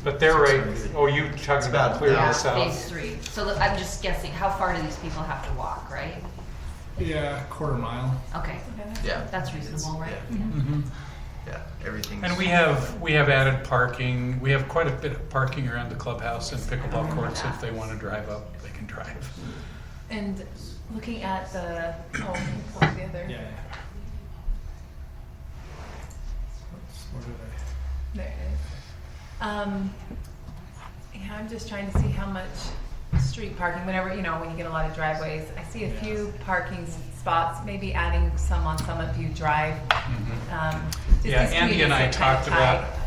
but they're right, oh, you talking about clear to Yeah, the south? phase 3. So I'm just guessing, how far do these people have to walk, right? Yeah, quarter mile. Okay, yeah. that's reasonable, right? Yeah. Mhm. Yeah, everything's. And we have added parking. We have quite a bit of parking around the clubhouse and pickleball courts. If they want to drive up, they can drive. And looking at the, oh, pull the other. Yeah. Oops, where did I? There it is. Yeah, I'm just trying to see how much street parking, whenever, when you get a lot of driveways, I see a few parking spots, maybe adding some on Summit View Drive. Just Yeah, these Andy and I communities are talked kinda tight. about.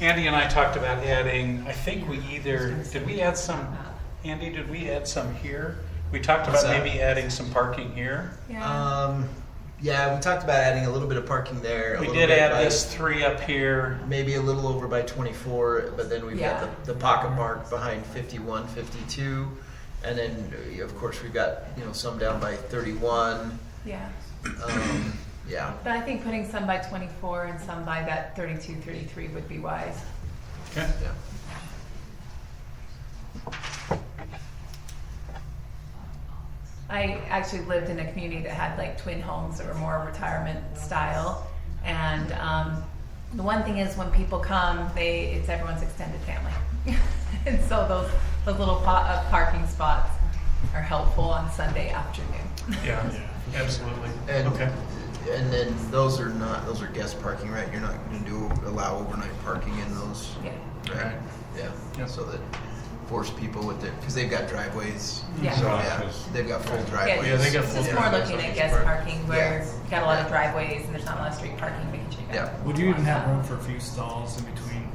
Andy and I talked about adding. I think we either did we add some. Andy, did we add some here? We talked What's about that? maybe adding some parking here. Yeah. Yeah, we talked about adding a little bit of parking there. We did add this 3 up here. Maybe a little over by 24, but then we've Yeah. got the pocket mark behind 51, 52, and then of course we've got some down by 31. Yeah. Yeah. But I think putting some by 24 and some by that 32, 33 would be wise. Okay. Yeah. I actually lived in a community that had like twin homes that were more retirement style, and the one thing is when people come, it's everyone's extended family, and so those little parking spots are helpful on Sunday afternoon. Yeah, absolutely. And, okay. And then those are guest parking, right? You're not going to allow overnight parking in those, Yeah. right? Yeah. Yep. So that force people with their, because they've got driveways. Yeah. So yeah, they've got full driveways. Yeah, they got It's full just more driveways. looking at guest parking where Yeah. you've got a lot of driveways and there's not a lot of street parking, making sure you got. Yeah. Would you even have room for a few stalls in between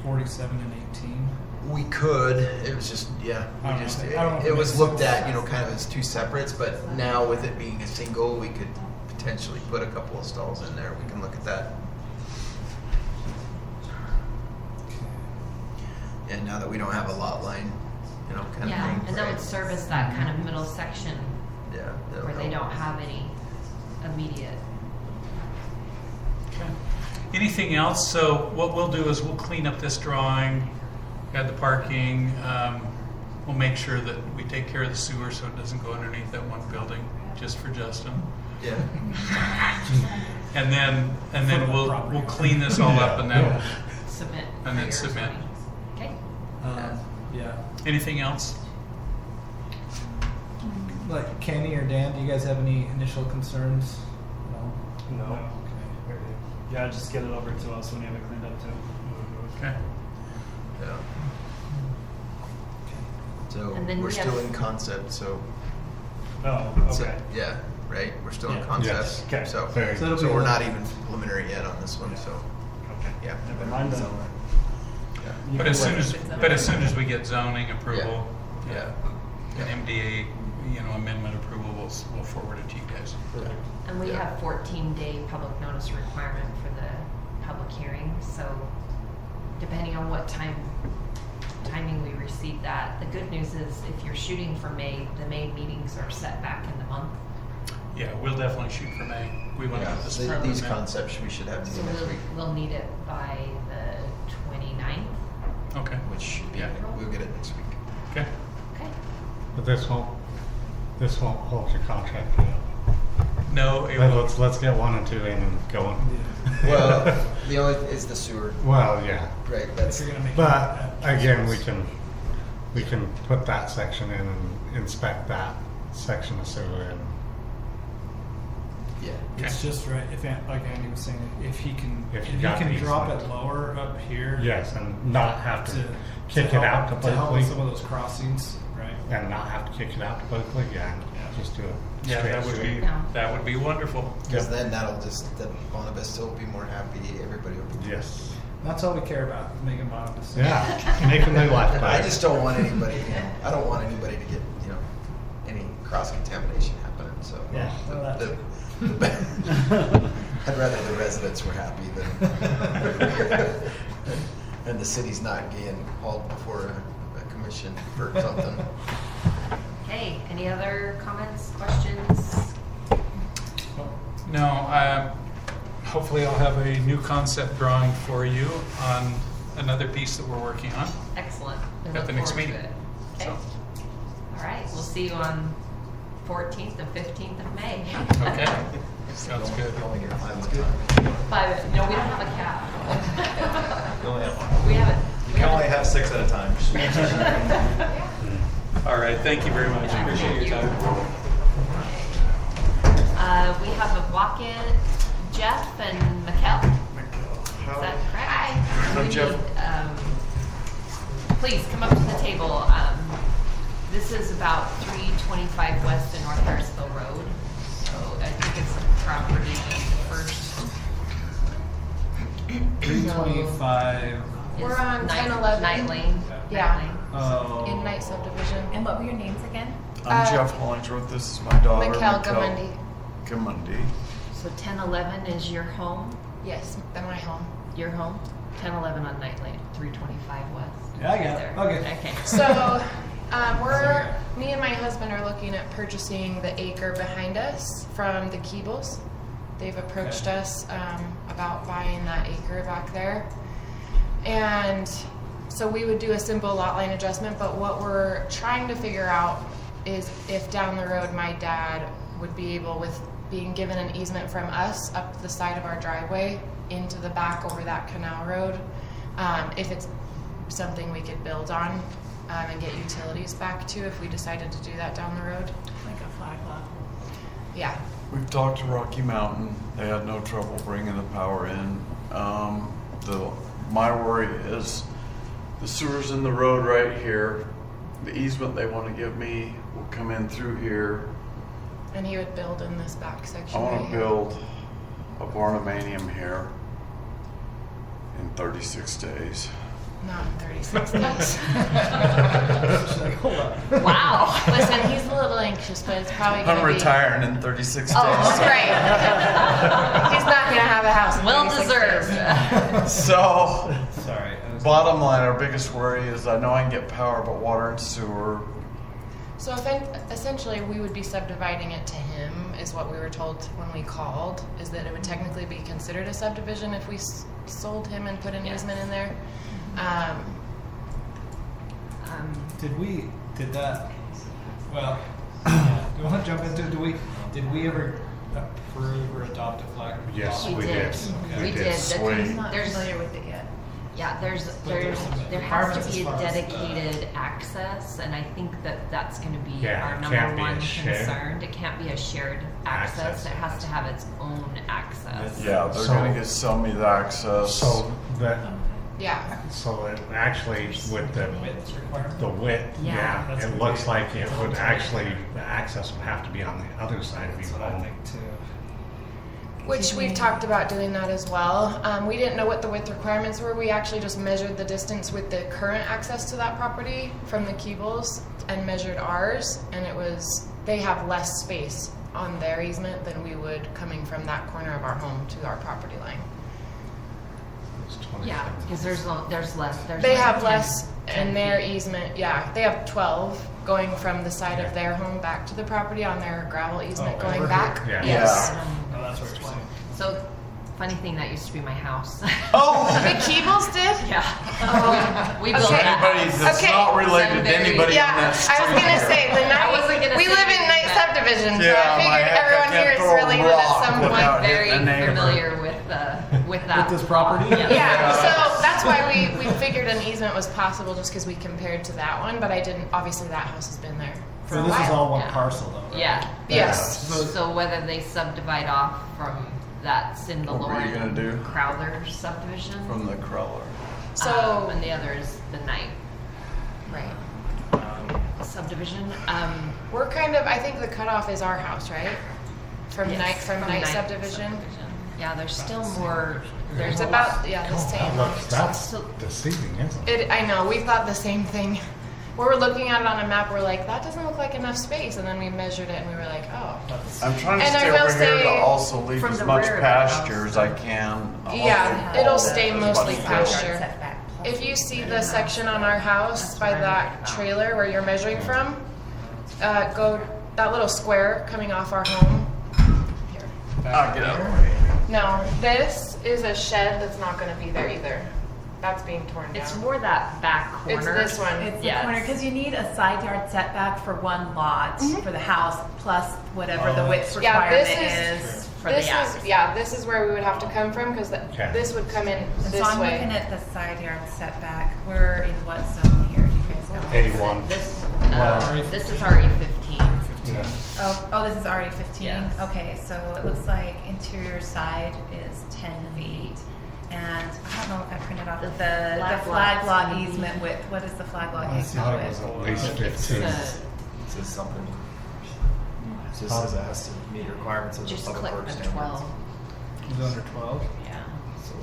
47 and 18? We could. It was just I don't know if it it was makes looked sense. at, kind of as two separates, but now with it being a single, we could potentially put a couple of stalls in there. We can look at that. And now that we don't have a lot line, kind Yeah, of thing. and that right? would service that kind of middle section Yeah. that'll where they help. don't have any immediate. Okay. Anything else? So what we'll do is we'll clean up this drawing, add the parking. We'll make sure that we take care of the sewer so it doesn't go underneath that one building, just for Justin. Yeah. And then we'll clean this all up and then Submit. And for then your submit. zoning. Okay. Yeah. Anything else? Like Kenny or Dan, do you guys have any initial concerns? No. No. Okay. Yeah, just get it over to us when you have it cleaned up too. Okay. Yeah. So And then we're we still have- in concept, so. Oh, so- okay. yeah. Right. We're still in Yeah. concept. Yes. Okay. So, Very So it'll so be we're a not little- even preliminary yet on this one. So Okay. yeah. Never mind then. Yeah. You But can as soon as we get zoning approval, Yeah. and MDA, amendment approval, we'll forward it to you guys. And we Yeah. have 14-day public notice requirement for the public hearing, so depending on what timing we receive that, the good news is if you're shooting for May, the May meetings are set back in the month. Yeah, we'll definitely shoot for May. We want to Yeah. get this So approved these in. concepts we should have So next week, we'll need it by the 29th. Okay. which should be Yeah. we'll get it next week. Okay. Okay. But this won't hold your contract up. No, it But will. let's get 1 and 2 in and going. Well, the only is the sewer, Well, yeah. right? That's If you're gonna make But it- again, we can put that section in and inspect that section of sewer and yeah. It's just right. If like Andy was saying, if he can, If if you he got can these drop lines. it lower up here. yes, and not have to kick it help- out to help Berkeley with some of those crossings, right? and not have to kick it out to Berkeley. Yeah, just do it. Yeah, straight that would through. be wonderful. Because then then one of us will be more happy. Everybody will be. Yes. That's all we care about, is making Boniface. Yeah, making their life better. I just don't want anybody. I don't want anybody to get any cross contamination happening. So Yeah, well, that's I'd rather the residents were happy than and the city's not getting hauled before a commission for something. Okay, any other comments, questions? No, hopefully I'll have a new concept drawing for you on another piece that we're working on. Excellent. We At look the next forward to meeting. it. Okay. So. All right, we'll see you on 14th and 15th of May. Okay. Sounds good. Sounds good. 5, no, we don't have a cap. You only have one. We haven't. You can only have 6 at a time. All right, thank you very much. Appreciate your time. We have a walk-in, Jeff and Mikkel. Is that correct? Hi. We Jeff. need, please come up to the table. This is about 325 West and North Harrisville Road. So I think it's a property first. 325. We're on Night- 1011. Night Lane. Yeah. Night Lane. Oh. In Night Subdivision. And what were your names again? I'm Jeff Hollingsworth. This is my daughter, Mikkel Gamundi. Gamundi. So 1011 is your home? Yes, then my home. Your home? 1011 on Night Lane, 325 West. Yeah, I got it. Okay. Okay. So, me and my husband are looking at purchasing the acre behind us from the Keebles. They've approached us about buying that acre back there. And so we would do a simple lot line adjustment, but what we're trying to figure out is if down the road my dad would be able, with being given an easement from us up the side of our driveway into the back over that canal road, if it's something we could build on and get utilities back to if we decided to do that down the road. Like a flag lot. Yeah. We've talked to Rocky Mountain. They had no trouble bringing the power in. My worry is the sewer's in the road right here. The easement they want to give me will come in through here. And he would build in this back section. I want right to here. build a barnuminium here in 36 days. Not in 36 days. Wow. Listen, he's a little anxious, but it's probably going to I'm be... retiring in 36 days. Oh, that's right. He's not going to have a house in Well 36 deserved. days. So, Sorry. bottom line, our biggest worry is I know I can get power, but water and sewer. So essentially, we would be subdividing it to him, is what we were told when we called, is that it would technically be considered a subdivision if we sold him and put an easement in there. Did that, well, yeah, do you want to jump into it? Did we ever approve or adopt a flag? Yes, We we did. did. We did. Sweet. I'm not There's- familiar with it yet. Yeah, there has requirements to be as a far as, dedicated access, and I think that's going to be Yeah, our it number can't be a one shared concern. It can't be a shared access. access. It has to have its own access. Yeah, they're So- gonna sell me the access. So that, Yeah. so it actually with the width, Yeah. yeah, it looks like it would actually, the access would have to be on the other side of That's your what I home. think too. Which we've talked about doing that as well. We didn't know what the width requirements were. We actually just measured the distance with the current access to that property from the Keebles and measured ours, and it was, they have less space on their easement than we would coming from that corner of our home to our property line. It's 27. Yeah, because there's less. There's They like have 10 less 10 in their feet. easement, yeah. They have 12 going from the side of their home back to the property on their gravel easement Oh, going over back. here? Yeah. Yes. Oh, that's what you're saying. So, funny thing, that used to be my house. Oh! The Keebles did? Yeah. Oh. We built Okay. that Anybody house. that's Okay. not related to Very- anybody Yeah, on that street. I was gonna say the I wasn't night gonna we say live in anything, night but- subdivision, so Yeah, I my figured heck, I everyone can't here is throw a related at rock some without point. Very hitting a neighbor. familiar with that. With this property? Yeah. Yeah, so that's why we figured an easement was possible just because we compared to that one, but I didn't. Obviously, that house has been there for So a this is while. all one Yeah. parcel though, right? Yeah. Yes. So whether they subdivide off from that Cinda What were you gonna do? Lauren Crowther subdivision, From the crawler. So and the other is the Knight right, subdivision. we're kind of. I think the cutoff is our house, right? From Yes, night subdivision. Yeah, there's still more. There's It's a about lot. the Oh, same. that looks, that's So- deceiving, isn't it? I know. We thought the same thing. We were looking at it on a map. We're like, that doesn't look like enough space, and then we measured it, and we were like, oh. I'm trying to And I stay will over here to say, also leave from as the much rear of the pasture house. as I can. Yeah, Also it'll all stay as mostly much pasture. Setback. If you see the section on our house by that trailer where you're measuring from, go that little square coming off our home. Here. I'll get out of the way. No, this is a shed that's not going to be there either. That's being torn down. It's more that back corner. It's this one. It's the Yes. corner, because you need a side yard setback for one lot for the house, plus whatever the width Yeah, requirement this is. for the access. This is where we would have to come from, because Okay. this would come in And this so I'm way. looking at the side yard setback. We're in what zone here? Do you guys know? 81. This is already 15. Yeah. Oh, this is already 15? Yes. Okay, so it looks like interior side is 10 feet. And I don't know if I printed off the flag lot lot's easement width. What is the flag lot I easement thought it was width? at least 15. It says something. It just says it has to meet requirements of the Just public click works the standards. 12. Is it under 12? Yeah. So,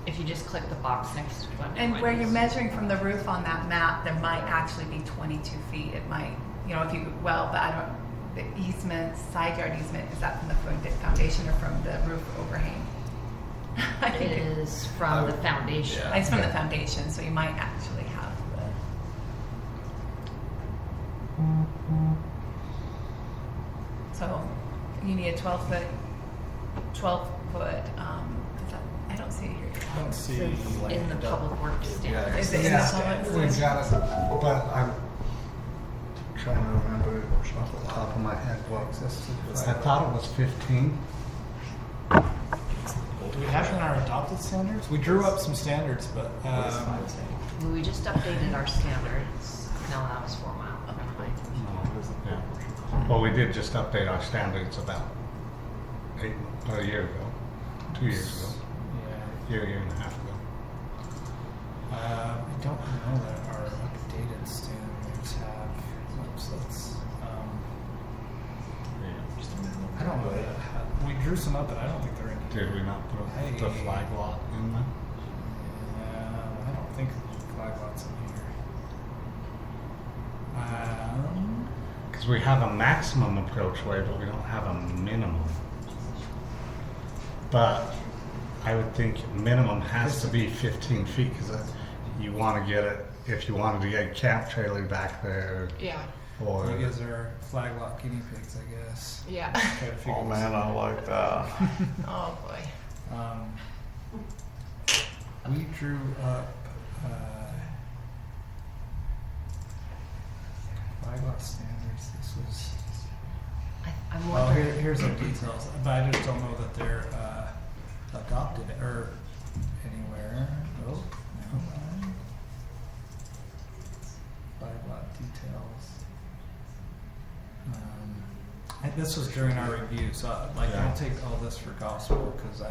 If you just click the box next to one. And where you're measuring from the roof on that map, there might actually be 22 feet. It might, if you, but I don't, the easement, side yard easement, is that from the foundation or from the roof overhang? I It think is from the foundation. It's from the foundation, so you might actually have so you need a 12 foot, I don't see it here. I don't see In the public works standards. Is it in the Yeah, public? we've got it, but I'm trying to remember off the top of my head what I thought it was 15. Do we have it in our adopted standards? We drew up some standards, but We just updated our standards. No, that was 4 mile. Never mind. Yeah. Well, we did just update our standards about a year ago, 2 years ago, year and a half ago. I don't know that our updated standards have. Let's. I don't know. We drew some up, but I don't think they're in. Did we not put the flag lot in there? I don't think flag lots in here. Because we have a maximum approachway, but we don't have a minimum. But I would think minimum has to be 15 feet because you want to get it, if you wanted to get a camp trailer back there. Yeah. Or You guys are flag lot guinea pigs, I guess. Yeah. Try to figure Oh this man, out. I like that. Oh boy. We drew up flag lot standards. This was. I'm Well, wondering. here's some details, but I just don't know that they're adopted or anywhere. Oh, never mind. Flag lot details. This was during our review, so don't take all this for gospel because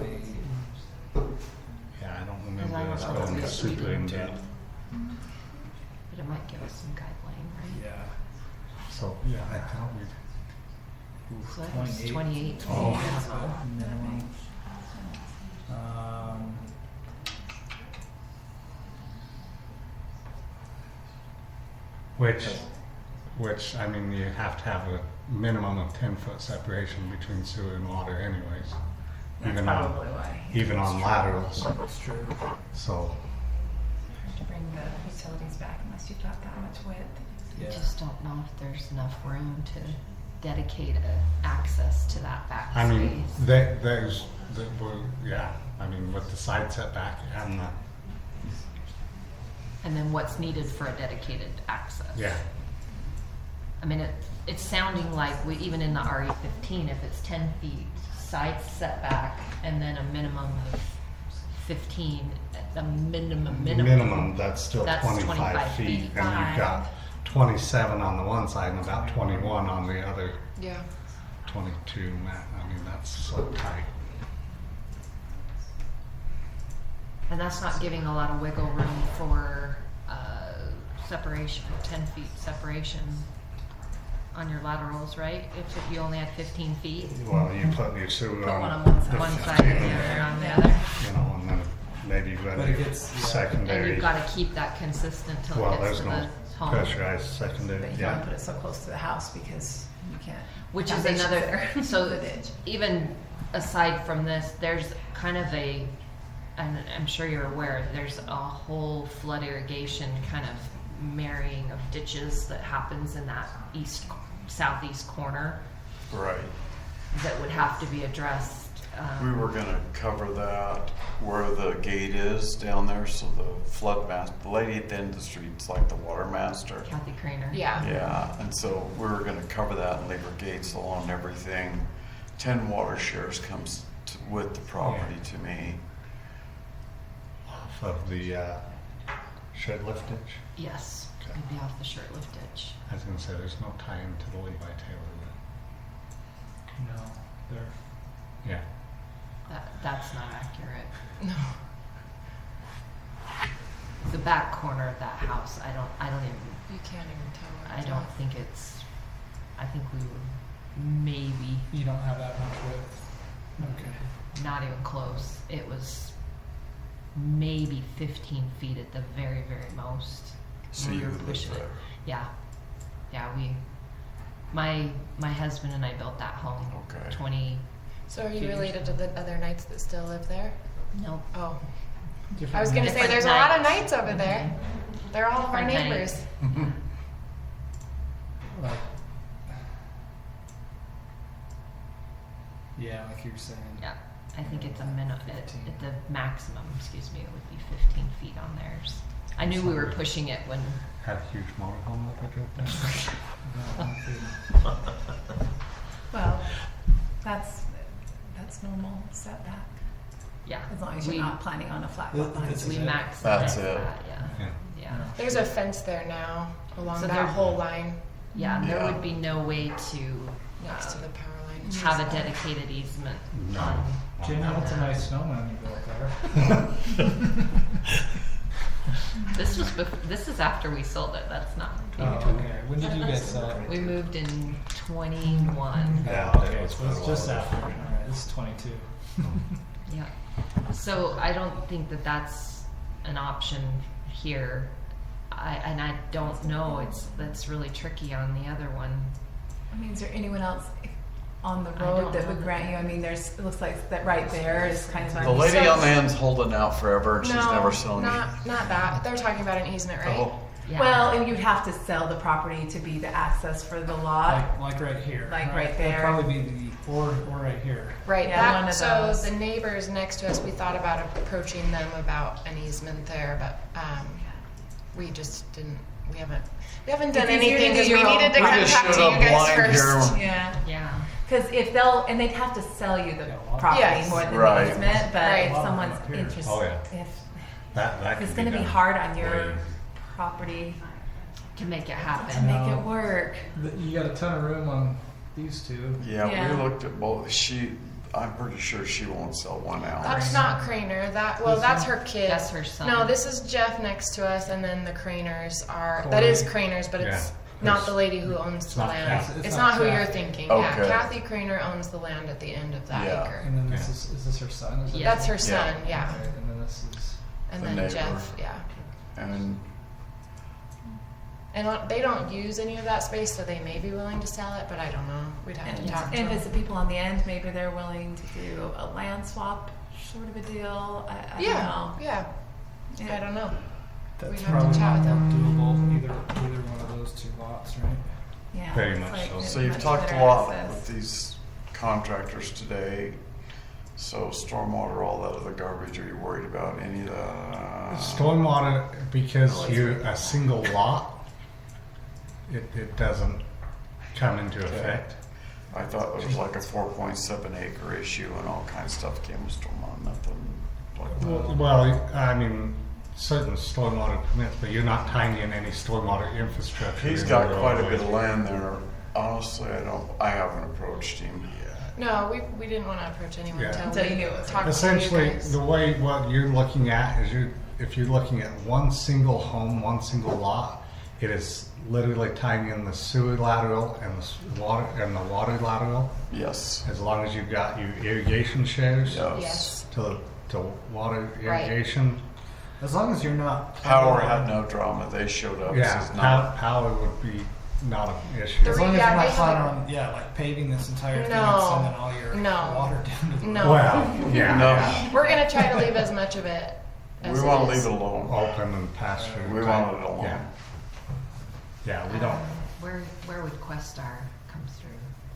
yeah, I don't remember I don't us know going if super in depth. But it might give us some guideline, right? yeah. So yeah, I thought we. So that was 28. Oh. That's about minimum. Which I mean, you have to have a minimum of 10-foot separation between sewer and water, anyways. That's probably why. Even on laterals. That's true. So To bring the utilities back unless you've got that much width. I just don't know if there's enough room to dedicate access to that back I mean, space. I mean, with the side setback and the And then what's needed for a dedicated access. yeah. I mean, it's sounding like even in the RE15, if it's 10 feet side setback and then a minimum of 15, the minimum. That's still That's 25 feet, and you've got 27 on the one side and about 21 on the other. Yeah. 22, man. I mean, that's so tight. And that's not giving a lot of wiggle room for separation, 10 feet separation on your laterals, right? If you only had 15 feet. Well, you put your sewer Put on one on the one side and the other on the other. You know, and then maybe you got But it a gets- yeah. And secondary. you've got to keep that consistent till Well, it gets there's to no the home. pressurized secondary. But you Yeah. don't put it so close to the house because you can't. Which is foundations another, there. so The ditch. even aside from this, there's kind of and I'm sure you're aware, there's a whole flood irrigation kind of marrying of ditches that happens in that southeast corner Right. that would have to be addressed We were gonna cover that where the gate is down there, so the flood master, the lady at the end of the street's like the water master. Kathy Craner. Yeah. Yeah, and so we were gonna cover that and leave our gates alone and everything. 10 water shares comes with the property to me. Off of the shed lift ditch. Yes, it'd be off the short lift ditch. I was gonna say, there's no tie-in to the Levi Taylor. No, there. Yeah. That's not accurate. No. The back corner of that house, I don't even, You can't even tell. I don't think it's, I think we would maybe, You don't have that much width. Okay. not even close. It was maybe 15 feet at the very, very most. So We you were would live pushing it. there? Yeah. Yeah, my husband and I built that home. Okay. 20, So are you related to the other knights that still live there? nope. Oh. Different I was gonna say, Different there's a lot of knights. knights over there. They're all of our Different neighbors. Like, yeah, like you were saying. Yeah, I think it's a minimum, at 15. the maximum, excuse me, it would be 15 feet on theirs. I knew we were pushing it when, Had a huge motorhome that I drove down. No, not kidding. Well, that's normal setback, yeah. as long as we- you're not planning on a flat Th- lot line. this We is it. maxed That's that, it. yeah, yeah. There's a fence there now along So that there- whole line Yeah, and there Yeah. would be no way to next to the power line. have a dedicated easement No. on. Jenny, on that's a that. nice snowman you built there. This is after we sold it, that's not. Oh, okay. When did you guys sell it? We moved in 21. Yeah, okay, that was so it's quite a just while after. ago. Alright, this is 22. Yeah. So I don't think that that's an option here. I don't know, that's really tricky on the other one. I mean, is there anyone else on the I road don't that know would that- grant you? I mean, there's, it looks like that right there is kind of. The lady on the end's holding out forever and she's No, never selling me. not that. They're talking about an easement, right? Oh, Yeah. Well, and you'd have to sell the property to be the access for the lot. Like right here. Like right there. It'd probably be or right here. Right. Yeah, that, one of so those. the neighbors next to us, we thought about approaching them about an easement there, but we just didn't. We haven't done It's easier to anything do because we your own needed to We come just back to showed you up guys blind first. here. Yeah. Yeah. Because if and they'd have to sell you the Yeah, well, property Yes. more than Right. the easement, but Right. if A lot of someone's them up here. interested, Oh, yeah. if That it's could going to be done hard on your way- property To make it to happen. make it No. work. You got a ton of room on these two. yeah, Yeah. we looked at both. I'm pretty sure she won't sell one out. That's not Craner. This That's one? her kid. That's her son. No, this is Jeff next to us, and then the Craners are. Corey. That is Craners, but it's Yeah. not the lady who owns the not land. Kathy. It's It's not not who you're Kathy. thinking. Okay. Yeah, Kathy Craner owns the land at the end of that Yeah. acre. And then this Yeah. is this her son? Is it? That's her Yeah. son. Yeah, Okay, and then this is. and The then neighbor. Jeff. Yeah. And And they don't use any of that space, so they may be willing to sell it, but I don't know. We'd have to talk to And if them. it's the people on the end, maybe they're willing to do a land swap sort of a deal. I don't Yeah, know. yeah. Yeah. I don't know. That's We'd have to probably chat not with them. doable either one of those two lots, right? Yeah, Very it's much like so. it's so you've much talked a better lot access. with these contractors today. So stormwater, all that other garbage, are you worried about any of the Stormwater, because you're a single lot, it doesn't come into effect. I thought it was like a 4.7 acre issue and all kinds of stuff came with stormwater, nothing like that. Well, I mean, certain stormwater permits, but you're not tying in any stormwater infrastructure. He's in got the quite a roadway. bit of land there. Honestly, I haven't approached him. No, we didn't want to approach anyone Yeah. until you we knew it was talked Essentially, to you guys. the way what you're looking at is if you're looking at one single home, one single lot, it is literally tying in the sewer lateral and the water lateral. Yes. As long as you've got your irrigation shares Yes. to water Right. irrigation. As long as you're not. Power had no drama. They showed up. Yeah, This is not. power would be not an issue. As long as Yeah, you're they not have planning on, like paving this entire thing and No. sending all your No. water down to the No. road. Well, yeah, No. yeah. We're gonna try to leave as much of it as We want to is. leave it alone. Open and pasture. We type. want it alone. Yeah. Yeah, we don't. Where would Questar come through?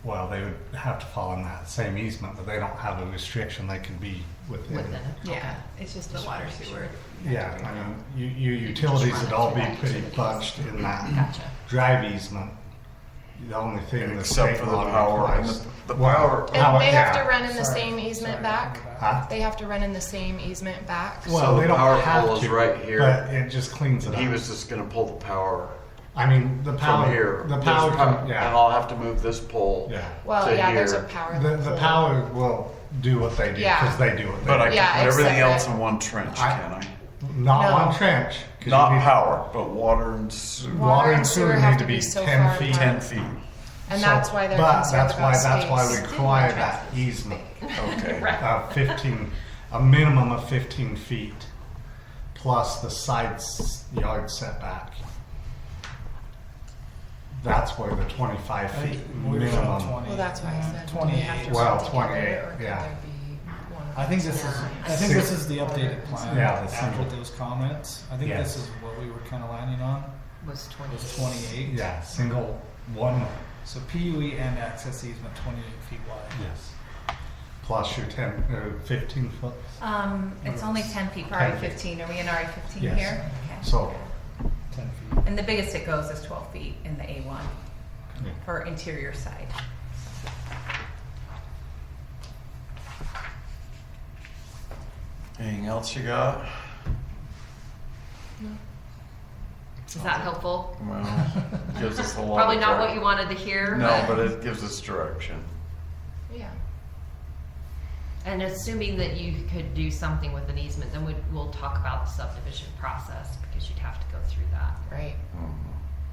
well, they would have to fall in that same easement, but they don't have a restriction. They could be within. Within it. Yeah, it's just the water sewer. Yeah, I mean, your utilities would all be pretty bunched in that Gotcha. drive easement. The only thing the Except state for the law power and requires- the Well, power. And they have yeah. to run in the Sorry. same easement Sorry. back. Huh? They have to run in the same easement back. Well, So they the don't power have pole is to, right here. but it just cleans it And up. he was just gonna pull the power I mean, the power from here. The There's power, and yeah, I'll have to move this pole. yeah. Well, to yeah, there's a here. power. The power will do what they do Yeah. because they do what they But I do. Yeah, can put everything except else that- in one trench, I- can I? Not No. one trench. 'cause you Not need- power, but water and sewer. Water and sewer have need to to be be so 10 far feet. apart. 10 feet. And So- that's why they're but concerned that's why about that's why space. we require that easement. Okay. 15, a minimum of 15 feet, plus the side yard setback. That's where the 25 I think feet we were showing minimum. 20. Well, that's why I said. do they 28. have to Well, run together, 28, or could yeah. there be one I think this is. I think this is the updated plan. Yeah, the after single. those comments. I think Yes. this is what we were kind of landing on. Was 20. Was 28. Yeah, single one. So PUE and access easement 28 feet wide. Yes. Plus your 15 foot. It's only 10 feet for 10 RE feet. 15. Are we in RE 15 Yes. here? Okay. So, 10 feet. And the biggest it goes is 12 feet in the A1 yeah. for interior side. Anything else you got? Is that helpful? Well, gives us a lot. Probably of not what direc- you wanted to hear. No, but it gives us direction. Yeah. And assuming that you could do something with an easement, then we'll talk about the subdivision process because you'd have to go through that. Right.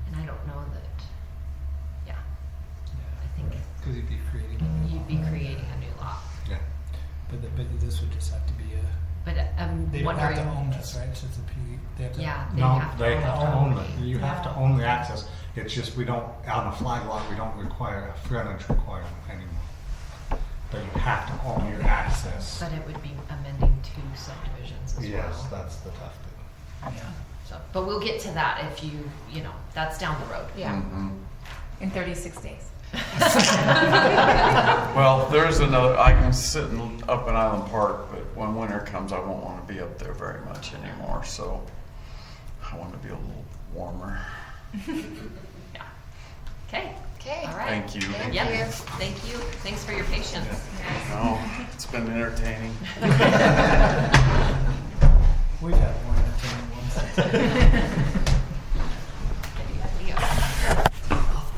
And I don't know that, yeah, I think Because you'd be creating. a new you'd lot. be creating a new lot. Yeah. But this would just have to be a. But I'm They don't have wondering. to own this, right? So it's a PUE. They have to. Yeah, No, have they own have the to own property. it. You have to own the access. It's just we don't, on a flag lot, we don't require a frontage requirement anymore. But you have to own your access. But it would be amending two subdivisions as Yes, well. that's the tough thing. Yeah. So, but we'll get to that if you know, that's down the road. Yeah. In 36 days. Well, there's another. I'm sitting up in Island Park, but when winter comes, I won't want to be up there very much anymore. So I want to be a little warmer. Yeah. Okay. Okay. All right. Thank you. Thank Yep. you. Thank you. Thanks for your patience. No, it's been entertaining. We've had more entertaining ones.